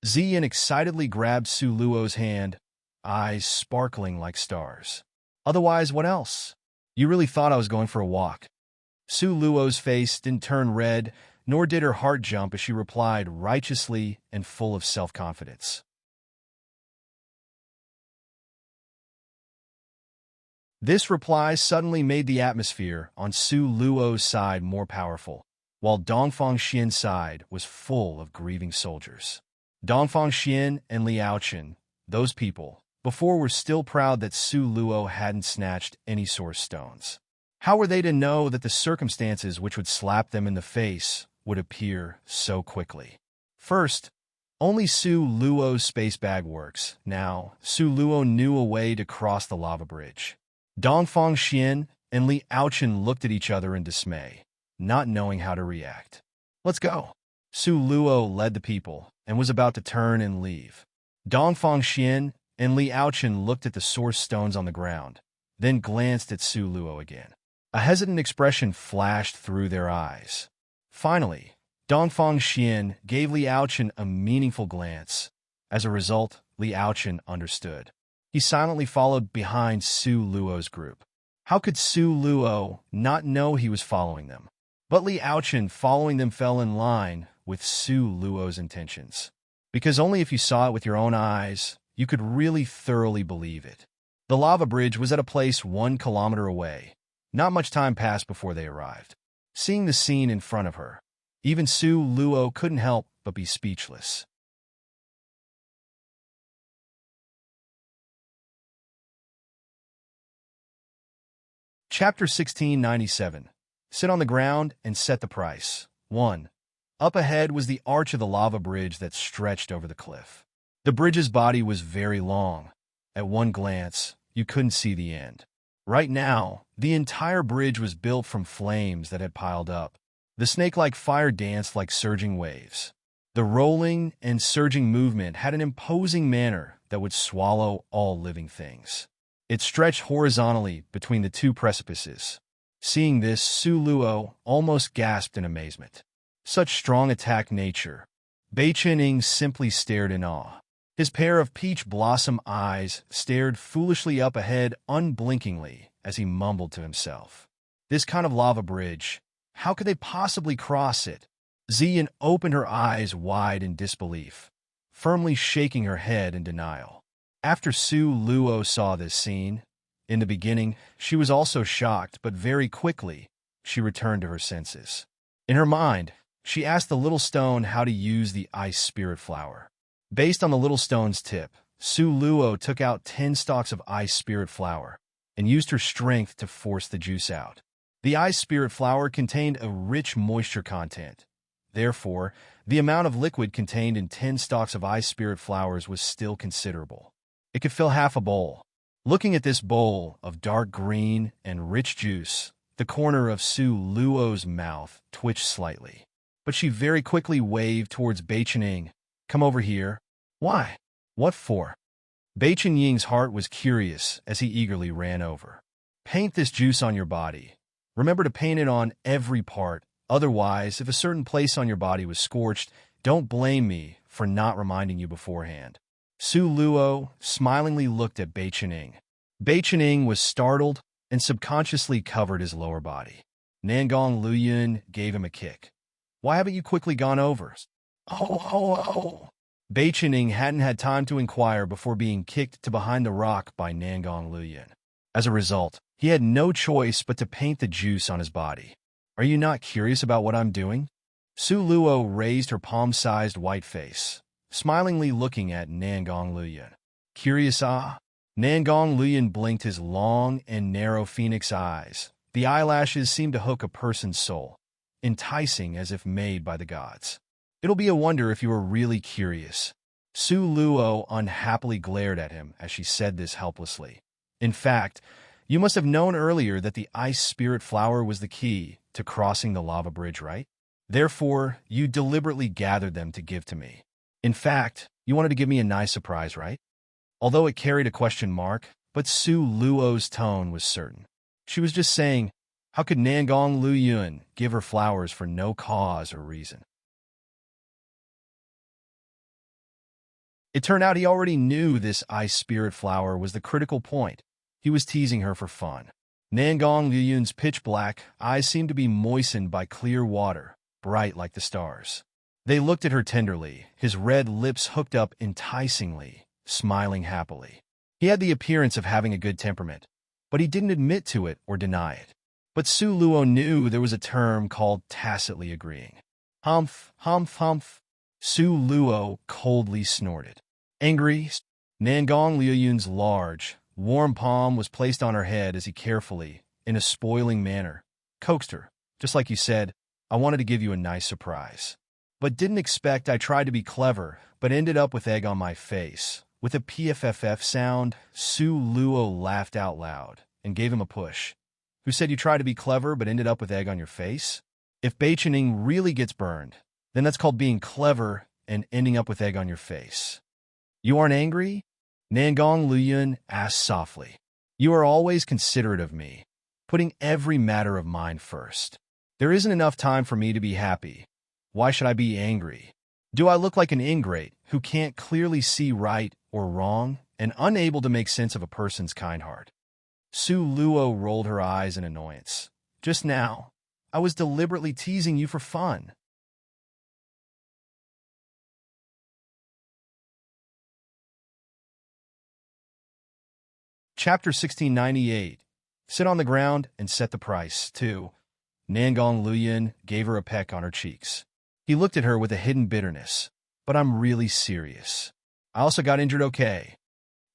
Ziyan excitedly grabbed Su Luo's hand, eyes sparkling like stars. Otherwise, what else? You really thought I was going for a walk? Su Luo's face didn't turn red, nor did her heart jump as she replied righteously and full of self-confidence. This reply suddenly made the atmosphere on Su Luo's side more powerful, while Dongfang Xian's side was full of grieving soldiers. Dongfang Xian and Liaochen, those people, before were still proud that Su Luo hadn't snatched any source stones. How were they to know that the circumstances which would slap them in the face would appear so quickly? First, only Su Luo's space bag works. Now, Su Luo knew a way to cross the lava bridge. Dongfang Xian and Liaochen looked at each other in dismay, not knowing how to react. Let's go. Su Luo led the people and was about to turn and leave. Dongfang Xian and Liaochen looked at the source stones on the ground, then glanced at Su Luo again. A hesitant expression flashed through their eyes. Finally, Dongfang Xian gave Liaochen a meaningful glance. As a result, Liaochen understood. He silently followed behind Su Luo's group. How could Su Luo not know he was following them? But Liaochen following them fell in line with Su Luo's intentions. Because only if you saw it with your own eyes, you could really thoroughly believe it. The lava bridge was at a place 1 kilometer away. Not much time passed before they arrived. Seeing the scene in front of her, even Su Luo couldn't help but be speechless. Chapter 1697. Sit on the ground and set the price. 1. Up ahead was the arch of the lava bridge that stretched over the cliff. The bridge's body was very long. At one glance, you couldn't see the end. Right now, the entire bridge was built from flames that had piled up. The snake-like fire danced like surging waves. The rolling and surging movement had an imposing manner that would swallow all living things. It stretched horizontally between the two precipices. Seeing this, Su Luo almost gasped in amazement. Such strong attack nature. Bei Qining simply stared in awe. His pair of peach blossom eyes stared foolishly up ahead unblinkingly as he mumbled to himself. This kind of lava bridge, how could they possibly cross it? Ziyan opened her eyes wide in disbelief, firmly shaking her head in denial. After Su Luo saw this scene, in the beginning, she was also shocked, but very quickly, she returned to her senses. In her mind, she asked the little stone how to use the ice spirit flower. Based on the little stone's tip, Su Luo took out 10 stalks of ice spirit flower and used her strength to force the juice out. The ice spirit flower contained a rich moisture content. Therefore, the amount of liquid contained in 10 stalks of ice spirit flowers was still considerable. It could fill half a bowl. Looking at this bowl of dark green and rich juice, the corner of Su Luo's mouth twitched slightly. But she very quickly waved towards Bei Qining. Come over here. Why? What for? Bei Qining's heart was curious as he eagerly ran over. Paint this juice on your body. Remember to paint it on every part. Otherwise, if a certain place on your body was scorched, don't blame me for not reminding you beforehand. Su Luo smilingly looked at Bei Qining. Bei Qining was startled and subconsciously covered his lower body. Nangong Luyun gave him a kick. Why haven't you quickly gone over? Oh. Bei Qining hadn't had time to inquire before being kicked to behind the rock by Nangong Luyun. As a result, he had no choice but to paint the juice on his body. Are you not curious about what I'm doing? Su Luo raised her palm-sized white face, smilingly looking at Nangong Luyun. Curious, ah? Nangong Luyun blinked his long and narrow phoenix eyes. The eyelashes seemed to hook a person's soul, enticing as if made by the gods. It'll be a wonder if you are really curious. Su Luo unhappily glared at him as she said this helplessly. In fact, you must have known earlier that the ice spirit flower was the key to crossing the lava bridge, right? Therefore, you deliberately gathered them to give to me. In fact, you wanted to give me a nice surprise, right? Although it carried a question mark, but Su Luo's tone was certain. She was just saying, how could Nangong Lu Yun give her flowers for no cause or reason? It turned out he already knew this ice spirit flower was the critical point. He was teasing her for fun. Nangong Lu Yun's pitch-black eyes seemed to be moistened by clear water, bright like the stars. They looked at her tenderly, his red lips hooked up enticingly, smiling happily. He had the appearance of having a good temperament, but he didn't admit to it or deny it. But Su Luo knew there was a term called tacitly agreeing. Humph, humph, humph. Su Luo coldly snorted. Angry, Nangong Liu Yun's large, warm palm was placed on her head as he carefully, in a spoiling manner, coaxed her. Just like you said, I wanted to give you a nice surprise. But didn't expect I tried to be clever, but ended up with egg on my face. With a PFFF sound, Su Luo laughed out loud and gave him a push. Who said you tried to be clever but ended up with egg on your face? If Bei Chening really gets burned, then that's called being clever and ending up with egg on your face. You aren't angry? Nangong Luyun asked softly. You are always considerate of me, putting every matter of mine first. There isn't enough time for me to be happy. Why should I be angry? Do I look like an ingrate who can't clearly see right or wrong and unable to make sense of a person's kind heart? Su Luo rolled her eyes in annoyance. Just now, I was deliberately teasing you for fun. Chapter 1698. Sit on the ground and set the price, too. Nangong Luyin gave her a peck on her cheeks. He looked at her with a hidden bitterness. But I'm really serious. I also got injured okay.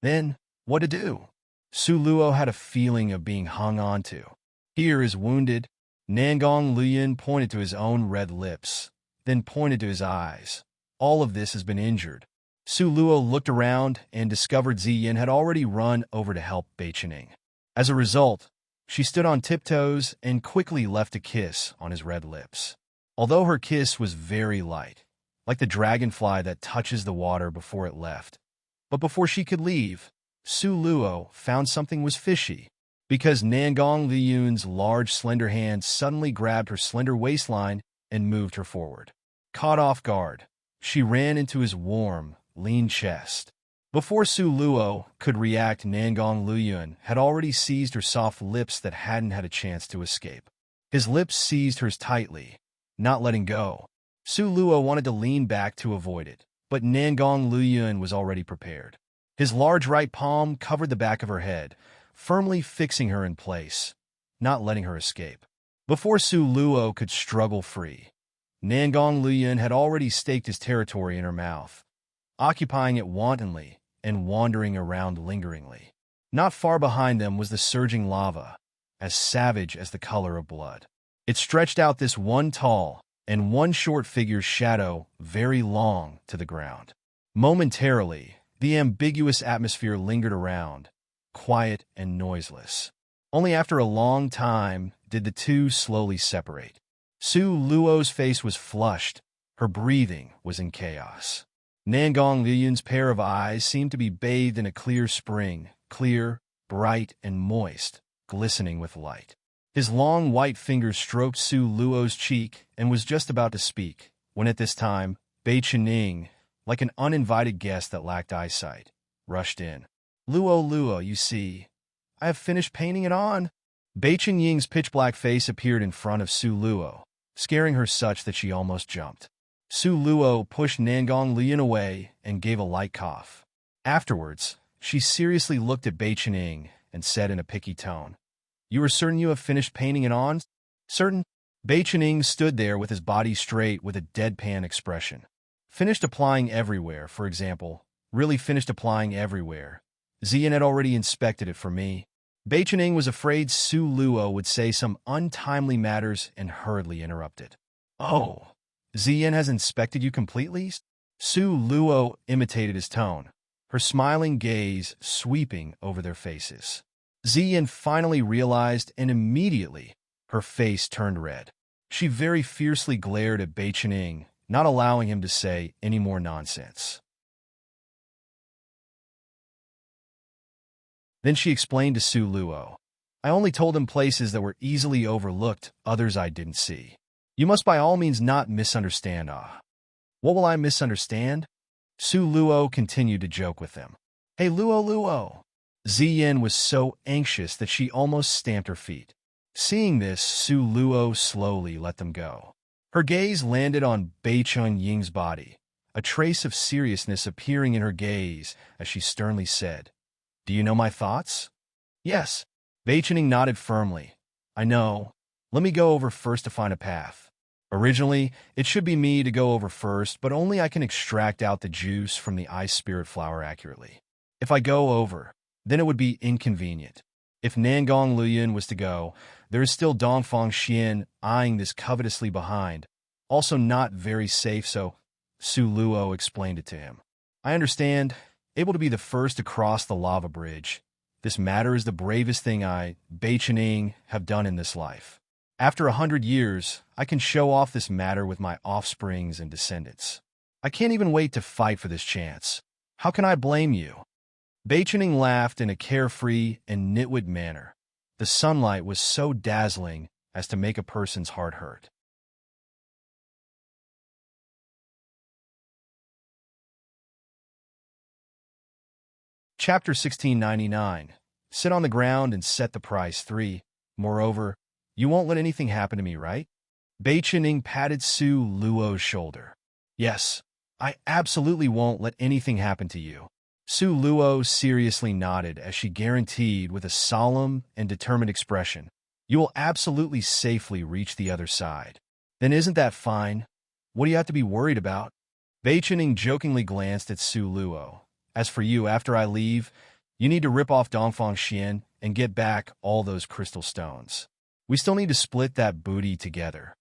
Then, what to do? Su Luo had a feeling of being hung on to. Here is wounded. Nangong Luyin pointed to his own red lips, then pointed to his eyes. All of this has been injured. Su Luo looked around and discovered Ziyin had already run over to help Bei Chening. As a result, she stood on tiptoes and quickly left a kiss on his red lips. Although her kiss was very light, like the dragonfly that touches the water before it left. But before she could leave, Su Luo found something was fishy, because Nangong Liyun's large slender hand suddenly grabbed her slender waistline and moved her forward. Caught off guard, she ran into his warm, lean chest. Before Su Luo could react, Nangong Luyun had already seized her soft lips that hadn't had a chance to escape. His lips seized hers tightly, not letting go. Su Luo wanted to lean back to avoid it, but Nangong Luyun was already prepared. His large right palm covered the back of her head, firmly fixing her in place, not letting her escape. Before Su Luo could struggle free, Nangong Luyun had already staked his territory in her mouth, occupying it wantonly and wandering around lingeringly. Not far behind them was the surging lava, as savage as the color of blood. It stretched out this one tall and one short figure's shadow very long to the ground. Momentarily, the ambiguous atmosphere lingered around, quiet and noiseless. Only after a long time did the two slowly separate. Su Luo's face was flushed, her breathing was in chaos. Nangong Liyun's pair of eyes seemed to be bathed in a clear spring, clear, bright, and moist, glistening with light. His long white fingers stroked Su Luo's cheek and was just about to speak, when at this time, Bei Chening, like an uninvited guest that lacked eyesight, rushed in. Luo, you see, I have finished painting it on. Bei Chening's pitch-black face appeared in front of Su Luo, scaring her such that she almost jumped. Su Luo pushed Nangong Liyan away and gave a light cough. Afterwards, she seriously looked at Bei Chening and said in a picky tone, You are certain you have finished painting it on? Certain? Bei Chening stood there with his body straight with a deadpan expression. Finished applying everywhere, for example. Really finished applying everywhere. Ziyan had already inspected it for me. Bei Chening was afraid Su Luo would say some untimely matters and hurriedly interrupted. Oh, Ziyan has inspected you completely? Su Luo imitated his tone, her smiling gaze sweeping over their faces. Ziyin finally realized, and immediately her face turned red. She very fiercely glared at Bei Chening, not allowing him to say any more nonsense. Then she explained to Su Luo, I only told him places that were easily overlooked, others I didn't see. You must by all means not misunderstand, ah. What will I misunderstand? Su Luo continued to joke with them. Hey Luo. Ziyin was so anxious that she almost stamped her feet. Seeing this, Su Luo slowly let them go. Her gaze landed on Bei Chenying's body, a trace of seriousness appearing in her gaze as she sternly said, Do you know my thoughts? Yes. Bei Chening nodded firmly. I know. Let me go over first to find a path. Originally, it should be me to go over first, but only I can extract out the juice from the ice spirit flower accurately. If I go over, then it would be inconvenient. If Nangong Luoyun was to go, there is still Dongfang Xian eyeing this covetously behind, also not very safe, so Su Luo explained it to him. I understand, able to be the first to cross the lava bridge. This matter is the bravest thing I, Bei Chening, have done in this life. After 100 years, I can show off this matter with my offsprings and descendants. I can't even wait to fight for this chance. How can I blame you? Bei Chening laughed in a carefree and nitwit manner. The sunlight was so dazzling as to make a person's heart hurt. Chapter 1699. Sit on the ground and set the price. 3. Moreover, you won't let anything happen to me, right? Bei Chening patted Su Luo's shoulder. Yes, I absolutely won't let anything happen to you. Su Luo seriously nodded as she guaranteed with a solemn and determined expression, You will absolutely safely reach the other side. Then isn't that fine? What do you have to be worried about? Bei Chening jokingly glanced at Su Luo. As for you, after I leave, you need to rip off Dongfang Xian and get back all those crystal stones. We still need to split that booty together.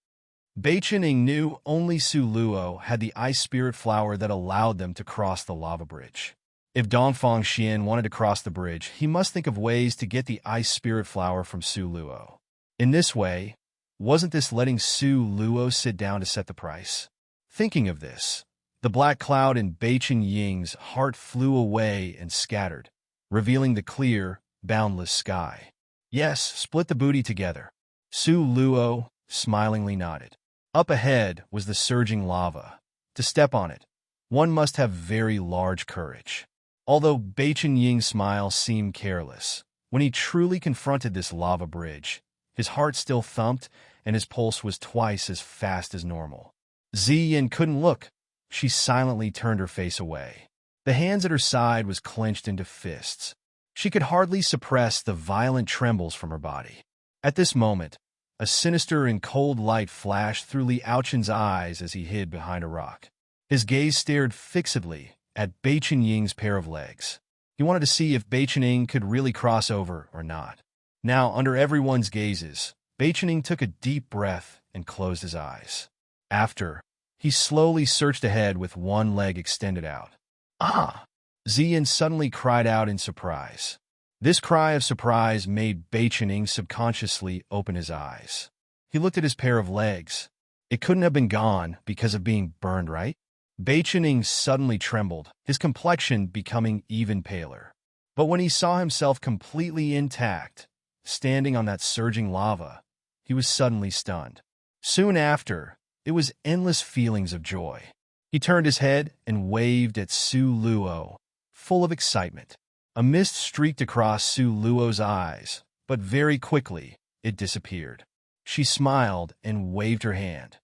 Bei Chening knew only Su Luo had the ice spirit flower that allowed them to cross the lava bridge. If Dongfang Xian wanted to cross the bridge, he must think of ways to get the ice spirit flower from Su Luo. In this way, wasn't this letting Su Luo sit down to set the price? Thinking of this, the black cloud in Bei Chenying's heart flew away and scattered, revealing the clear, boundless sky. Yes, split the booty together. Su Luo smilingly nodded. Up ahead was the surging lava. To step on it, one must have very large courage. Although Bei Chenying's smile seemed careless, when he truly confronted this lava bridge, his heart still thumped and his pulse was twice as fast as normal. Ziyin couldn't look. She silently turned her face away. The hands at her side was clenched into fists. She could hardly suppress the violent trembles from her body. At this moment, a sinister and cold light flashed through Li Aochen's eyes as he hid behind a rock. His gaze stared fixedly at Bei Chenying's pair of legs. He wanted to see if Bei Chening could really cross over or not. Now, under everyone's gazes, Bei Chening took a deep breath and closed his eyes. After, he slowly searched ahead with one leg extended out. Ah! Ziyin suddenly cried out in surprise. This cry of surprise made Bei Chening subconsciously open his eyes. He looked at his pair of legs. It couldn't have been gone because of being burned, right? Bei Chening suddenly trembled, his complexion becoming even paler. But when he saw himself completely intact, standing on that surging lava, he was suddenly stunned. Soon after, it was endless feelings of joy. He turned his head and waved at Su Luo, full of excitement. A mist streaked across Su Luo's eyes, but very quickly it disappeared. She smiled and waved her hand.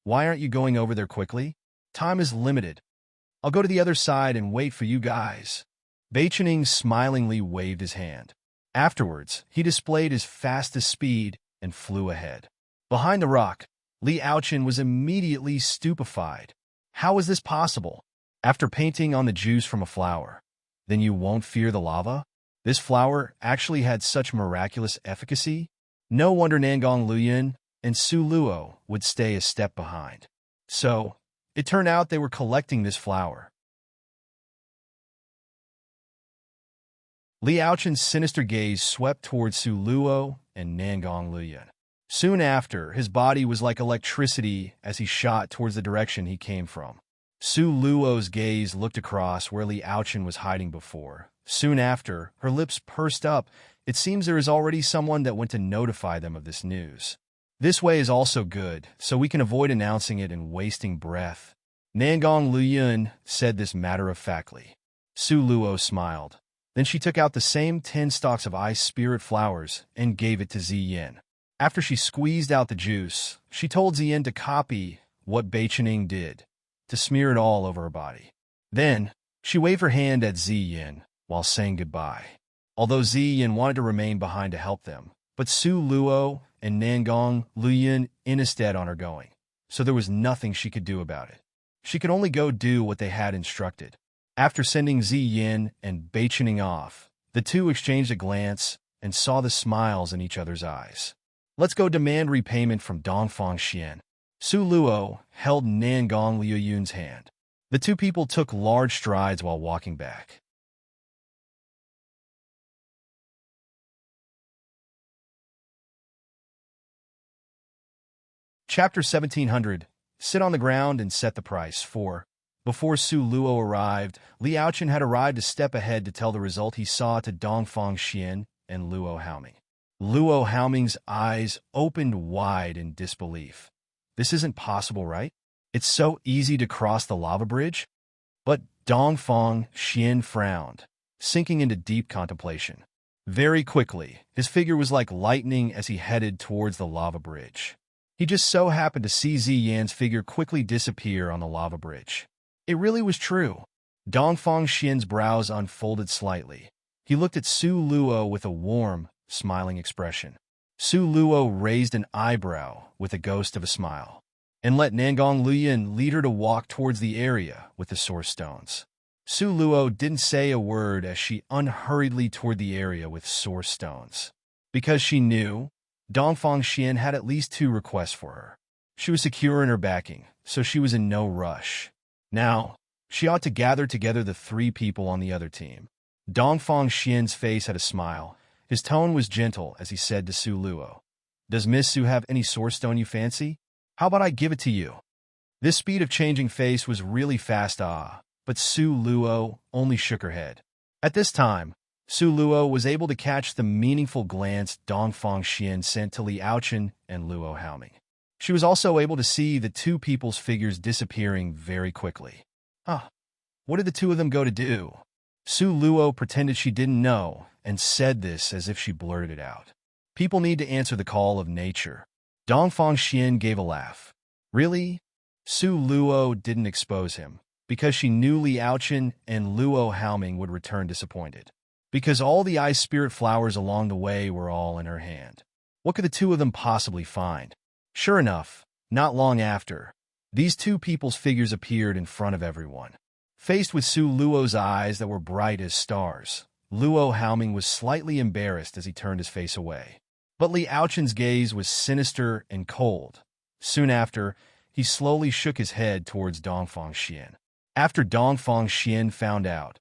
Why aren't you going over there quickly? Time is limited. I'll go to the other side and wait for you guys. Bei Chening smilingly waved his hand. Afterwards, he displayed his fastest speed and flew ahead. Behind the rock, Li Aochen was immediately stupefied. How was this possible? After painting on the juice from a flower, then you won't fear the lava? This flower actually had such miraculous efficacy? No wonder Nangong Luoyun and Su Luo would stay a step behind. So, It turned out they were collecting this flower. Liaochen's sinister gaze swept towards Su Luo and Nangong Luyan. Soon after, his body was like electricity as he shot towards the direction he came from. Su Luo's gaze looked across where Liaochen was hiding before. Soon after, her lips pursed up. It seems there is already someone that went to notify them of this news. This way is also good, so we can avoid announcing it and wasting breath. Nangong Luyan said this matter-of-factly. Su Luo smiled. Then she took out the same 10 stalks of ice spirit flowers and gave it to Ziyin. After she squeezed out the juice, she told Ziyin to copy what Beichening did, to smear it all over her body. Then, she waved her hand at Ziyin while saying goodbye. Although Ziyin wanted to remain behind to help them, but Su Luo and Nangong Luyan insisted on her going, so there was nothing she could do about it. She could only go do what they had instructed. After sending Ziyin and Beichening off, the two exchanged a glance and saw the smiles in each other's eyes. Let's go demand repayment from Dongfang Xian. Su Luo held Nangong Liuyun's hand. The two people took large strides while walking back. Chapter 1700. Sit on the ground and set the price. 4. Before Su Luo arrived, Liaochen had arrived a step ahead to tell the result he saw to Dongfang Xian and Luo Haoming. Luo Haoming's eyes opened wide in disbelief. This isn't possible, right? It's so easy to cross the lava bridge. But Dongfang Xian frowned, sinking into deep contemplation. Very quickly, his figure was like lightning as he headed towards the lava bridge. He just so happened to see Ziyan's figure quickly disappear on the lava bridge. It really was true. Dongfang Xian's brows unfolded slightly. He looked at Su Luo with a warm, smiling expression. Su Luo raised an eyebrow with a ghost of a smile, and let Nangong Luyan lead her to walk towards the area with the source stones. Su Luo didn't say a word as she unhurriedly toward the area with source stones. Because she knew, Dongfang Xian had at least 2 requests for her. She was secure in her backing, so she was in no rush. Now, she ought to gather together the 3 people on the other team. Dongfang Xian's face had a smile. His tone was gentle as he said to Su Luo, "Does Miss Su have any source stone you fancy? How about I give it to you?" This speed of changing face was really fast, but Su Luo only shook her head. At this time, Su Luo was able to catch the meaningful glance Dongfang Xian sent to Liaochen and Luo Haoming. She was also able to see the 2 people's figures disappearing very quickly. What did the 2 of them go to do? Su Luo pretended she didn't know and said this as if she blurted it out. People need to answer the call of nature. Dongfang Xian gave a laugh. Really? Su Luo didn't expose him, because she knew Liaochen and Luo Haoming would return disappointed. Because all the ice spirit flowers along the way were all in her hand. What could the 2 of them possibly find? Sure enough, not long after, these 2 people's figures appeared in front of everyone. Faced with Su Luo's eyes that were bright as stars, Luo Haoming was slightly embarrassed as he turned his face away. But Liaochen's gaze was sinister and cold. Soon after, he slowly shook his head towards Dongfang Xian. After Dongfang Xian found out,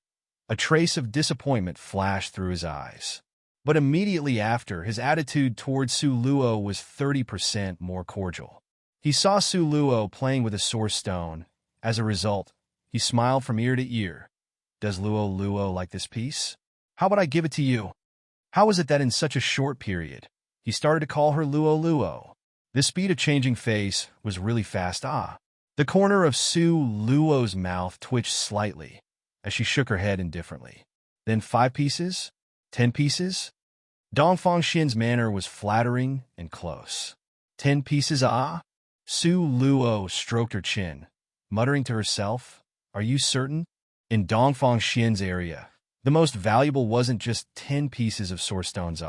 a trace of disappointment flashed through his eyes. But immediately after, his attitude towards Su Luo was 30% more cordial. He saw Su Luo playing with a source stone. As a result, he smiled from ear to ear. Does Luo like this piece? How about I give it to you? How is it that in such a short period, he started to call her Luo? The speed of changing face was really fast. The corner of Su Luo's mouth twitched slightly as she shook her head indifferently. Then 5 pieces? 10 pieces? Dongfang Xian's manner was flattering and close. 10 pieces, Su Luo stroked her chin, muttering to herself, "Are you certain?" In Dongfang Xian's area, the most valuable wasn't just 10 pieces of source stones,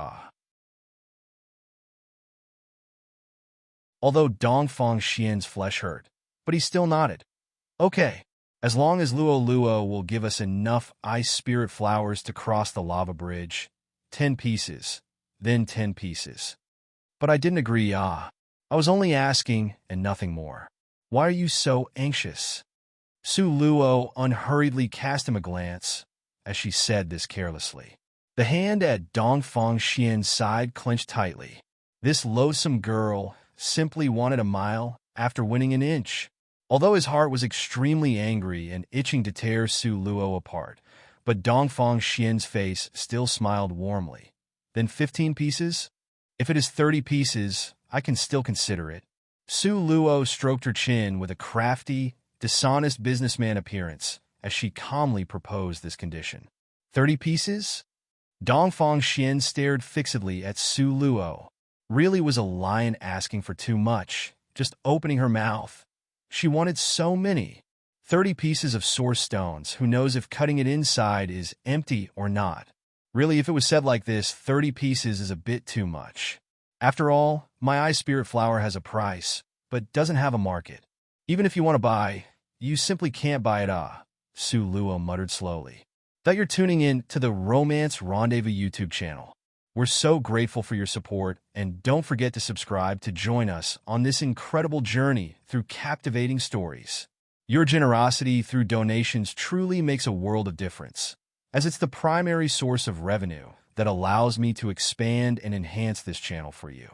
Although Dongfang Xian's flesh hurt, but he still nodded. Okay, as long as Luo will give us enough ice spirit flowers to cross the lava bridge, 10 pieces, then 10 pieces. But I didn't agree, I was only asking and nothing more. Why are you so anxious? Su Luo unhurriedly cast him a glance as she said this carelessly. The hand at Dongfang Xian's side clenched tightly. This loathsome girl simply wanted a mile after winning an inch. Although his heart was extremely angry and itching to tear Su Luo apart, but Dongfang Xian's face still smiled warmly. Then 15 pieces? If it is 30 pieces, I can still consider it. Su Luo stroked her chin with a crafty, dishonest businessman appearance as she calmly proposed this condition. 30 pieces? Dongfang Xian stared fixedly at Su Luo. Really was a lion asking for too much, just opening her mouth. She wanted so many. 30 pieces of source stones, who knows if cutting it inside is empty or not. Really, if it was said like this, 30 pieces is a bit too much. After all, my eye spirit flower has a price, but doesn't have a market. Even if you want to buy, you simply can't buy it. Su Luo muttered slowly. That you're tuning in to the Romance Rendezvous YouTube channel. We're so grateful for your support, and don't forget to subscribe to join us on this incredible journey through captivating stories. Your generosity through donations truly makes a world of difference, as it's the primary source of revenue that allows me to expand and enhance this channel for you.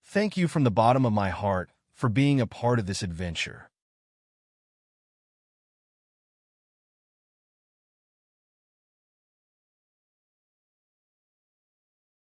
Thank you from the bottom of my heart for being a part of this adventure.